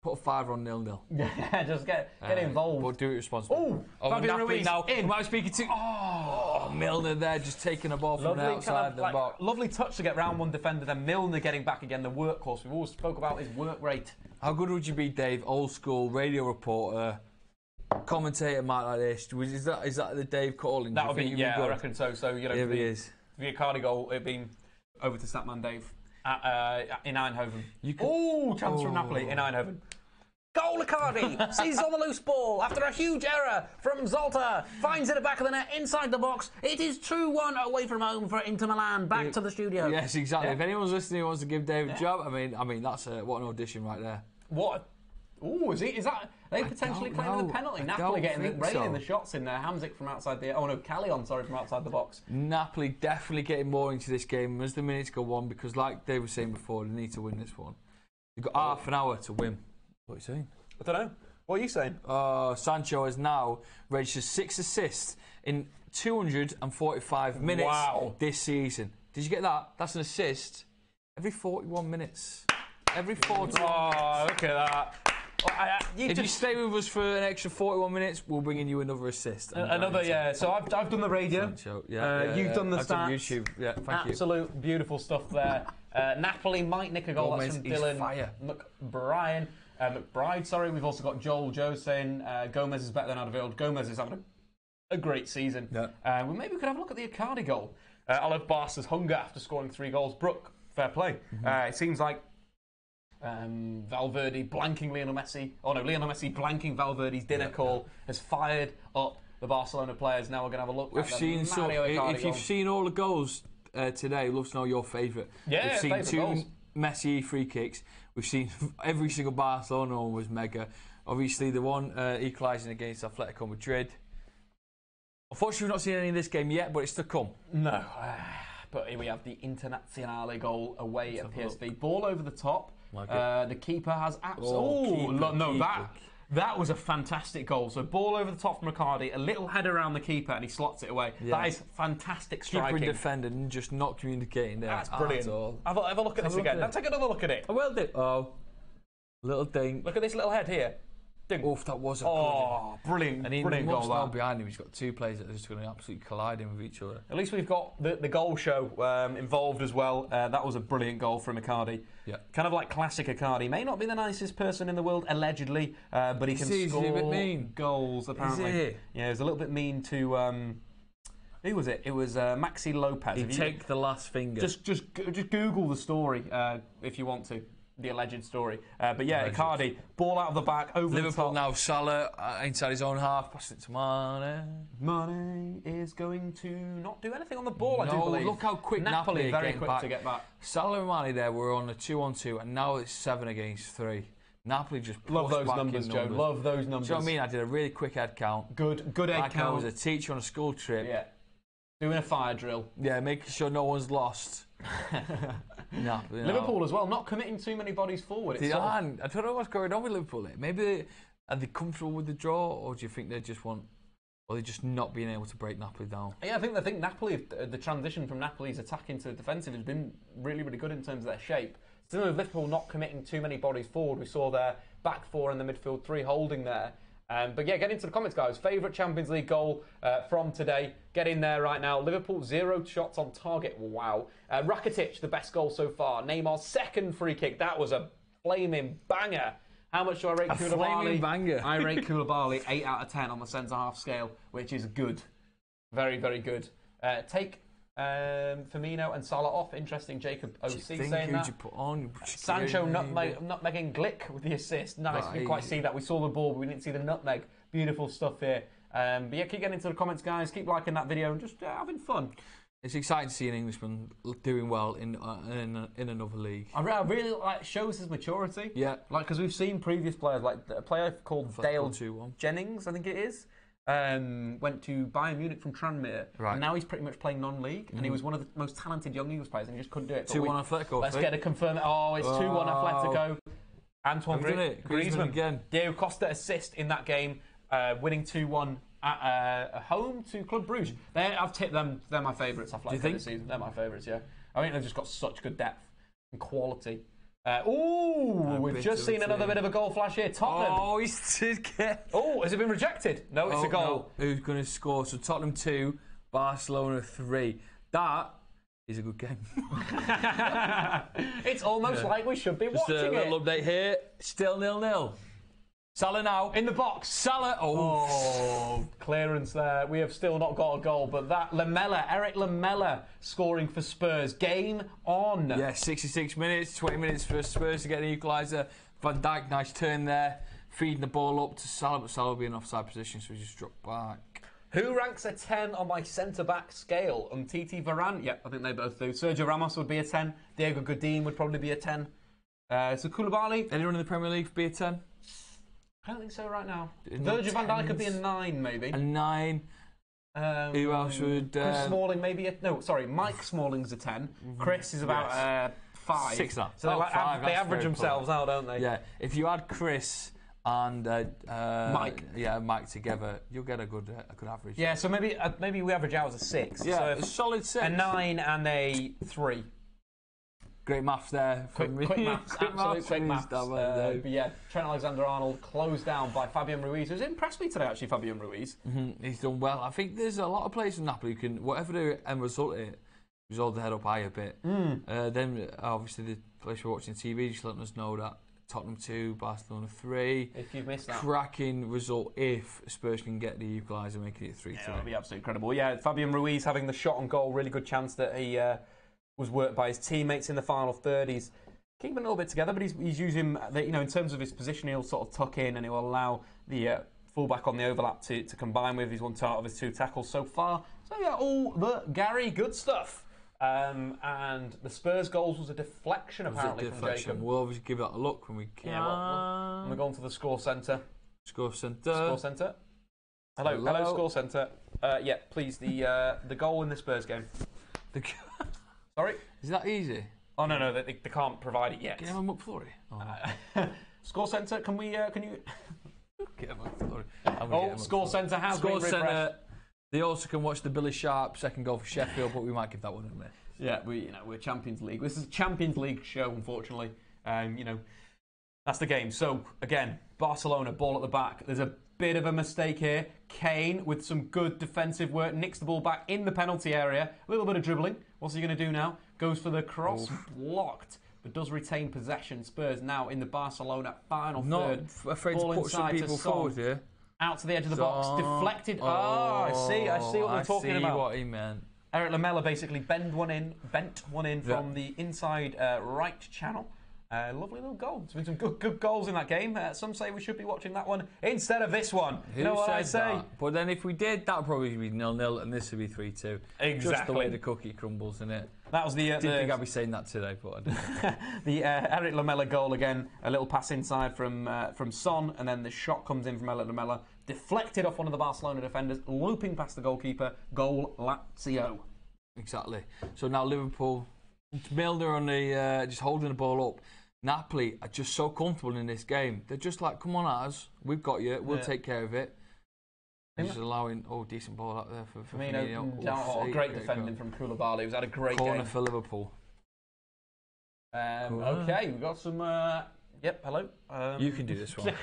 Speaker 2: put a 5 on 0-0.
Speaker 1: Yeah, just get involved.
Speaker 2: But do it responsibly.
Speaker 1: Fabian Ruiz
Speaker 2: now.
Speaker 1: In.
Speaker 2: Am I speaking to? Milner there, just taking a ball from the outside the box.
Speaker 1: Lovely touch to get round one defender. Then Milner getting back again. The workhorse. We've always spoke about his work rate.
Speaker 2: How good would you be, Dave? Old school radio reporter. Commentator might like this. Is that the Dave calling?
Speaker 1: That would be, I reckon so. So
Speaker 2: he is.
Speaker 1: The Icardi goal, it'd been over to Statman Dave in Eindhoven. Chance from Napoli in Eindhoven. Goal Icardi seizes on the loose ball after a huge error from Zolta. Finds it at the back of the net inside the box. It is 2-1 away from home for Inter Milan. Back to the studio.
Speaker 2: Yes, exactly. Yeah. If anyone's listening who wants to give Dave a job, I mean that's what an audition right there.
Speaker 1: What? Is that? Are they potentially claiming the penalty? Napoli raining the shots in there. Hamzik from outside the... Callejon, from outside the box.
Speaker 2: Napoli definitely getting more into this game as the minutes go on because, like Dave was saying before, they need to win this one. They've got half an hour to win. What are you saying?
Speaker 1: I don't know. What are you saying?
Speaker 2: Sancho has now registered 6 assists in 245 minutes this season. Did you get that? That's an assist every 41 minutes. Every 41 minutes.
Speaker 1: Look at that.
Speaker 2: If you stay with us for an extra 41 minutes, we'll bring in you another assist.
Speaker 1: So I've done the radio. You've done the stats.
Speaker 2: Done YouTube. Yeah, thank you.
Speaker 1: Absolute beautiful stuff there. Napoli might nick a goal. That's from Dylan McBride. We've also got Joel Joe saying Gomez is better than Alderweireld. Gomez is having a great season. Yeah. Maybe we could have a look at the Icardi goal. I love Barca's hunger after scoring 3 goals. Brooke, fair play. It seems like Valverde blanking Lionel Messi. Lionel Messi blanking Valverde's dinner call has fired up the Barcelona players. Now we're going to have a look at
Speaker 2: if you've seen all the goals today, love to know your favourite.
Speaker 1: Yeah,
Speaker 2: we've seen 2 goals. Messi free kicks. We've seen every single Barcelona one was mega. Obviously, the one equalising against Atletico Madrid. Unfortunately, we've not seen any of this game yet, but it's to come.
Speaker 1: No. But here we have the Internazionale goal away at PSV. Ball over the top. The keeper has that was a fantastic goal. So ball over the top from Icardi, a little header around the keeper, and he slots it away. Yeah. That is fantastic striking.
Speaker 2: Keeper and defender and just not communicating there.
Speaker 1: That's brilliant. Have a look at this again. Now take another look at it.
Speaker 2: I will do. Little thing.
Speaker 1: Look at this little head here.
Speaker 2: That was a
Speaker 1: brilliant.
Speaker 2: And he
Speaker 1: brilliant goal.
Speaker 2: Now behind him, he's got 2 players that are just going to absolutely collide with each other.
Speaker 1: At least we've got the goal show involved as well. That was a brilliant goal from Icardi.
Speaker 2: Yeah.
Speaker 1: Kind of like classic Icardi. May not be the nicest person in the world, allegedly, but he can score
Speaker 2: a bit mean.
Speaker 1: Goals, apparently.
Speaker 2: Is he?
Speaker 1: Yeah, he was a little bit mean to... who was it? It was Maxi Lopez.
Speaker 2: He'd take the last finger.
Speaker 1: Just Google the story if you want to. The alleged story. But yeah, Icardi, ball out of the back, over
Speaker 2: Liverpool
Speaker 1: the top.
Speaker 2: Now, Salah inside his own half, passing it to Mane.
Speaker 1: Mane is going to not do anything on the ball, I do believe.
Speaker 2: Look how quick Napoli
Speaker 1: very quick to get back.
Speaker 2: Salah and Mane there were on a 2-on-2, and now it's 7 against 3. Napoli just
Speaker 1: love those numbers, Joe. Love those numbers.
Speaker 2: Do you know what I mean? I did a really quick head count.
Speaker 1: Good head count.
Speaker 2: I was a teacher on a school trip.
Speaker 1: Yeah. Doing a fire drill.
Speaker 2: Yeah, making sure no one's lost.
Speaker 1: Liverpool as well, not committing too many bodies forward.
Speaker 2: I don't know what's going on with Liverpool. Maybe are they comfortable with the draw, or do you think they just want, or they just not being able to break Napoli down?
Speaker 1: Yeah, I think Napoli, the transition from Napoli's attacking to defensive has been really, really good in terms of their shape. Similar with Liverpool not committing too many bodies forward, we saw their back 4 and the midfield 3 holding there. But yeah, get into the comments, guys. Favourite Champions League goal from today. Get in there right now. Liverpool, 0 shots on target. Wow. Rakitic, the best goal so far. Neymar's second free kick. That was a flaming banger. How much do I rate Koulibaly?
Speaker 2: A flaming banger.
Speaker 1: I rate Koulibaly 8 out of 10 on the centre-half scale, which is good. Very, very good. Take Firmino and Salah off. Interesting. Jacob OC saying that.
Speaker 2: You put on?
Speaker 1: Sancho nutmegging Glick with the assist. Nice. We didn't quite see that. We saw the ball, but we didn't see the nutmeg. Beautiful stuff here. But yeah, keep getting into the comments, guys. Keep liking that video and just having fun.
Speaker 2: It's exciting to see an Englishman doing well in another league.
Speaker 1: I really like shows his maturity.
Speaker 2: Yeah,
Speaker 1: like because we've seen previous players, like a player called Dale Jennings, I think it is. Went to Bayern Munich from Tranmere, and now he's pretty much playing non-league, and he was one of the most talented young Eagles players, and he just couldn't do it.
Speaker 2: 2-1 Atletico.
Speaker 1: Let's get a confirm. Oh, it's 2-1 Atletico. Antoine Griezmann. Again. Diego Costa assist in that game, winning 2-1 at home to Club Brugge. I've tipped them. They're my favourites. I've liked them this season. They're my favourites. Yeah, I think they've just got such good depth and quality. We've just seen another bit of a goal flash here. Tottenham.
Speaker 2: Oh, has
Speaker 1: it been rejected? No, it's a goal.
Speaker 2: No. Who's going to score? So Tottenham 2, Barcelona 3. That is a good game.
Speaker 1: It's almost like we should be watching it.
Speaker 2: Just a little update here. Still 0-0. Salah now.
Speaker 1: In the box.
Speaker 2: Salah.
Speaker 1: Oh, clearance there. We have still not got a goal, but that Eric Lamela scoring for Spurs. Game on.
Speaker 2: Yeah, 66 minutes, 20 minutes for Spurs to get an equaliser. Van Dijk, nice turn there. Feeding the ball up to Salah, but Salah will be in offside position, so he just dropped back.
Speaker 1: Who ranks a 10 on my centre-back scale? Umtiti, Varane? Yep, I think they both do. Sergio Ramos would be a 10. Diego Godin would probably be a 10. So Koulibaly.
Speaker 2: Anyone in the Premier League be a 10?
Speaker 1: I don't think so right now. Virgil Van Dijk could be a 9, maybe.
Speaker 2: A 9. Who else would...
Speaker 1: Chris Smalling, maybe a... No, sorry, Mike Smalling's a 10. Chris is about 5.
Speaker 2: 6 now.
Speaker 1: So they average themselves out, don't they?
Speaker 2: Yeah. If you add Chris and Mike, Mike together, you'll get a good average.
Speaker 1: Yeah. So maybe we average out as a 6.
Speaker 2: Yeah,
Speaker 1: so
Speaker 2: a solid 6.
Speaker 1: A 9 and a 3.
Speaker 2: Great maths there.
Speaker 1: Quick maths. Absolute quick maths. But yeah, Trent Alexander-Arnold closed down by Fabian Ruiz, who's impressed me today, actually, Fabian Ruiz.
Speaker 2: He's done well. I think there's a lot of players from Napoli who can, whatever the end result is, hold the head up high a bit. Then, obviously, the players who are watching TV just letting us know that Tottenham 2, Barcelona 3.
Speaker 1: If you've missed that.
Speaker 2: Cracking result if Spurs can get the equaliser, making it 3-2.
Speaker 1: That would be absolutely incredible. Yeah, Fabian Ruiz having the shot on goal, really good chance that he was worked by his teammates in the final third. He's keeping a little bit together, but he's using, in terms of his position, he'll sort of tuck in and he'll allow the fullback on the overlap to combine with. He's won 2 out of his 2 tackles so far. So yeah, all the Gary good stuff. And the Spurs goals was a deflection, apparently, from Jacob.
Speaker 2: We'll obviously give that a look when we can.
Speaker 1: Yeah, we're going to the score centre.
Speaker 2: Score centre.
Speaker 1: Hello, score centre. Yeah, please, the goal in the Spurs game. Sorry?
Speaker 2: Is that easy?
Speaker 1: Oh, no, they can't provide it yet.
Speaker 2: Get him up for it.
Speaker 1: Score centre, can you...
Speaker 2: Get him up for it.
Speaker 1: Score centre has been refreshed.
Speaker 2: They also can watch the Billy Sharp second goal for Sheffield, but we might give that one a miss.
Speaker 1: Yeah, we're Champions League. This is a Champions League show, unfortunately. That's the game. So, again, Barcelona, ball at the back. There's a bit of a mistake here. Kane, with some good defensive work, nicks the ball back in the penalty area. A little bit of dribbling. What's he going to do now? Goes for the cross. Blocked, but does retain possession. Spurs now in the Barcelona final third.
Speaker 2: Not afraid to put some people forward here.
Speaker 1: Out to the edge of the box. Deflected. I see what we're talking about.
Speaker 2: I see what he meant.
Speaker 1: Eric Lamela basically bent one in from the inside right channel. Lovely little goal. There's been some good goals in that game. Some say we should be watching that one instead of this one. You know what I say?
Speaker 2: That? But then if we did, that would probably be 0-0 and this would be 3-2.
Speaker 1: Exactly.
Speaker 2: Just the way the cookie crumbles, isn't it?
Speaker 1: That was the...
Speaker 2: Didn't think I'd be saying that today, but I didn't.
Speaker 1: The Eric Lamela goal again. A little pass inside from Son, and then the shot comes in from Eric Lamela. Deflected off one of the Barcelona defenders, looping past the goalkeeper. Goal Lazio.
Speaker 2: Exactly. So now Liverpool, Milner on the just holding the ball up. Napoli are just so comfortable in this game. They're just like, come on, us, we've got you, we'll take care of it. Just allowing, decent ball out there for
Speaker 1: Firmino. Great defending from Koulibaly, who's had a great
Speaker 2: corner
Speaker 1: game.
Speaker 2: for Liverpool.
Speaker 1: Okay, we've got some Yep, hello.
Speaker 2: You can do this one.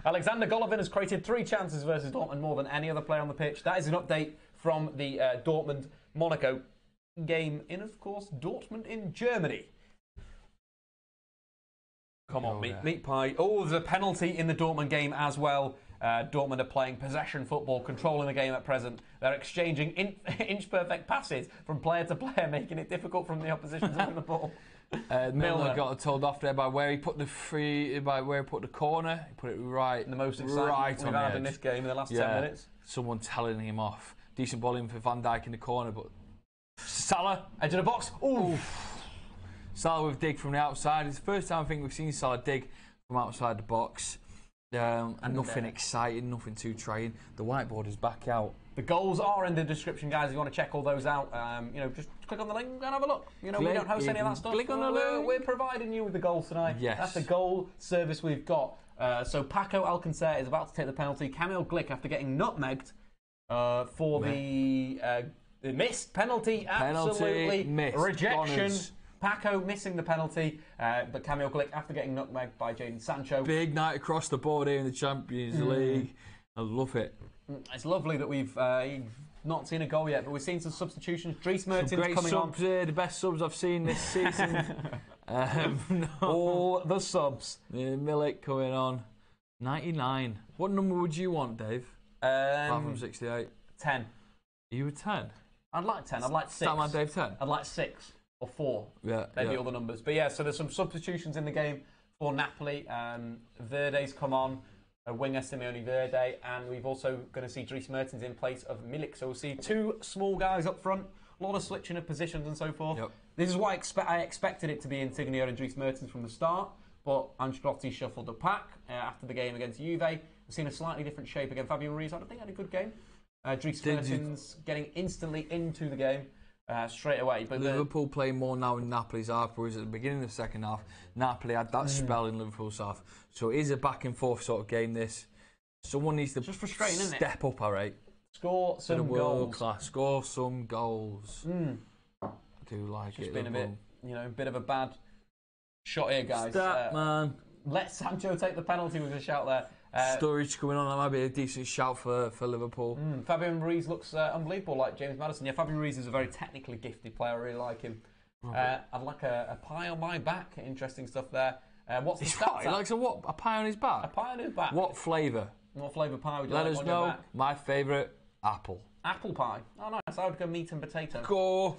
Speaker 1: Alexander Golovin has created 3 chances versus Dortmund, more than any other player on the pitch. That is an update from the Dortmund-Monaco game in, of course, Dortmund in Germany. Come on, meat pie. Oh, there's a penalty in the Dortmund game as well. Dortmund are playing possession football, controlling the game at present. They're exchanging inch-perfect passes from player to player, making it difficult from the opposition to win the ball.
Speaker 2: Milner got told off there by where he put the corner. He put it right.
Speaker 1: The most exciting we've had in this game in the last 10 minutes.
Speaker 2: Someone telling him off. Decent ball in for Van Dijk in the corner, but Salah
Speaker 1: edge of the box. Ooh.
Speaker 2: Salah with dig from the outside. It's the first time I think we've seen Salah dig from outside the box. And nothing exciting, nothing too trying. The whiteboard is back out.
Speaker 1: The goals are in the description, guys. If you want to check all those out, just click on the link and have a look. We don't host any of that stuff.
Speaker 2: Click on the link.
Speaker 1: We're providing you with the goals tonight.
Speaker 2: Yes.
Speaker 1: That's the goal service we've got. So Paco Alcácer is about to take the penalty. Kamil Glik, after getting nutmegged for the missed penalty, absolutely
Speaker 2: missed.
Speaker 1: Rejection.
Speaker 2: Gunners.
Speaker 1: Paco missing the penalty, but Kamil Glik after getting nutmegged by Jadon Sancho.
Speaker 2: Big night across the board here in the Champions League. I love it.
Speaker 1: It's lovely that we've not seen a goal yet, but we've seen some substitutions. Dries Mertens
Speaker 2: great
Speaker 1: coming
Speaker 2: subs
Speaker 1: on.
Speaker 2: Here, the best subs I've seen this season.
Speaker 1: All the subs.
Speaker 2: Milik coming on. 99. What number would you want, Dave? Apart from 68.
Speaker 1: 10.
Speaker 2: You were 10?
Speaker 1: I'd like 10. I'd like 6.
Speaker 2: Statman Dave 10?
Speaker 1: I'd like 6 or 4.
Speaker 2: Yeah.
Speaker 1: They'd be all the numbers. But yeah, so there's some substitutions in the game for Napoli. Verde's come on. Winger Simeone Verde, and we've also going to see Dries Mertens in place of Milik. So we'll see 2 small guys up front, a lot of switching of positions and so forth.
Speaker 2: Yep.
Speaker 1: This is why I expected it to be Insigne and Dries Mertens from the start, but Ancelotti shuffled the pack after the game against Juve. We've seen a slightly different shape again. Fabian Ruiz, I don't think had a good game. Dries Mertens getting instantly into the game straight away. But
Speaker 2: Liverpool playing more now in Napoli's half, whereas at the beginning of the second half, Napoli had that spell in Liverpool's half. So it is a back and forth sort of game, this. Someone needs to
Speaker 1: just frustrating, isn't it?
Speaker 2: Step up, all right.
Speaker 1: Score some
Speaker 2: world
Speaker 1: goals.
Speaker 2: Class. Score some goals. I do like
Speaker 1: just
Speaker 2: it.
Speaker 1: Been a bit of a bad shot here, guys.
Speaker 2: Man.
Speaker 1: Let Sancho take the penalty with a shout there.
Speaker 2: Sturridge coming on, that might be a decent shout for Liverpool.
Speaker 1: Fabian Ruiz looks unbelievable, like James Maddison. Yeah, Fabian Ruiz is a very technically gifted player. I really like him. I'd like a pie on my back. Interesting stuff there. What's the stats?
Speaker 2: He likes a pie on his back?
Speaker 1: A pie on his back.
Speaker 2: What flavour?
Speaker 1: What flavour pie would you
Speaker 2: Let
Speaker 1: like
Speaker 2: us
Speaker 1: on
Speaker 2: know.
Speaker 1: your back?
Speaker 2: My favourite, apple.
Speaker 1: Apple pie. Oh, nice. I would go meat and potato.
Speaker 2: Go.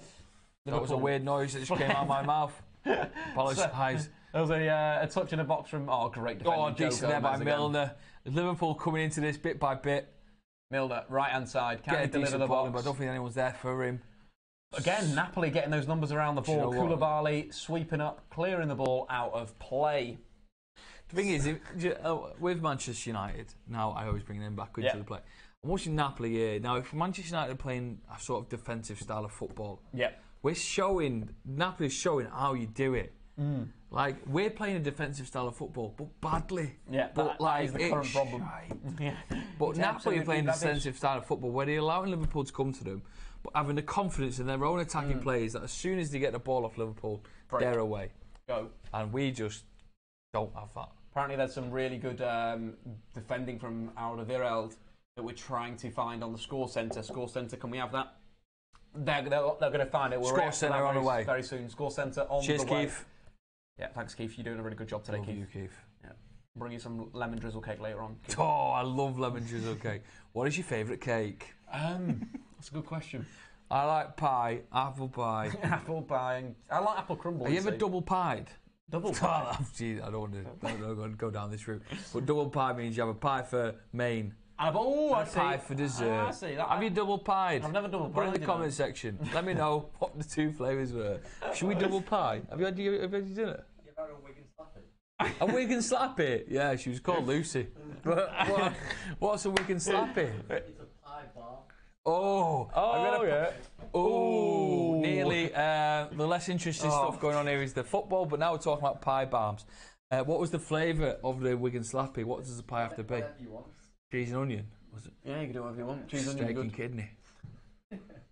Speaker 2: That was a weird noise that just came out of my mouth. Apologise.
Speaker 1: There was a touch in the box from great defending.
Speaker 2: Oh, decent there by Milner. Liverpool coming into this bit by bit.
Speaker 1: Milner, right hand side,
Speaker 2: can
Speaker 1: he deliver the box?
Speaker 2: But I don't think anyone's there for him.
Speaker 1: Again, Napoli getting those numbers around the ball. Koulibaly sweeping up, clearing the ball out of play.
Speaker 2: The thing is, with Manchester United, now I always bring them back into the play. I'm watching Napoli here. Now, if Manchester United are playing a sort of defensive style of football, Napoli's showing how you do it. Like, we're playing a defensive style of football, but badly.
Speaker 1: Yeah,
Speaker 2: but
Speaker 1: that is the current problem.
Speaker 2: But Napoli are playing a defensive style of football where they're allowing Liverpool to come to them, but having the confidence in their own attacking players that as soon as they get the ball off Liverpool, they're away.
Speaker 1: Go.
Speaker 2: And we just don't have that.
Speaker 1: Apparently there's some really good defending from Alderweireld that we're trying to find on the score centre. Score centre, can we have that? They're going to find it.
Speaker 2: Score centre on the way.
Speaker 1: Very soon. Score centre on
Speaker 2: Cheers,
Speaker 1: the way.
Speaker 2: Keith.
Speaker 1: Yeah, thanks, Keith. You're doing a really good job today,
Speaker 2: Love
Speaker 1: Keith.
Speaker 2: you, Keith.
Speaker 1: Yeah. Bring you some lemon drizzle cake later on. Keith.
Speaker 2: Oh, I love lemon drizzle cake. What is your favourite cake?
Speaker 1: That's a good question.
Speaker 2: I like pie, apple pie.
Speaker 1: Apple pie. And I like apple crumble.
Speaker 2: Are you ever double pied?
Speaker 1: Double pie?
Speaker 2: Gee, I don't want to go down this route. But double pie means you have a pie for main.
Speaker 1: I see.
Speaker 2: Pie for dessert.
Speaker 1: I see.
Speaker 2: Have you double pied?
Speaker 1: I've never double pied.
Speaker 2: Put it in the comment section. Let me know what the 2 flavours were. Should we double pie? Have you had your dinner?
Speaker 3: You've had a Wigan Slappy.
Speaker 2: A Wigan Slappy? Yeah, she was called Lucy. What's a Wigan Slappy?
Speaker 3: It's a pie bar.
Speaker 2: Nearly. The less interesting stuff going on here is the football, but now we're talking about pie bombs. What was the flavour of the Wigan Slappy? What does the pie have to be?
Speaker 3: Whatever you want.
Speaker 2: Cheese and onion, was it?
Speaker 1: Yeah, you can do whatever you want. Cheese and
Speaker 2: steak
Speaker 1: onion,
Speaker 2: and kidney.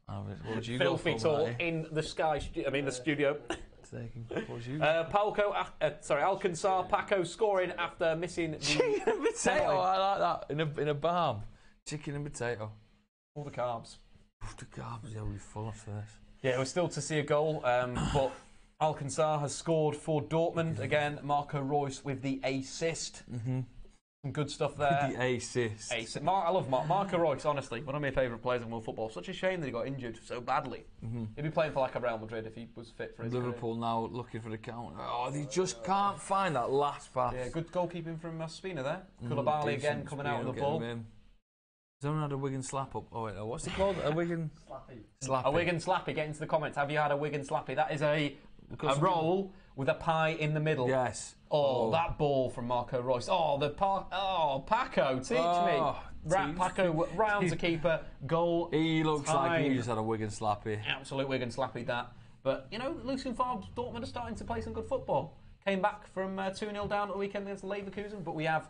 Speaker 2: What would you
Speaker 1: Filthy
Speaker 2: go for,
Speaker 1: tall
Speaker 2: Matty?
Speaker 1: in the sky. The studio.
Speaker 2: today.
Speaker 1: Alcanzar Paco scoring after missing the
Speaker 2: chicken and potato. I like that in a balm. Chicken and potato.
Speaker 1: All the carbs.
Speaker 2: Yeah, we'll be full after this.
Speaker 1: Yeah, we're still to see a goal, but Alcanzar has scored for Dortmund again. Marco Reus with the assist. Some good stuff there.
Speaker 2: The assist.
Speaker 1: I love Marco Reus, honestly. One of my favourite players in world football. Such a shame that he got injured so badly. He'd be playing for like a Real Madrid if he was fit for his
Speaker 2: Liverpool career. Now looking for the count. Oh, they just can't find that last pass.
Speaker 1: Yeah, good goalkeeping from Spina there. Koulibaly again coming out with the ball.
Speaker 2: Someone had a Wigan slap up. Oh wait, no, what's it called? A Wigan slappy.
Speaker 1: A Wigan slappy. Get into the comments. Have you had a Wigan slappy? That is a roll with a pie in the middle.
Speaker 2: Yes.
Speaker 1: Oh, that ball from Marco Reus. Paco, teach me. Paco rounds the keeper. Goal.
Speaker 2: He looks like he just had a Wigan slappy.
Speaker 1: Absolute Wigan slappy that. But you know, Lucien Favre's Dortmund are starting to play some good football. Came back from 2-0 down at the weekend against Leverkusen, but we have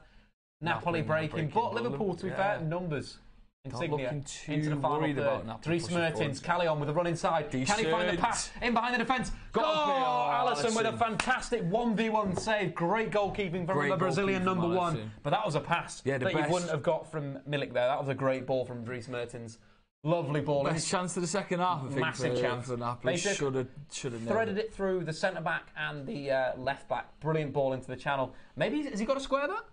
Speaker 1: Napoli breaking. But Liverpool, to be fair, numbers. Insigne into the final third. Dries Mertens, Callejon with a run inside. Can he find the pass? In behind the defence. Goal! Alisson with a fantastic 1v1 save. Great goalkeeping from the Brazilian number one. But that was a pass that you wouldn't have got from Milik there. That was a great ball from Dries Mertens. Lovely ball.
Speaker 2: Best chance of the second half, I think.
Speaker 1: Massive chance.
Speaker 2: For Napoli. Should have
Speaker 1: threaded it through the centre-back and the left-back. Brilliant ball into the channel. Maybe, has he got to square that?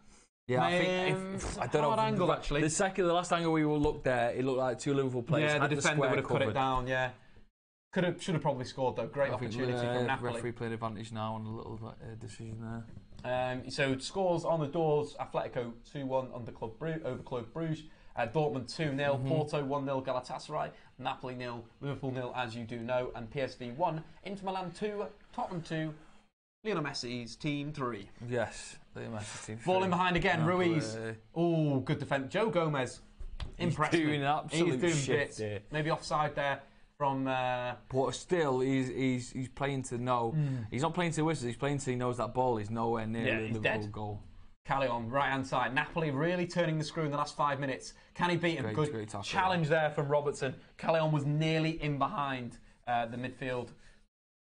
Speaker 2: Yeah, I think I don't know.
Speaker 1: Angle, actually.
Speaker 2: The last angle we looked there, it looked like two Liverpool players.
Speaker 1: Yeah, the defender would have cut it down. Yeah, should have probably scored though. Great opportunity from Napoli.
Speaker 2: Referee played advantage now on a little decision there.
Speaker 1: So scores on the doors: Atletico 2-1 over Club Brugge. Dortmund 2-0, Porto 1-0, Galatasaray, Napoli 0, Liverpool 0, as you do know, and PSV 1, Inter Milan 2, Tottenham 2. Lionel Messi's team 3.
Speaker 2: Yes, Lionel Messi's team 3.
Speaker 1: Falling behind again, Ruiz. Oh, good defence. Joe Gomez. Impressed me.
Speaker 2: He's doing absolute shit.
Speaker 1: Maybe offside there from...
Speaker 2: But still, he's playing to know. He's not playing to whistle, he's playing to he knows that ball is nowhere near the Liverpool goal.
Speaker 1: Callejon, right-hand side. Napoli really turning the screw in the last 5 minutes. Can he beat him? Good challenge there from Robertson. Callejon was nearly in behind the midfield.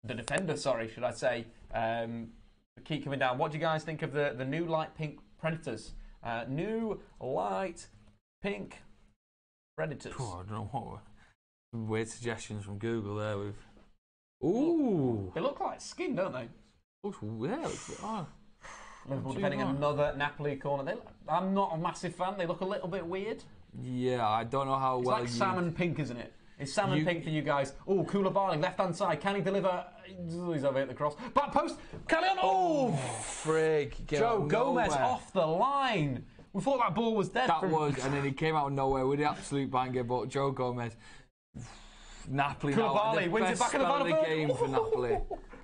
Speaker 1: The defender, should I say. Keep coming down. What do you guys think of the new light pink Predators? New light pink Predators.
Speaker 2: Oh, I don't know what weird suggestions from Google there. Ooh,
Speaker 1: they look like skin, don't they? Liverpool defending another Napoli corner. I'm not a massive fan. They look a little bit weird.
Speaker 2: Yeah, I don't know how well.
Speaker 1: It's like salmon pink, isn't it? It's salmon pink for you guys. Oh, Koulibaly, left-hand side. Can he deliver? He's over at the cross. Back post. Callejon. Oh,
Speaker 2: frig.
Speaker 1: Joe Gomez off the line. We thought that ball was dead.
Speaker 2: And then he came out of nowhere with the absolute banger. But Joe Gomez, Napoli.
Speaker 1: Koulibaly wins it back in the final third.
Speaker 2: Game for Napoli.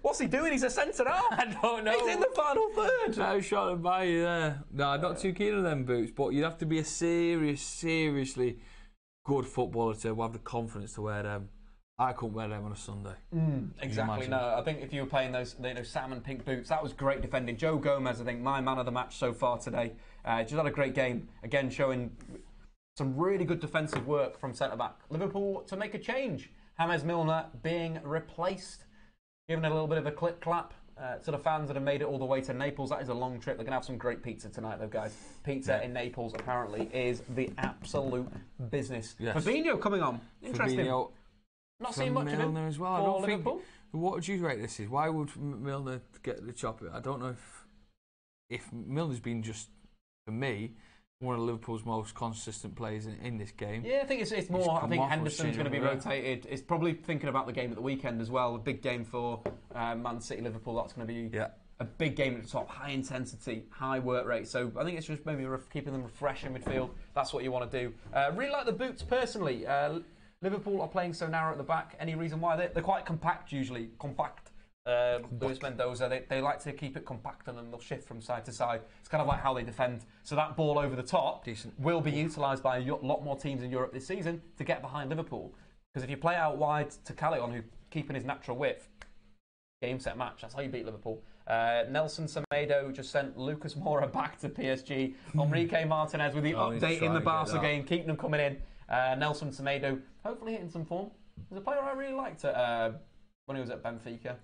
Speaker 1: What's he doing? He's a centre half.
Speaker 2: I don't know.
Speaker 1: He's in the final third.
Speaker 2: No shot and by you there. No, I'm not too keen on them boots. But you'd have to be a seriously good footballer to have the confidence to wear them. I couldn't wear them on a Sunday.
Speaker 1: Exactly. No, I think if you were playing those salmon pink boots, that was great defending. Joe Gomez, I think, my man of the match so far today. Just had a great game. Again, showing some really good defensive work from centre-back. Liverpool to make a change. James Milner being replaced. Giving a little bit of a clip-clap to the fans that have made it all the way to Naples. That is a long trip. They're going to have some great pizza tonight, though, guys. Pizza in Naples, apparently, is the absolute business. Yes. Fabinho coming on. Interesting. Not seeing much
Speaker 2: Milner
Speaker 1: of him
Speaker 2: as well. I don't think. What would you rate this is? Why would Milner get the chop? I don't know if Milner's been just, for me, one of Liverpool's most consistent players in this game.
Speaker 1: Yeah, I think it's more. I think Henderson's going to be rotated. It's probably thinking about the game at the weekend as well. A big game for Man City, Liverpool. That's going to be a big game at the top. High intensity, high work rate. So I think it's just maybe keeping them fresh in midfield. That's what you want to do. Really like the boots personally. Liverpool are playing so narrow at the back. Any reason why? They're quite compact usually. Luis Mendoza, they like to keep it compact and then they'll shift from side to side. It's kind of like how they defend. So that ball over the top will be utilised by a lot more teams in Europe this season to get behind Liverpool. Because if you play out wide to Callejon, who's keeping his natural width, game, set, match. That's how you beat Liverpool. Nelson Semedo just sent Lucas Moura back to PSG. Enrique Martinez with the update in the Barca game, keeping them coming in. Nelson Semedo hopefully hitting some form. There's a player I really liked when he was at Benfica.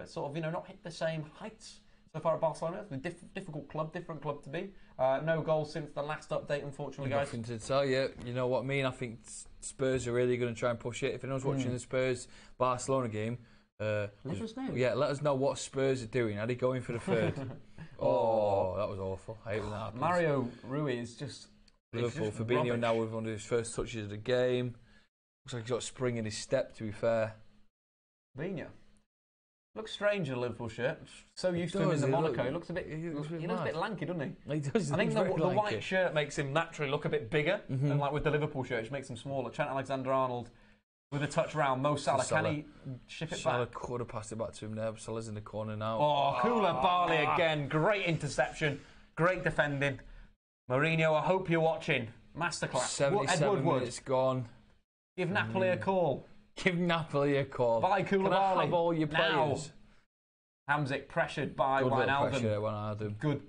Speaker 1: but sort of, not hit the same heights so far at Barcelona. It's a difficult club, different club to be. No goals since the last update, unfortunately, guys.
Speaker 2: Nothing to tell you. You know what I mean? I think Spurs are really going to try and push it. If anyone's watching the Spurs-Barcelona game, let us know what Spurs are doing. Are they going for the third? Oh, that was awful. I hate when that happens.
Speaker 1: Mario Rui is just...
Speaker 2: Liverpool, Fabinho now with one of his first touches of the game. Looks like he's got spring in his step, to be fair.
Speaker 1: Fabinho. Looks strange in a Liverpool shirt. So used to him in the Monaco. He looks a bit lanky, doesn't he?
Speaker 2: He does.
Speaker 1: I think the white shirt makes him naturally look a bit bigger. And like with the Liverpool shirt, which makes him smaller. Trent Alexander-Arnold with a touch round. Mo Salah. Can he ship it
Speaker 2: Salah
Speaker 1: back?
Speaker 2: could have passed it back to him there. Salah's in the corner now.
Speaker 1: Oh, Koulibaly again. Great interception. Great defending. Mourinho, I hope you're watching. Masterclass.
Speaker 2: 77 minutes gone.
Speaker 1: Give Napoli a call.
Speaker 2: Give Napoli a call.
Speaker 1: By Koulibaly.
Speaker 2: Can I have all your players?
Speaker 1: Hamzik pressured by Wijnaldum. Good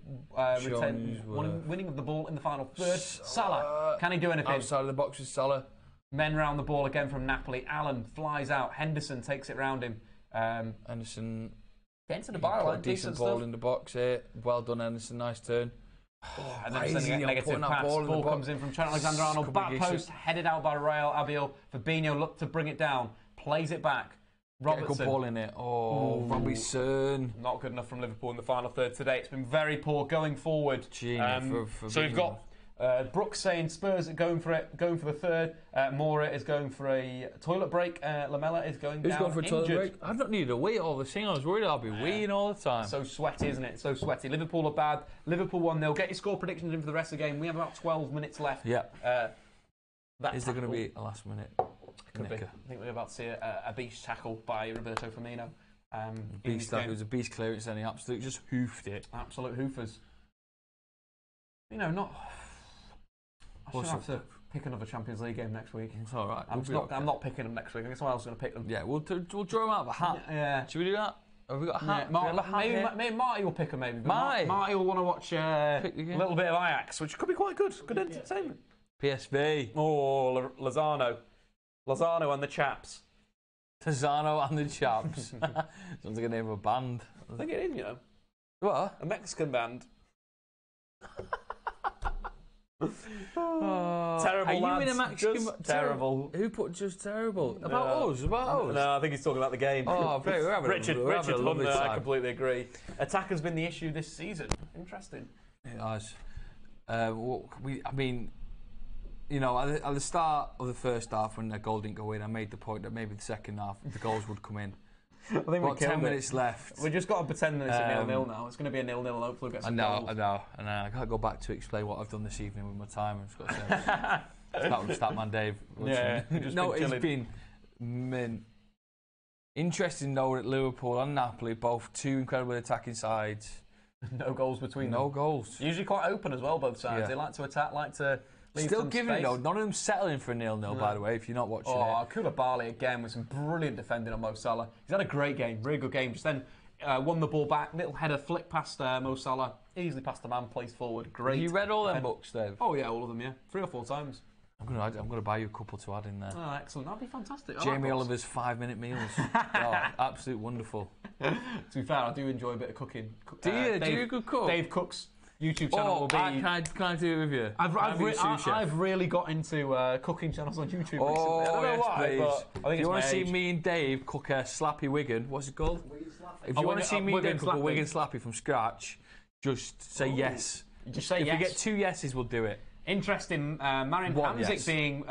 Speaker 1: winning of the ball in the final third. Salah, can he do anything?
Speaker 2: Outside of the box with Salah.
Speaker 1: Men round the ball again from Napoli. Allen flies out. Henderson takes it round him.
Speaker 2: Henderson
Speaker 1: getting to the byline.
Speaker 2: Decent ball in the box here. Well done, Henderson. Nice turn.
Speaker 1: And then sending a negative pass. Ball comes in from Trent Alexander-Arnold. Back post, headed out by Real Abiel. Fabinho looked to bring it down. Plays it back. Robertson.
Speaker 2: Get a good ball in it. Oh, Robertson.
Speaker 1: Not good enough from Liverpool in the final third today. It's been very poor going forward. So we've got Brooks saying Spurs are going for the third. Mora is going for a toilet break. Lamella is going down.
Speaker 2: Who's going for a toilet break? I've not needed a wee all the thing. I was worried I'll be weeing all the time.
Speaker 1: So sweaty, isn't it? So sweaty. Liverpool are bad. Liverpool 1-0. Get your score predictions in for the rest of the game. We have about 12 minutes left.
Speaker 2: Yeah. Is there going to be a last minute?
Speaker 1: Could be. I think we're about to see a beast tackle by Roberto Firmino.
Speaker 2: Beast tackle. It was a beast clearance and he absolutely just hoofed it.
Speaker 1: Absolute hoofers. Not... I should have to pick another Champions League game next week.
Speaker 2: It's all right.
Speaker 1: I'm not picking them next week. I guess someone else is going to pick them.
Speaker 2: Yeah, we'll draw them out of a hat.
Speaker 1: Yeah.
Speaker 2: Should we do that? Have we got a hat?
Speaker 1: Yeah, maybe Marty will pick them. Maybe Marty will want to watch a little bit of Ajax, which could be quite good. Good entertainment.
Speaker 2: PSV.
Speaker 1: Oh, Lozano and the Chaps.
Speaker 2: Lozano and the Chaps. Sounds like a name of a band.
Speaker 1: I think it is.
Speaker 2: What?
Speaker 1: A Mexican band. Terrible.
Speaker 2: Are you in a Mexican?
Speaker 1: Terrible.
Speaker 2: Who put just terrible? About us? About us?
Speaker 1: No, I think he's talking about the game.
Speaker 2: Oh, very.
Speaker 1: Richard Hunter, I completely agree. Attacker's been the issue this season. Interesting.
Speaker 2: It has. At the start of the first half, when the goal didn't go in, I made the point that maybe the second half the goals would come in.
Speaker 1: I think we've
Speaker 2: 10 minutes left.
Speaker 1: We just got to pretend that it's a 0-0 now. It's going to be a 0-0 and hopefully we'll get some goals.
Speaker 2: I know. I can't go back to explain what I've done this evening with my time. I've just got to say, it's not with Statman Dave. It's been mint. Interesting though that Liverpool and Napoli, both two incredibly attacking sides.
Speaker 1: No goals between them.
Speaker 2: No goals.
Speaker 1: Usually quite open as well, both sides. Yeah. They like to attack, like to leave
Speaker 2: Still
Speaker 1: some
Speaker 2: giving
Speaker 1: space.
Speaker 2: it though. None of them settling for a 0-0, by the way, if you're not watching it.
Speaker 1: Koulibaly again with some brilliant defending on Mo Salah. He's had a great game, really good game. Just then won the ball back, little header flick past Mo Salah, easily past the man, plays forward. Great.
Speaker 2: Have you read all them books, Dave?
Speaker 1: Oh yeah, all of them, yeah. 3 or 4 times.
Speaker 2: I'm gonna buy you a couple to add in there.
Speaker 1: Oh, excellent. That'd be fantastic.
Speaker 2: Jamie Oliver's 5-minute meals. Absolute wonderful.
Speaker 1: To be fair, I do enjoy a bit of cooking.
Speaker 2: Do you? Do you good cook?
Speaker 1: Dave Cook's YouTube channel will be...
Speaker 2: Can I do it with you?
Speaker 1: I've really got into cooking channels on YouTube recently.
Speaker 2: I don't know why,
Speaker 1: but I think
Speaker 2: if you want to see me and Dave cook a Slappy Wigan, what's it called? If you want to see me and Dave cook a Wigan Slappy from scratch, just say yes.
Speaker 1: Just say yes.
Speaker 2: If we get 2 yeses, we'll do it.
Speaker 1: Interesting. Marin Hamzik being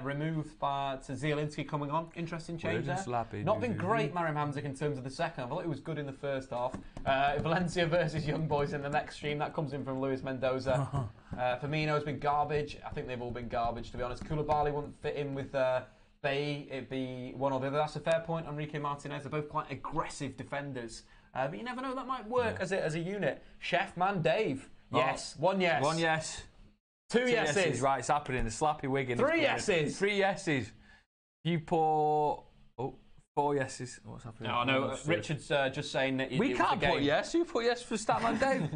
Speaker 1: removed to Zielinski coming on. Interesting change there. Not been great, Marin Hamzik, in terms of the second. I thought he was good in the first half. Valencia versus Young Boys in the next stream. That comes in from Luis Mendoza. Firmino's been garbage. I think they've all been garbage, to be honest. Koulibaly wouldn't fit in with Bailly. It'd be one or the other. That's a fair point. Enrique Martinez are both quite aggressive defenders. But you never know. That might work as a unit. Chefman Dave. Yes. 1 yes.
Speaker 2: 1 yes.
Speaker 1: 2 yeses.
Speaker 2: Right, it's happening. The Slappy Wigan.
Speaker 1: 3 yeses.
Speaker 2: 3 yeses. You pour... 4 yeses. What's happening?
Speaker 1: Oh, no. Richard's just saying that
Speaker 2: we can't put yes. You put yes for Statman Dave.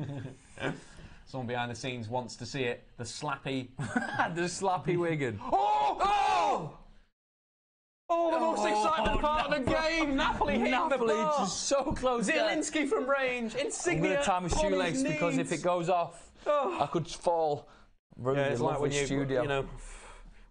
Speaker 1: Someone behind the scenes wants to see it. The Slappy...
Speaker 2: the Slappy Wigan.
Speaker 1: Oh! Oh, the most exciting part of the game. Napoli hitting the bar.
Speaker 2: Just so close.
Speaker 1: Zielinski from range. Insigne.
Speaker 2: I'm going to tie my shoelace because if it goes off, I could fall. Really,
Speaker 1: it's like when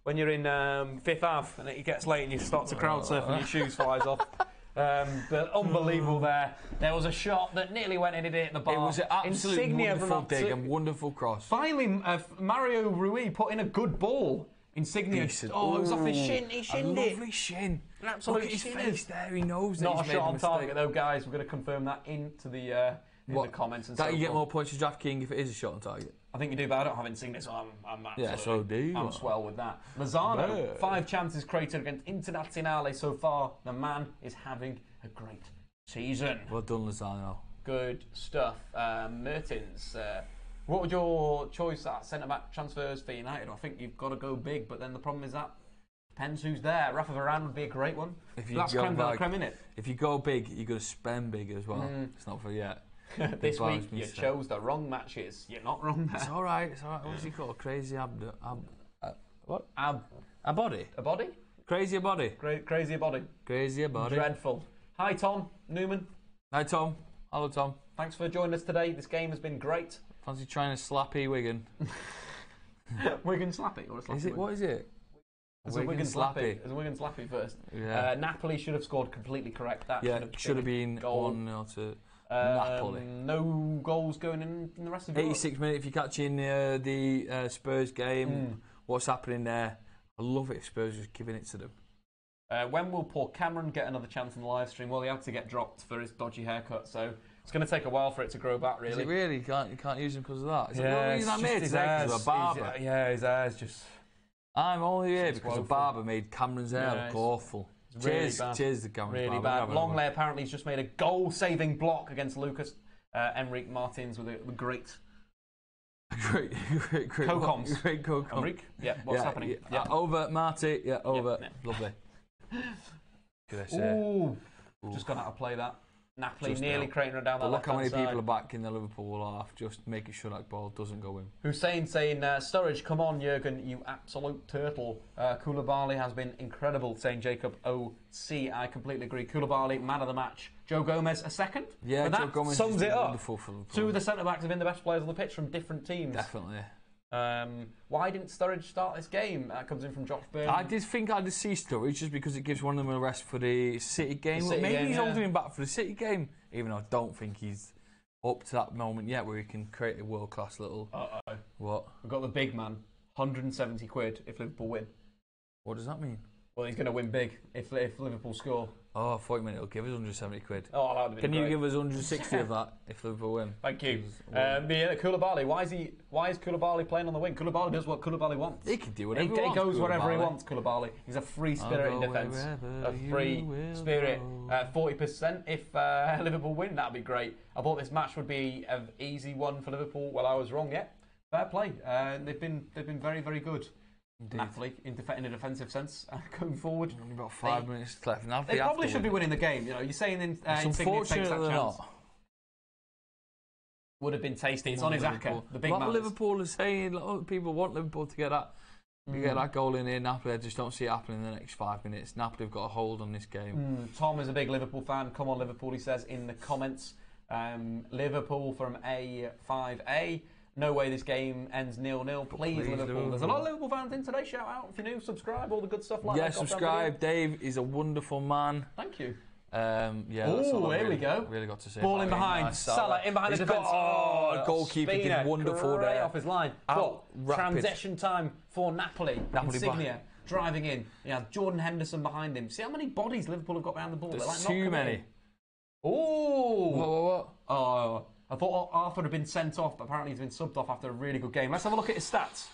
Speaker 1: when you're in Fifth Ave and it gets late and you start to crowd surf and your shoes flies off. But unbelievable there. There was a shot that nearly went in and hit the bar.
Speaker 2: It was an absolute wonderful dig and wonderful cross.
Speaker 1: Finally, Mario Rui put in a good ball. Insigne. It was off his shin. He shinned it.
Speaker 2: Lovely shin.
Speaker 1: An absolute
Speaker 2: Look at his
Speaker 1: shin.
Speaker 2: face there. He knows that
Speaker 1: Not
Speaker 2: he's
Speaker 1: a shot
Speaker 2: made
Speaker 1: on
Speaker 2: a
Speaker 1: target though, guys. We're going to confirm that into the the comments and
Speaker 2: that
Speaker 1: so
Speaker 2: you get
Speaker 1: forth.
Speaker 2: more points to DraftKings if it is a shot on target.
Speaker 1: I think you do, but I don't have Insigne, so I'm absolutely,
Speaker 2: Yeah, so do you.
Speaker 1: I'm swell with that. Lozano, 5 chances created against Internazionale so far. The man is having a great season.
Speaker 2: Well done, Lozano.
Speaker 1: Good stuff. Mertens, what would your choice at centre-back transfers for United? I think you've got to go big, but then the problem is that depends who's there. Rafa Varane would be a great one. That's creme de la creme, innit?
Speaker 2: If you go big, you're going to spend big as well. It's not for yet.
Speaker 1: This week you chose the wrong matches. You're not wrong there.
Speaker 2: It's all right. It's all right. What's he called? Crazy what?
Speaker 1: A
Speaker 2: body.
Speaker 1: A body?
Speaker 2: Crazy body.
Speaker 1: Crazy body.
Speaker 2: Crazy body.
Speaker 1: Dreadful. Hi Tom Newman.
Speaker 2: Hi Tom. Hello Tom.
Speaker 1: Thanks for joining us today. This game has been great.
Speaker 2: Fancy trying a slappy Wigan?
Speaker 1: Wigan slappy or a slappy?
Speaker 2: Is it?
Speaker 1: Wigan?
Speaker 2: What is it?
Speaker 1: It's a Wigan slappy. It's a Wigan slappy first.
Speaker 2: Yeah.
Speaker 1: Napoli should have scored completely correct. That
Speaker 2: should have been
Speaker 1: goal.
Speaker 2: 1-0 to Napoli.
Speaker 1: No goals going in the rest of the
Speaker 2: 86 minutes. If you're catching the Spurs game, what's happening there? I love it if Spurs are just giving it to them.
Speaker 1: When will poor Cameron get another chance in the live stream? Well, he had to get dropped for his dodgy haircut, so it's going to take a while for it to grow back, really.
Speaker 2: Is it really? You can't use him because of that? Is
Speaker 1: yeah,
Speaker 2: it the reason I made his hair because of a barber?
Speaker 1: His hair's just...
Speaker 2: I'm only here because a barber made Cameron's hair look awful. Cheers to Cameron's
Speaker 1: really
Speaker 2: barber.
Speaker 1: Bad. Longley apparently has just made a goal-saving block against Lucas Enrique Martins with a great...
Speaker 2: Great
Speaker 1: co-coms.
Speaker 2: Great co-coms.
Speaker 1: Enrique? Yeah, what's happening?
Speaker 2: Yeah. Over, Marty. Yeah, over. Yeah. Lovely.
Speaker 1: Ooh. Just gone out of play that. Napoli just nearly crating her down that
Speaker 2: look how many
Speaker 1: side.
Speaker 2: people are back in the Liverpool half, just making sure that ball doesn't go in.
Speaker 1: Hussein saying, Sturridge, come on, Jurgen, you absolute turtle. Koulibaly has been incredible, saying Jacob OC. I completely agree. Koulibaly, man of the match. Joe Gomez, a second?
Speaker 2: Yeah,
Speaker 1: but
Speaker 2: Joe
Speaker 1: that
Speaker 2: Gomez
Speaker 1: sums it up.
Speaker 2: For Liverpool.
Speaker 1: 2 of the centre-backs have been the best players on the pitch from different teams.
Speaker 2: Definitely.
Speaker 1: Why didn't Sturridge start this game? That comes in from Josh Byrne.
Speaker 2: I did think I'd see Sturridge just because it gives one of them a rest for the City game. Maybe he's holding him back for the City game, even though I don't think he's up to that moment yet where he can create a world-class little...
Speaker 1: Uh-oh.
Speaker 2: What?
Speaker 1: We've got the big man, 170 quid if Liverpool win.
Speaker 2: What does that mean?
Speaker 1: Well, he's going to win big if Liverpool score.
Speaker 2: Oh, I thought you meant it'll give us 170 quid.
Speaker 1: Oh, that would have been
Speaker 2: Can you give us 160 of that if Liverpool win?
Speaker 1: Thank you. Koulibaly, why is Koulibaly playing on the wing? Koulibaly does what Koulibaly wants.
Speaker 2: He can do whatever he wants.
Speaker 1: He goes wherever he wants, Koulibaly. He's a free spirit in defence. A free spirit. 40% if Liverpool win, that'd be great. I thought this match would be an easy one for Liverpool. Well, I was wrong, yeah. Fair play. They've been very, very good.
Speaker 2: Indeed.
Speaker 1: Napoli in a defensive sense going forward.
Speaker 2: Only about 5 minutes left.
Speaker 1: They probably should be winning the game. You know, you're saying Insigne takes that chance. Would have been tasty. It's on his Aka, the big man.
Speaker 2: What Liverpool is saying, people want Liverpool to get that goal in here. Napoli, I just don't see it happening in the next 5 minutes. Napoli have got a hold on this game.
Speaker 1: Tom is a big Liverpool fan. Come on, Liverpool, he says in the comments. Liverpool from A5A. No way this game ends 0-0. Please, Liverpool. There's a lot of Liverpool fans in today. Shout out if you're new, subscribe, all the good stuff like that.
Speaker 2: Yeah, subscribe. Dave is a wonderful man.
Speaker 1: Thank you.
Speaker 2: Here
Speaker 1: we go.
Speaker 2: Really got to say.
Speaker 1: Ball in behind. Nice. Salah in behind the defence.
Speaker 2: Goalkeeper did wonderful there.
Speaker 1: Off his line. Transition time for Napoli. Insigne driving in. He has Jordan Henderson behind him. See how many bodies Liverpool have got behind the ball?
Speaker 2: There's
Speaker 1: like
Speaker 2: too many.
Speaker 1: What? Oh, I thought Arthur had been sent off, but apparently he's been subbed off after a really good game. Let's have a look at his stats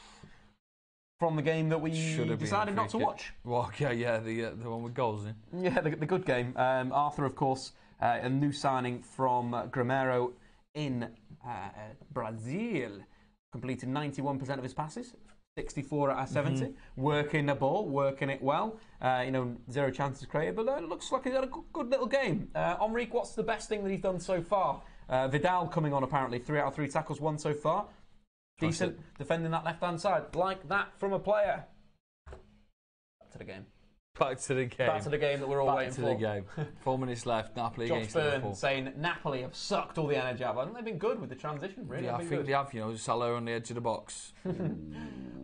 Speaker 1: from the game that we decided not to watch.
Speaker 2: Well, the one with goals in.
Speaker 1: Yeah, the good game. Arthur, of course, a new signing from Gramero in Brazil. Completed 91% of his passes, 64 out of 70. Working the ball, working it well. 0 chances created, but it looks like he's had a good little game. Enrique, what's the best thing that he's done so far? Vidal coming on apparently, 3 out of 3 tackles, 1 so far. Decent defending that left-hand side. Like that from a player. Back to the game.
Speaker 2: Back to the game.
Speaker 1: Back to the game that we're all waiting for.
Speaker 2: Back to the game. 4 minutes left. Napoli
Speaker 1: Josh
Speaker 2: against
Speaker 1: Byrne
Speaker 2: Liverpool.
Speaker 1: saying Napoli have sucked all the energy out. I think they've been good with the transition, really.
Speaker 2: Yeah, I think they have. Salah on the edge of the box.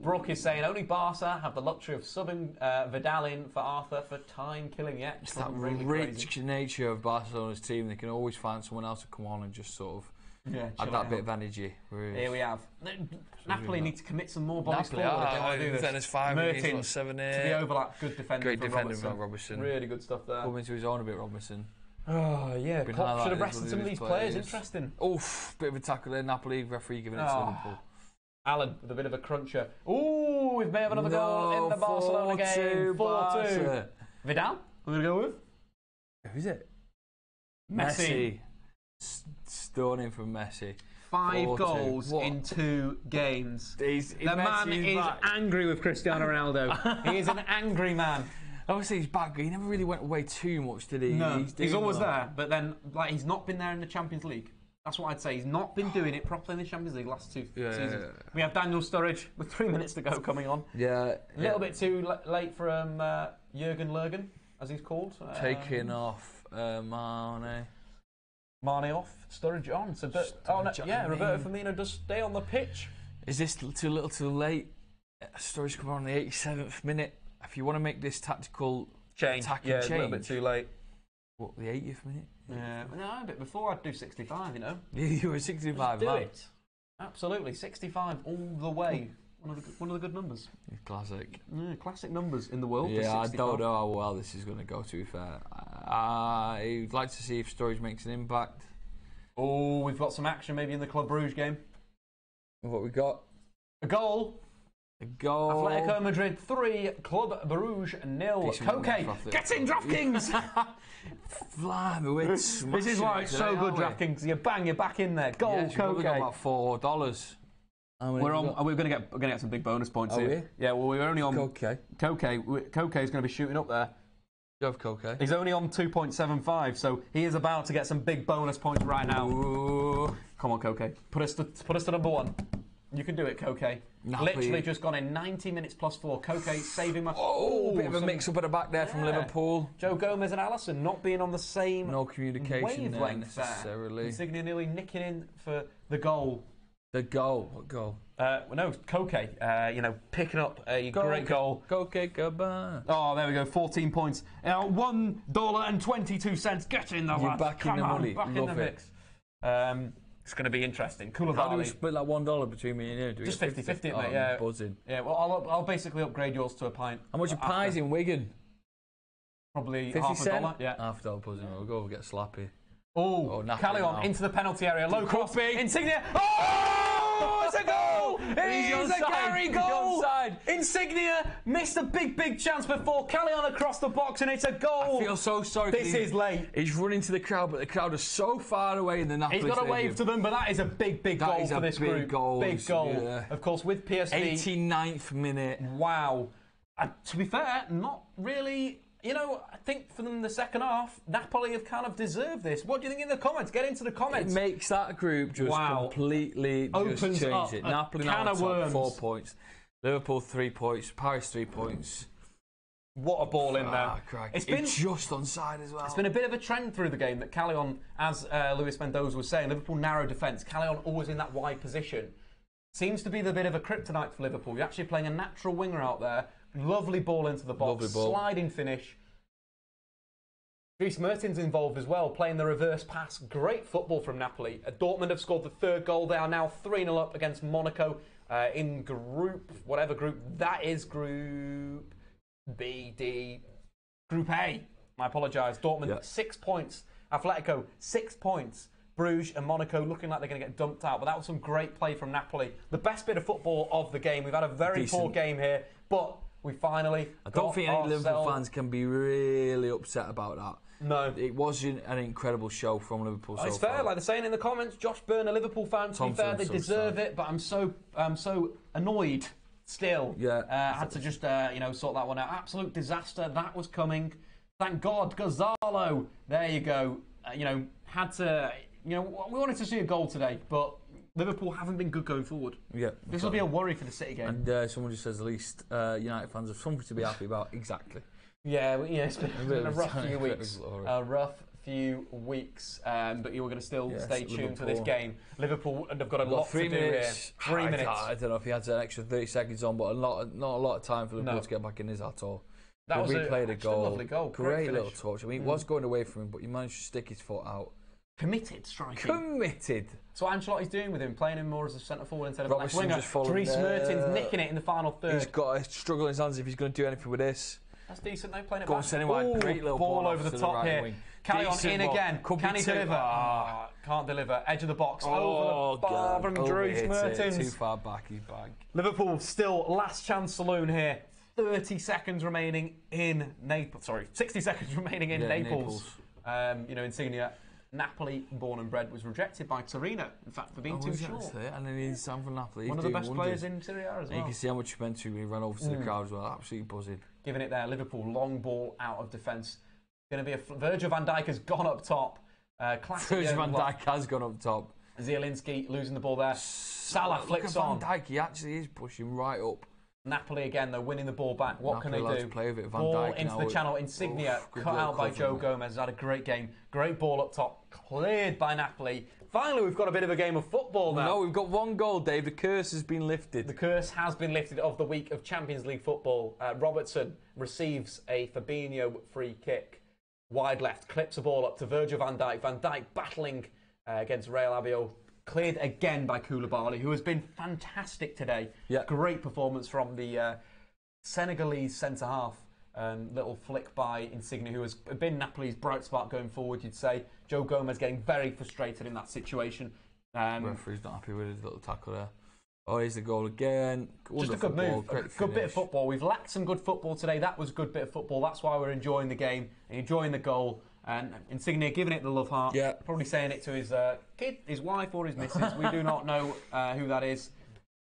Speaker 1: Brooke is saying only Barca have the luxury of subbing Vidal in for Arthur for time killing. Yeah,
Speaker 2: it's that really rich nature of Barcelona's team. They can always find someone else to come on and just sort of add that bit of energy. Really.
Speaker 1: Here we have. Napoli need to commit some more bodies forward.
Speaker 2: There's 5
Speaker 1: Mertens
Speaker 2: 7
Speaker 1: to the overlap. Good defending.
Speaker 2: Great
Speaker 1: from
Speaker 2: defending from Robertson.
Speaker 1: Really good stuff there.
Speaker 2: Coming to his own a bit, Robertson.
Speaker 1: Oh yeah, Klopp should have rested some of these players. Interesting.
Speaker 2: Oof, bit of a tackle there. Napoli referee giving it to Liverpool.
Speaker 1: Alan with a bit of a cruncher. Ooh, we may have another goal in the Barcelona game. 4-2. Vidal, we're going to go with?
Speaker 2: Who is it?
Speaker 1: Messi.
Speaker 2: Stunning from Messi.
Speaker 1: 5 goals in 2 games. The man is angry with Cristiano Ronaldo. He is an angry man.
Speaker 2: Obviously he's back. He never really went away too much, did he?
Speaker 1: No, he's always there, but then he's not been there in the Champions League. That's what I'd say. He's not been doing it properly in the Champions League last 2 seasons. Yeah. We have Daniel Sturridge with 3 minutes to go coming on.
Speaker 2: Yeah.
Speaker 1: A little bit too late for Jurgen Lurgen, as he's called.
Speaker 2: Taking off Mane.
Speaker 1: Mane off, Sturridge on. So, Roberto Firmino does stay on the pitch.
Speaker 2: Is this too little too late? Sturridge coming on the 87th minute. If you want to make this tactical change,
Speaker 1: a little bit too late.
Speaker 2: What, the 80th minute?
Speaker 1: Yeah, no, a bit before I'd do 65,
Speaker 2: You were 65,
Speaker 1: do it. Absolutely, 65 all the way. One of the good numbers.
Speaker 2: Classic.
Speaker 1: Yeah, classic numbers in the world.
Speaker 2: Yeah, I don't know how well this is going to go, to be fair. I'd like to see if Sturridge makes an impact.
Speaker 1: Oh, we've got some action maybe in the Club Brugge game.
Speaker 2: What we got?
Speaker 1: A goal. Atletico Madrid 3, Club Brugge 0. Koke, get in DraftKings! This is why it's so good, DraftKings. You bang, you're back in there. Goal, Koke.
Speaker 2: We got about $4.
Speaker 1: We're going to get some big bonus points here. Yeah, well, we're only on
Speaker 2: Koke.
Speaker 1: Koke is going to be shooting up there.
Speaker 2: You have Koke.
Speaker 1: He's only on 2.75, so he is about to get some big bonus points right now. Ooh. Come on, Koke. Put us to number 1. You can do it, Koke. Literally just gone in 90 minutes plus 4. Koke saving my...
Speaker 2: bit of a mix-up at the back there from Liverpool.
Speaker 1: Joe Gomez and Alisson not being on the same
Speaker 2: no communication there necessarily.
Speaker 1: Insigne nearly nicking in for the goal.
Speaker 2: The goal? What goal?
Speaker 1: No, Koke, picking up a great goal.
Speaker 2: Koke, goodbye.
Speaker 1: Oh, there we go, 14 points. $1.22. Get in the
Speaker 2: You're back in the money.
Speaker 1: Back in the mix. It's going to be interesting.
Speaker 2: How do we split that $1 between me and you?
Speaker 1: Just 50-50, mate.
Speaker 2: Yeah. Buzzing.
Speaker 1: Yeah, well, I'll basically upgrade yours to a pint.
Speaker 2: How much are pies in Wigan?
Speaker 1: Probably
Speaker 2: 50
Speaker 1: half
Speaker 2: cent?
Speaker 1: $1. Yeah.
Speaker 2: Half $1 buzzing. We'll go get slappy.
Speaker 1: Oh, Callejon into the penalty area. Low cross. Insigne. Oh, it's a goal! It is a Gary goal! Insigne missed a big chance before. Callejon across the box, and it's a goal.
Speaker 2: I feel so sorry.
Speaker 1: This is late.
Speaker 2: He's running to the crowd, but the crowd is so far away in the Napoli
Speaker 1: He's got to wave to them, but that is a big goal for this group. Big goal.
Speaker 2: Yeah.
Speaker 1: Of course, with PSV.
Speaker 2: 89th minute.
Speaker 1: Wow. To be fair, not really... I think for them the second half, Napoli have kind of deserved this. What do you think in the comments? Get into the comments.
Speaker 2: It makes that group just completely
Speaker 1: opens
Speaker 2: change
Speaker 1: up
Speaker 2: it. Napoli now on top, 4 points. Liverpool 3 points. Paris 3 points.
Speaker 1: What a ball in there.
Speaker 2: It's been just onside as well.
Speaker 1: It's been a bit of a trend through the game that Callejon, as Luis Mendoza was saying, Liverpool narrow defence. Callejon always in that wide position. Seems to be the bit of a kryptonite for Liverpool. You're actually playing a natural winger out there. Lovely ball into the box. Sliding finish. Dries Mertens involved as well, playing the reverse pass. Great football from Napoli. Dortmund have scored the 3rd goal. They are now 3-0 up against Monaco in whatever group that is, Group B, D, Group A. I apologise. Dortmund, 6 points. Atletico, 6 points. Bruges and Monaco looking like they're going to get dumped out. But that was some great play from Napoli. The best bit of football of the game. We've had a very poor game here, but we finally
Speaker 2: I don't think any Liverpool fans can be really upset about that.
Speaker 1: No.
Speaker 2: It was an incredible show from Liverpool so
Speaker 1: it's fair,
Speaker 2: far.
Speaker 1: like they're saying in the comments, Josh Byrne, a Liverpool fan, to be fair, they deserve it, but I'm so annoyed still.
Speaker 2: Yeah.
Speaker 1: I had to just, sort that one out. Absolute disaster. That was coming. Thank God. Gonzalo. There you go. Had to... we wanted to see a goal today, but Liverpool haven't been good going forward.
Speaker 2: Yeah,
Speaker 1: this will be a worry for the City game.
Speaker 2: And someone just says at least United fans have something to be happy about. Exactly.
Speaker 1: Yeah, it's been a rough few weeks. A rough few weeks, but you're going to still stay tuned for this game. Liverpool have got a lot to do here. 3 minutes.
Speaker 2: I don't know if he had an extra 30 seconds on, but not a lot of time for Liverpool to get back in his at all.
Speaker 1: That was
Speaker 2: replayed a goal.
Speaker 1: Lovely goal.
Speaker 2: Great little touch. I mean, it was going away from him, but he managed to stick his foot out.
Speaker 1: Committed striking.
Speaker 2: Committed.
Speaker 1: So what Ancelotti's doing with him, playing him more as a centre forward instead of a left
Speaker 2: Robertson
Speaker 1: winger. Dries Mertens nicking it in the final third.
Speaker 2: He's got to struggle in his hands if he's going to do anything with this.
Speaker 1: That's decent though, playing it
Speaker 2: Go
Speaker 1: back.
Speaker 2: on, send him wide. Great little
Speaker 1: ball over the top here. Callejon in again. Can he deliver? Can't deliver. Edge of the box. Over the bar from Dries Mertens.
Speaker 2: Too far back, he's back.
Speaker 1: Liverpool still last chance saloon here. 30 seconds remaining in Naples. Sorry, 60 seconds remaining in Naples. Insigne, Napoli, born and bred, was rejected by Torino. In fact, for being too short.
Speaker 2: And then he's signed for Napoli.
Speaker 1: One of the best players in Serie A as well.
Speaker 2: You can see how much he meant to when he ran over to the crowd as well. Absolutely buzzing.
Speaker 1: Giving it there. Liverpool, long ball out of defence. Going to be Virgil Van Dijk has gone up top.
Speaker 2: Virgil Van Dijk has gone up top.
Speaker 1: Zielinski losing the ball there. Salah flicks on.
Speaker 2: Van Dijk, he actually is pushing right up.
Speaker 1: Napoli again, they're winning the ball back. What can they do?
Speaker 2: Play with it. Van
Speaker 1: ball
Speaker 2: Dijk
Speaker 1: into the channel. Insigne cut out by Joe Gomez. Had a great game. Great ball up top. Cleared by Napoli. Finally, we've got a bit of a game of football now.
Speaker 2: No, we've got one goal, Dave. The curse has been lifted.
Speaker 1: The curse has been lifted of the week of Champions League football. Robertson receives a Fabinho free kick. Wide left, clips the ball up to Virgil van Dijk. Van Dijk battling against Real Abiol. Cleared again by Koulibaly, who has been fantastic today.
Speaker 2: Yeah.
Speaker 1: Great performance from the Senegalese centre-half. Little flick by Insigne, who has been Napoli's bright spark going forward, you'd say. Joe Gomez getting very frustrated in that situation.
Speaker 2: Referee's not happy with his little tackle there. Oh, here's the goal again.
Speaker 1: Just a good move. A good bit of football. We've lacked some good football today. That was a good bit of football. That's why we're enjoying the game and enjoying the goal. And Insigne giving it the love heart.
Speaker 2: Yeah.
Speaker 1: Probably saying it to his kid, his wife, or his missus. We do not know who that is.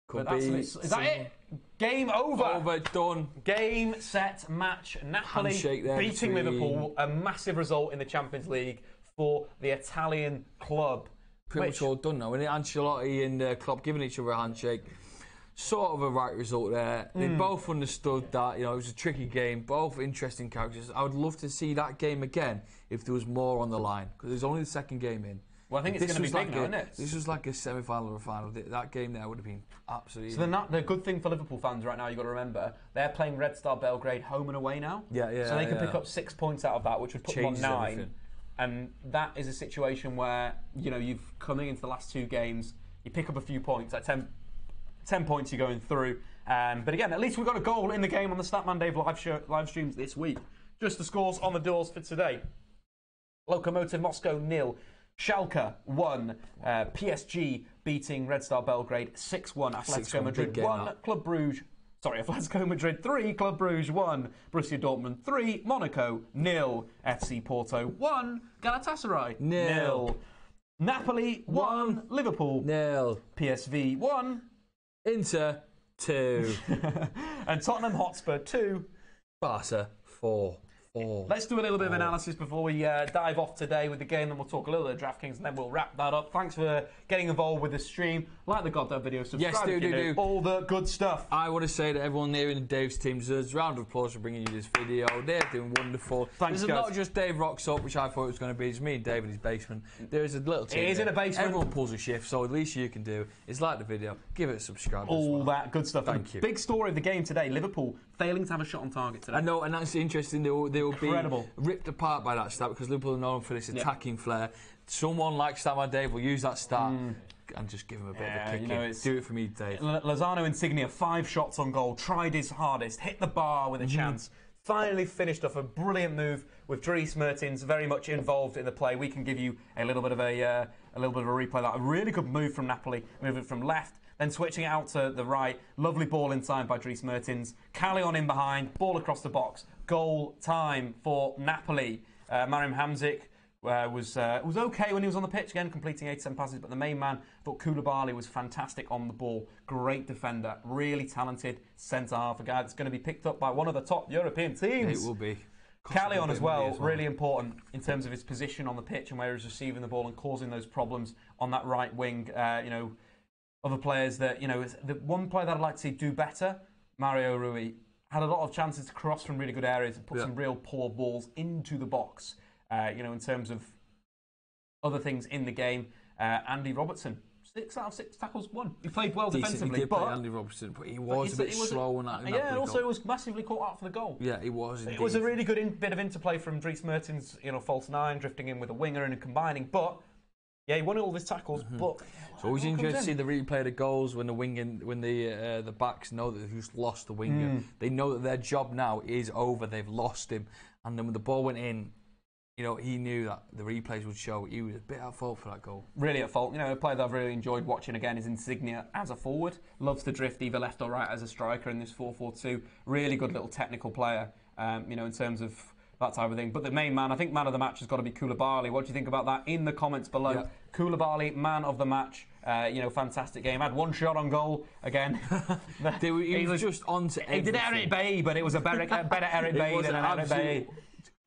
Speaker 2: Could
Speaker 1: be. Is that it? Game over.
Speaker 2: Over, done.
Speaker 1: Game, set, match. Napoli beating Liverpool. A massive result in the Champions League for the Italian club.
Speaker 2: Pretty much all done now. And Ancelotti and Klopp giving each other a handshake. Sort of a right result there. They both understood that, it was a tricky game. Both interesting characters. I would love to see that game again if there was more on the line. Because there's only the second game in.
Speaker 1: Well, I think it's going to be big now, isn't it?
Speaker 2: This was like a semi-final or a final. That game there would have been absolutely...
Speaker 1: So the good thing for Liverpool fans right now, you've got to remember, they're playing Red Star Belgrade home and away now.
Speaker 2: Yeah.
Speaker 1: So they can pick up 6 points out of that, which would put them on 9. Everything. And that is a situation where, you've coming into the last 2 games, you pick up a few points. At 10 points you're going through. But again, at least we've got a goal in the game on the Statman Dave live streams this week. Just the scores on the doors for today. Lokomotiv Moscow 0. Schalke 1. PSG beating Red Star Belgrade 6-1. Atletico Madrid 1. Club Brugge. Atletico Madrid 3, Club Brugge 1, Borussia Dortmund 3, Monaco 0, FC Porto 1, Galatasaray 0, Napoli 1, Liverpool
Speaker 2: 0,
Speaker 1: PSV 1,
Speaker 2: Inter 2,
Speaker 1: and Tottenham Hotspur 2,
Speaker 2: Barca 4.
Speaker 1: Let's do a little bit of analysis before we dive off today with the game, then we'll talk a little bit of DraftKings and then we'll wrap that up. Thanks for getting involved with the stream. Like the goddamn video, subscribe if you do. All the good stuff.
Speaker 2: I want to say to everyone there in Dave's team, deserves a round of applause for bringing you this video. They're doing wonderful.
Speaker 1: Thanks,
Speaker 2: This is not just Dave rocks up, which I thought it was going to be. It's me and Dave in his basement. There is a little team.
Speaker 1: It is in a basement.
Speaker 2: Everyone pulls a shift, so at least you can do is like the video, give it a subscribe
Speaker 1: All
Speaker 2: as well.
Speaker 1: that good stuff.
Speaker 2: Thank you.
Speaker 1: Big story of the game today, Liverpool failing to have a shot on target today.
Speaker 2: I know, and that's interesting. They will
Speaker 1: Incredible.
Speaker 2: be ripped apart by that stat because Liverpool are known for this attacking flair. Someone like Statman Dave will use that stat and just give him a bit of a kick. Do it for me, Dave.
Speaker 1: Lozano Insigne, 5 shots on goal, tried his hardest, hit the bar with a chance. Finally finished off a brilliant move with Dries Mertens very much involved in the play. We can give you a little bit of a replay of that. A really good move from Napoli, moving from left, then switching it out to the right. Lovely ball inside by Dries Mertens. Callejon in behind, ball across the box. Goal time for Napoli. Marim Hamzik was okay when he was on the pitch, again completing 87 passes, but the main man, I thought Koulibaly was fantastic on the ball. Great defender, really talented centre-half, a guy that's going to be picked up by one of the top European teams.
Speaker 2: It will be.
Speaker 1: Callejon as well, really important in terms of his position on the pitch and where he's receiving the ball and causing those problems on that right wing. Other players that, the one player that I'd like to see do better, Mario Rui, had a lot of chances to cross from really good areas and put some real poor balls into the box. In terms of other things in the game, Andy Robertson, 6 out of 6 tackles won. He played well defensively,
Speaker 2: he did play Andy Robertson, but he was a bit slow on that.
Speaker 1: And also it was massively caught out for the goal.
Speaker 2: Yeah, he was.
Speaker 1: It was a really good bit of interplay from Dries Mertens, false 9, drifting in with a winger and combining. But yeah, he won all his tackles. But
Speaker 2: it's always interesting to see the replay of the goals when the backs know that they've just lost the winger. They know that their job now is over. They've lost him, and then when the ball went in, he knew that the replays would show he was a bit at fault for that goal.
Speaker 1: Really at fault. A player that I've really enjoyed watching again is Insigne as a forward. Loves to drift either left or right as a striker in this 4-4-2. Really good little technical player, in terms of that type of thing. But the main man, I think man of the match has got to be Koulibaly. What do you think about that? In the comments below. Yeah. Koulibaly, man of the match. Fantastic game. Had one shot on goal again.
Speaker 2: he was just on to everything.
Speaker 1: He did Eric Bay, but it was a better Eric Bay than an Eric Bay.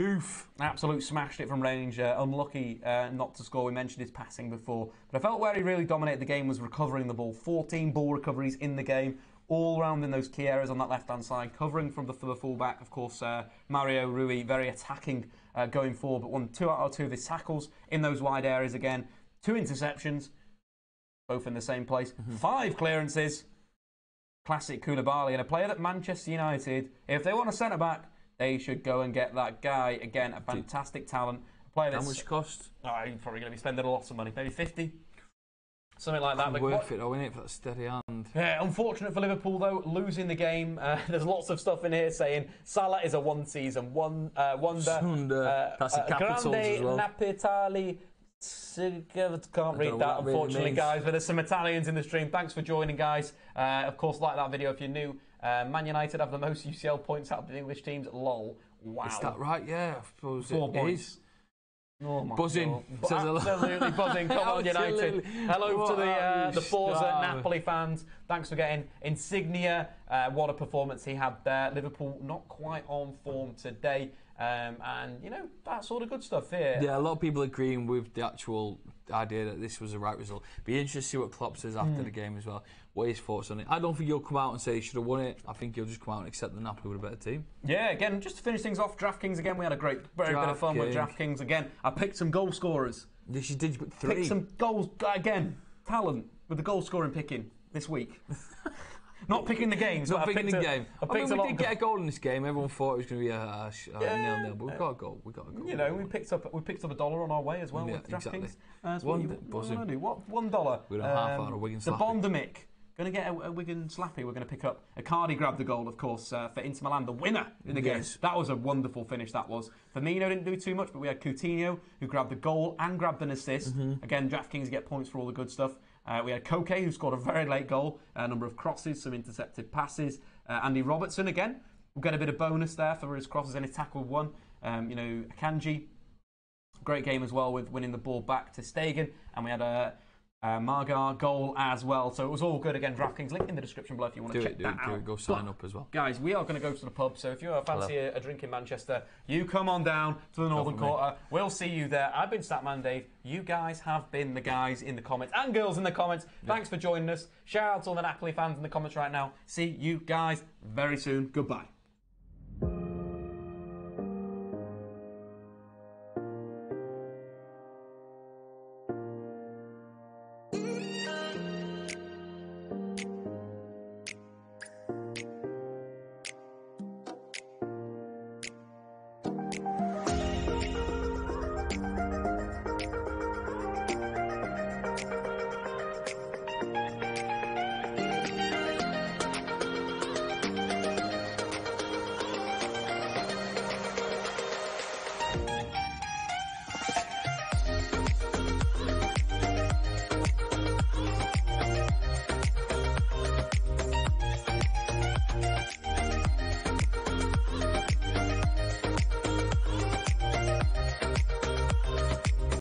Speaker 2: Oof.
Speaker 1: Absolute smashed it from range. Unlucky not to score. We mentioned his passing before. But I felt where he really dominated the game was recovering the ball. 14 ball recoveries in the game, all round in those key areas on that left-hand side. Covering for the full-back, of course, Mario Rui, very attacking going forward, but won 2 out of 2 of his tackles in those wide areas again. 2 interceptions, both in the same place. 5 clearances. Classic Koulibaly. And a player that Manchester United, if they want a centre-back, they should go and get that guy. Again, a fantastic talent. A player that's,
Speaker 2: how much cost?
Speaker 1: He's probably going to be spending lots of money. Maybe 50? Something like that.
Speaker 2: Worth it though, isn't it, for that steady hand?
Speaker 1: Yeah, unfortunate for Liverpool though, losing the game. There's lots of stuff in here saying Salah is a one-season wonder.
Speaker 2: That's the capitals as well.
Speaker 1: Napitali. Can't read that, unfortunately, guys. But there's some Italians in the stream. Thanks for joining, guys. Of course, like that video if you're new. Man United have the most UCL points out of the English teams. Lol. Wow.
Speaker 2: Is that right? Yeah, I suppose
Speaker 1: 4 points.
Speaker 2: Is.
Speaker 1: Oh my
Speaker 2: buzzing.
Speaker 1: God. Absolutely buzzing. Come on, United. Hello to the Forza Napoli fans. Thanks for getting Insigne. What a performance he had there. Liverpool not quite on form today. And, that sort of good stuff here.
Speaker 2: Yeah, a lot of people agreeing with the actual idea that this was the right result. Be interested to see what Klopp says after the game as well. What his thoughts on it. I don't think he'll come out and say he should have won it. I think he'll just come out and accept that Napoli were a better team.
Speaker 1: Yeah, again, just to finish things off, DraftKings again, we had a very bit of fun with DraftKings again. I picked some goal scorers.
Speaker 2: Yes, you did. You picked 3.
Speaker 1: Picked some goals, again, talent with the goal scoring picking this week. Not picking the games.
Speaker 2: Not picking the game. We did get a goal in this game. Everyone thought it was going to be a 0-0, but we got a goal. We got a goal.
Speaker 1: We picked up $1 on our way as well with DraftKings.
Speaker 2: Exactly.
Speaker 1: What do I do? What $1?
Speaker 2: We're half out of Wigan Slappy.
Speaker 1: The Bondamic. Going to get a Wigan Slappy. We're going to pick up. Icardi grabbed the goal, of course, for Inter Milan, the winner in the game. That was a wonderful finish, that was. Firmino didn't do too much, but we had Coutinho, who grabbed the goal and grabbed an assist. Again, DraftKings get points for all the good stuff. We had Koke, who scored a very late goal, a number of crosses, some intercepted passes. Andy Robertson, again, we'll get a bit of bonus there for his crosses and his tackle one. Akanji, great game as well with winning the ball back to Stegen. And we had a Margar goal as well. So it was all good. Again, DraftKings, link in the description below if you want to check that out.
Speaker 2: Go sign up as well.
Speaker 1: Guys, we are going to go to the pub. So if you fancy a drink in Manchester, you come on down to the Northern Quarter. We'll see you there. I've been Statman Dave. You guys have been the guys in the comments and girls in the comments. Thanks for joining us. Shout out to all the Napoli fans in the comments right now. See you guys very soon. Goodbye.